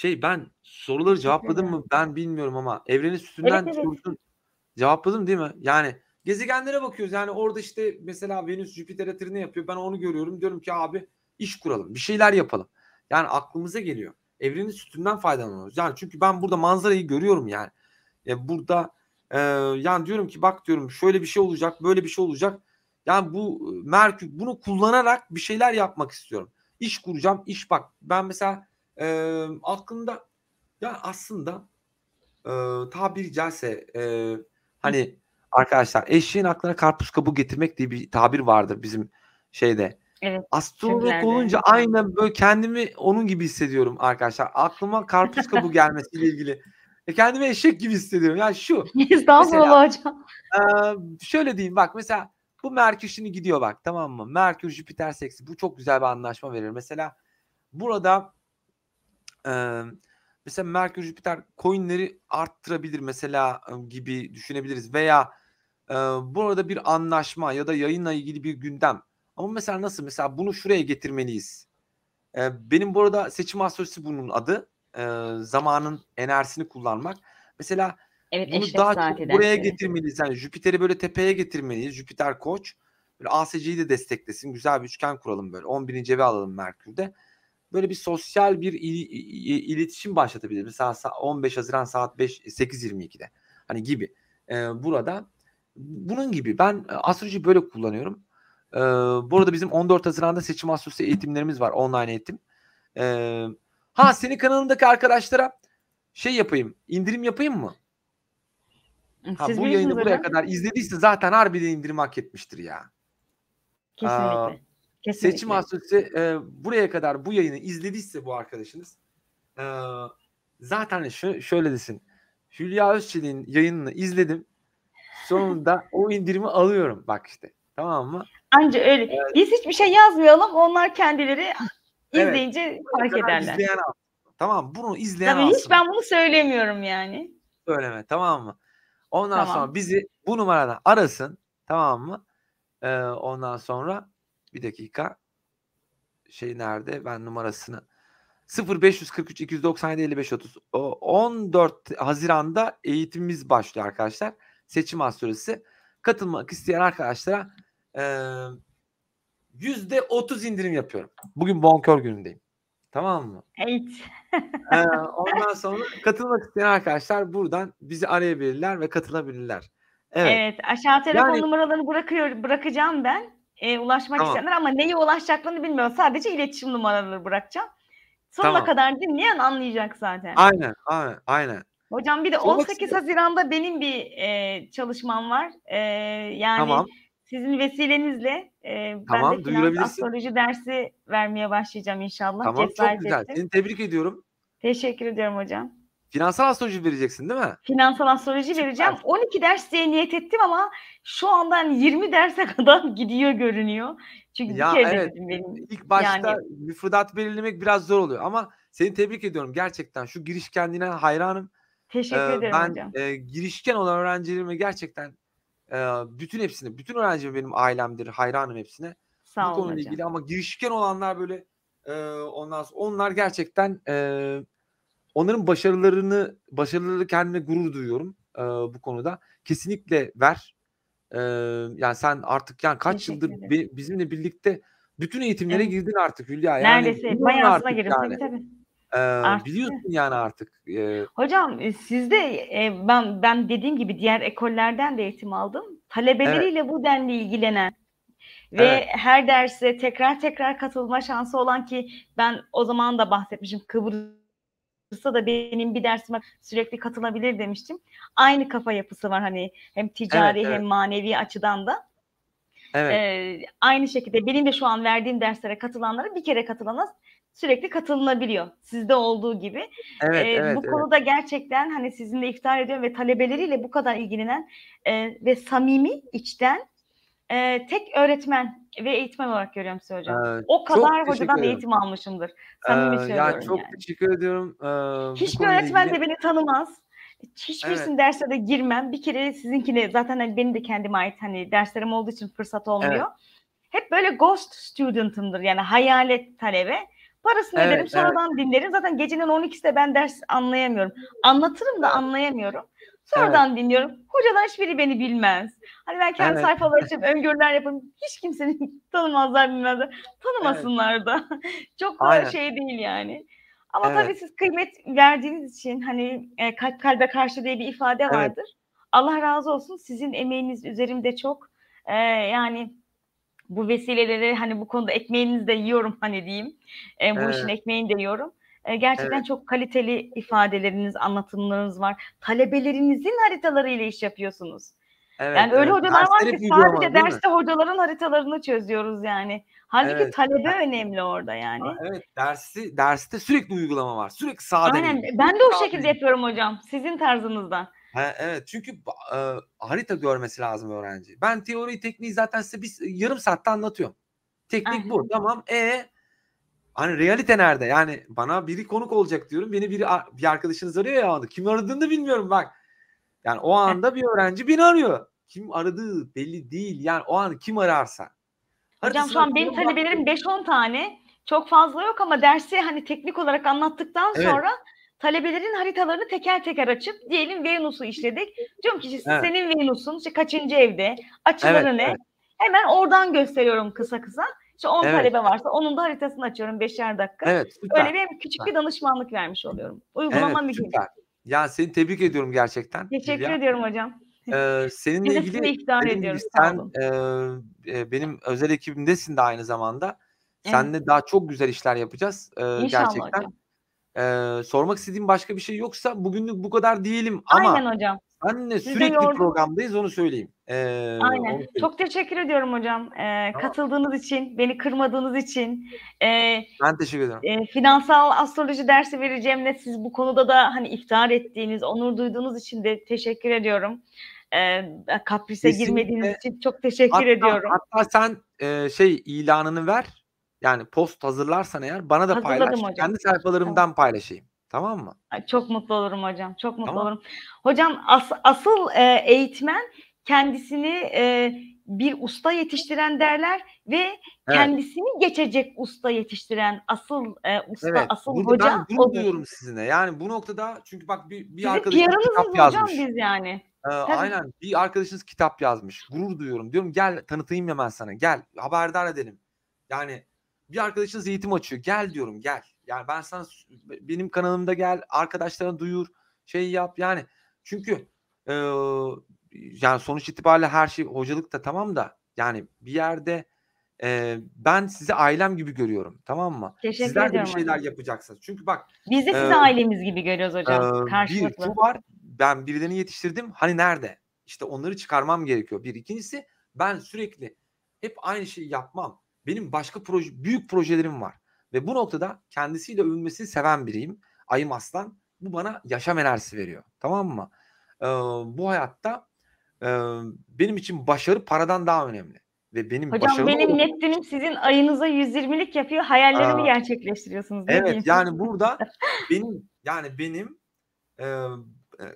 Ben soruları Teşekkür cevapladım ederim. mı ben bilmiyorum ama evrenin Evet, sütünden evet. sorusunu cevapladım değil mi? Yani gezegenlere bakıyoruz. Yani orada işte mesela Venüs Jüpiter hatırını yapıyor. Ben onu görüyorum. Diyorum ki abi iş kuralım. Bir şeyler yapalım. Yani aklımıza geliyor. Evrenin sütünden faydalanıyoruz. Yani çünkü ben burada manzarayı görüyorum yani. Burada yani diyorum ki bak diyorum şöyle bir şey olacak, böyle bir şey olacak. Yani bu Merkür bunu kullanarak bir şeyler yapmak istiyorum. İş kuracağım. İş bak ben mesela aklımda ya aslında tabiri caizse hani arkadaşlar eşeğin aklına karpuz kabuğu getirmek diye bir tabir vardır bizim şeyde. Evet. Astrolog Türklerde. olunca aynen böyle kendimi onun gibi hissediyorum arkadaşlar. Aklıma karpuz kabuğu gelmesiyle ilgili. Kendimi eşek gibi hissediyorum. Yani şu mesela Estağfurullah hocam. şöyle diyeyim bak mesela bu Merkür şimdi gidiyor bak tamam mı? Merkür Jüpiter seksi bu çok güzel bir anlaşma verir. Mesela burada mesela Merkür Jüpiter coinleri arttırabilir mesela gibi düşünebiliriz veya burada bir anlaşma ya da yayınla ilgili bir gündem. Ama mesela nasıl? Mesela bunu şuraya getirmeliyiz. Benim bu arada seçim astrolojisi bunun adı. Zamanın enerjisini kullanmak. Mesela Evet, bunu Eşref daha çok Saati buraya dersleri. getirmeliyiz. Yani Jüpiter'i böyle tepeye getirmeliyiz. Jüpiter Koç. Böyle ASC'yi de desteklesin. Güzel bir üçgen kuralım böyle. 11. evi alalım Merkür'de. Böyle bir sosyal bir iletişim başlatabiliriz. Mesela 15 Haziran saat 8:22'de. Hani gibi. Burada bunun gibi. Ben astrolojiyi böyle kullanıyorum. Bu arada bizim 14 Haziran'da seçim astrolojisi eğitimlerimiz var. Online eğitim. Senin kanalındaki arkadaşlara şey yapayım. İndirim yapayım mı? Siz Bu bilirsiniz yayını buraya hocam. kadar izlediyse zaten harbiden indirim hak etmiştir ya. Aa, Kesinlikle. seçim Kesinlikle. astrolojisi buraya kadar bu yayını izlediyse bu arkadaşınız zaten şöyle desin. Hülya Özçelik'in yayınını izledim. Sonunda o indirimi alıyorum. Bak işte. Tamam mı? Anca öyle. Biz hiçbir şey yazmayalım. Onlar kendileri Evet. izleyince Buraya fark kadar ederler. izleyen alsın. Tamam. Bunu izleyen Tabii hiç alsın. ben bunu söylemiyorum yani. Söyleme. Tamam mı? Ondan sonra Tamam. bizi bu numaradan arasın. Tamam mı? Ondan sonra bir dakika. Şey nerede? Ben numarasını 0543 297 55 30. 14 Haziran'da eğitimimiz başlıyor arkadaşlar. Seçim astrolojisi. Katılmak isteyen arkadaşlara %30 indirim yapıyorum. Bugün bonkör günündeyim. Tamam mı? Evet. Ondan sonra katılmak isteyen arkadaşlar buradan bizi arayabilirler ve katılabilirler. Evet. Evet. Aşağı telefon Yani numaralarını bırakacağım ben. Ulaşmak tamam. isteyenler ama neye ulaşacaklarını bilmiyorum. Sadece iletişim numaraları bırakacağım. Sonuna Tamam. kadar dinleyen anlayacak zaten. Aynen. Aynen. Aynen. Hocam bir de Sormak 18 istiyorum. Haziran'da benim bir çalışmam var. Yani Tamam. sizin vesilenizle ben de Tamam. finans Duyurabilirsin. astroloji dersi vermeye başlayacağım inşallah. Tamam. Çok Cesaret güzel. ettim. Seni tebrik ediyorum. Teşekkür ediyorum hocam. Finansal astroloji vereceksin değil mi? Finansal astroloji vereceğim. Süper. 12 ders diye niyet ettim ama şu anda hani 20 derse kadar gidiyor görünüyor. Çünkü bir Ya kere evet. denedim benim. İlk başta Yani müfredat belirlemek biraz zor oluyor ama seni tebrik ediyorum gerçekten. Şu girişkenliğine hayranım. teşekkür ederim Ben hocam. girişken olan öğrencilerime gerçekten bütün öğrencilerim benim ailemdir. Hayranım hepsine. Bu Sağ olun konuyla hocam. ilgili ama girişken olanlar böyle onlar gerçekten onların başarıları kendime gurur duyuyorum bu konuda. Kesinlikle ver. Yani sen artık yani kaç Teşekkür yıldır ederim. bizimle birlikte bütün eğitimlere Evet. girdin artık Hülya. Yani Neredeyse biliyorsun bayağısına artık girdim. yani. Tabii tabii. Arttı. Biliyorsun yani artık. Hocam sizde ben dediğim gibi diğer ekollerden de eğitim aldım. Evet, Talebeleriyle bu denli ilgilenen ve evet, her derse tekrar tekrar katılma şansı olan ki ben o zaman da bahsetmişim Kıbrıs'ta da benim bir dersime sürekli katılabilir demiştim. Aynı kafa yapısı var hani hem evet, ticari hem evet, manevi açıdan da. evet, Aynı şekilde benim de şu an verdiğim derslere katılanlara bir kere katılana sürekli katılınabiliyor. Sizde olduğu gibi. evet, evet, Bu evet. konuda gerçekten hani sizinle iftihar ediyorum ve talebeleriyle bu kadar ilgilenen ve samimi, içten Tek öğretmen ve eğitmen olarak görüyorum sizi hocam. Eee, O çok kadar teşekkür hocadan ederim. eğitim almışımdır. Samimi Ya söylüyorum çok yani. teşekkür ediyorum bu Hiçbir konuyla öğretmen ilgili. de beni tanımaz. Evet, Hiçbirisinin dersine de girmem. Bir kere sizinkine zaten hani benim de kendime ait hani derslerim olduğu için fırsat olmuyor. evet, Hep böyle ghost student'ımdır yani hayalet talebe. Parasını evet, öderim evet, sonradan dinlerim. Zaten gecenin 12'sinde ben ders anlayamıyorum. Anlatırım da evet, anlayamıyorum. evet, Sonradan dinliyorum. Hocalar hiçbiri beni bilmez. Hani ben kendi evet, sayfalar açıp öngörüler yaparım. Hiç kimsenin tanımazlar bilmezler. evet, Tanımasınlar da. Çok da aynen, şey değil yani. Ama tabii evet, siz kıymet verdiğiniz için hani kalp kalbe karşı diye bir ifade evet, vardır. Allah razı olsun. Sizin emeğiniz üzerimde çok. Yani bu vesileleri hani bu konuda ekmeğinizi de yiyorum hani diyeyim. Bu işin evet, ekmeğini de yiyorum. Gerçekten evet, çok kaliteli ifadeleriniz, anlatımlarınız var. Talebelerinizin haritalarıyla iş yapıyorsunuz. evet, Yani öyle evet. hocalar var Dersler ki hep uygulamalı sadece değil mi? derste hocaların haritalarını çözüyoruz yani. Halbuki Evet. talebe önemli orada yani. Evet, derste sürekli uygulama var. Sürekli sağ Aynen. deneyim. Ben de Sürekli o sağ şekilde deneyim. yapıyorum hocam. Sizin tarzınızda. Evet, çünkü harita görmesi lazım öğrenci. Ben teori tekniği zaten size yarım saatte anlatıyorum. Teknik bu. Aynen. Tamam. Hani realite nerede? Yani bana biri konuk olacak diyorum. Beni bir arkadaşınız arıyor ya. Kim aradığını da bilmiyorum bak. Yani o anda bir öğrenci beni arıyor. Kim aradığı belli değil. Yani o an kim ararsa. Hocam şu Haritasını an benim atıyorum. talebelerim 5-10 tane. Çok fazla yok ama dersi hani teknik olarak anlattıktan Evet, sonra talebelerin haritalarını teker teker açıp diyelim Venüs'u işledik. Diyorum ki işte evet, senin Venüs'un işte kaçıncı evde, evet, açıları ne? evet, Hemen oradan gösteriyorum kısa kısa. İşte 10 evet, talebe varsa onun da haritasını açıyorum 5'er dakika. evet, Öyle süper. bir küçük Süper. bir danışmanlık vermiş oluyorum. Evet, Uygulama mühim. süper. Ya seni tebrik ediyorum gerçekten Teşekkür Hülya. ediyorum hocam. Seninle Biz de ilgili sizi iftihar dediğim gibi ediyoruz. Sağ sen olun. benim özel ekibimdesin de aynı zamanda. Evet. Seninle daha çok güzel işler yapacağız İnşallah gerçekten. hocam. Sormak istediğim başka bir şey yoksa bugünlük bu kadar diyelim Aynen ama hocam. seninle Siz de sürekli yorduk. programdayız onu söyleyeyim. Aynen. Onu söyleyeyim. Çok teşekkür ediyorum hocam. Tamam. Katıldığınız için, beni kırmadığınız için. Eee, Ben teşekkür ederim. Finansal astroloji dersi vereceğimle siz bu konuda da hani iftihar ettiğiniz, onur duyduğunuz için de teşekkür ediyorum. Kaprise girmediğiniz Kesinlikle. için çok teşekkür ediyorum. Hatta sen ilanını ver. Yani post hazırlarsan eğer bana da Hazırladım paylaş. hocam. Kendi Tamam. sayfalarımdan paylaşayım. Tamam mı? Ay, çok mutlu olurum hocam. Çok mutlu Tamam. olurum. Hocam asıl eğitmen kendisini bir usta yetiştiren derler ve Evet. kendisini geçecek usta yetiştiren asıl usta, Evet. asıl Burada hoca ben gurur odur. duyuyorum sizinle. Yani bu noktada çünkü bak bir Sizin arkadaşınız kitap PR'ınızız hocam yazmış. biz yani. Tabii. Aynen. Bir arkadaşınız kitap yazmış. Gurur duyuyorum. Diyorum gel tanıtayım hemen sana. Gel haberdar edelim. Yani bir arkadaşınız eğitim açıyor. Gel diyorum gel. Yani ben sana benim kanalımda gel. Arkadaşlarına duyur. Şey yap. Yani çünkü yani sonuç itibariyle her şey hocalık da tamam da yani bir yerde ben sizi ailem gibi görüyorum. Tamam mı? Teşekkür Sizler de bir ediyorum şeyler hocam. yapacaksınız. Çünkü bak Biz de eee sizi ailemiz gibi görüyoruz Eee, hocam. bir şu Karşılıklı. var, ben birilerini yetiştirdim. Hani nerede? İşte onları çıkarmam gerekiyor. Bir. İkincisi ben sürekli hep aynı şeyi yapmam. Benim başka büyük projelerim var. Ve bu noktada kendisiyle övünmesini seven biriyim. Ayım Aslan. Bu bana yaşam enerjisi veriyor. Tamam mı? Bu hayatta benim için başarı paradan daha önemli. Ve benim Hocam başarılı benim olup Neptün'üm sizin ayınıza 120'lik yapıyor. Hayallerimi eee, gerçekleştiriyorsunuz. Ne evet, diyeyim? yani burada benim Eee, eee,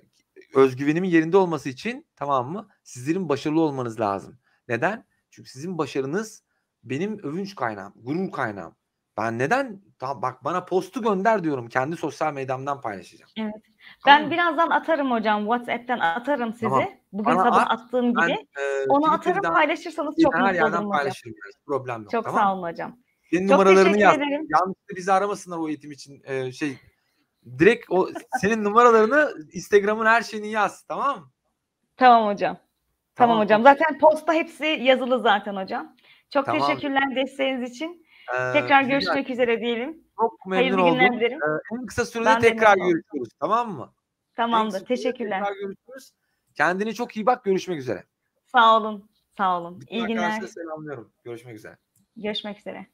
özgüvenimin yerinde olması için, tamam mı, sizlerin başarılı olmanız lazım. Neden? Çünkü sizin başarınız benim övünç kaynağım, gurur kaynağım. Ben neden bak bana postu gönder diyorum, kendi sosyal medyamdan paylaşacağım. Evet. Tamam Ben mı? birazdan atarım hocam. WhatsApp'tan atarım Tamam. size. Bugün Bana sabah at, attığım ben, gibi. Onu atarım, Twitter'dan, paylaşırsanız çok her mutlu yerden olurum hocam. paylaşırım yani, hiç problem yok, Çok tamam mı? sağ olun hocam. Senin Çok numaralarını teşekkür yaz. ederim. Yanlışlıkla bizi aramasınlar o eğitim için, direkt senin numaralarını, Instagram'ın her şeyini yaz, tamam mı? Tamam hocam. Tamam Tamam, hocam. okay. Zaten posta hepsi yazılı zaten hocam. Çok Tamamdır. teşekkürler desteğiniz için. Tekrar Hülya görüşmek üzere diyelim. çok memnun Hayırlı günler oldum. dilerim. En kısa sürede Ben de tekrar memnun oldum. görüşürüz, tamam mı? En kısa Tamamdır. sürede Teşekkürler. tekrar görüşürüz. Kendine çok iyi bak, görüşmek üzere. Sağ olun. Sağ olun. Bütün İyi günler. arkadaşlara selamlıyorum. Görüşmek üzere. Görüşmek üzere.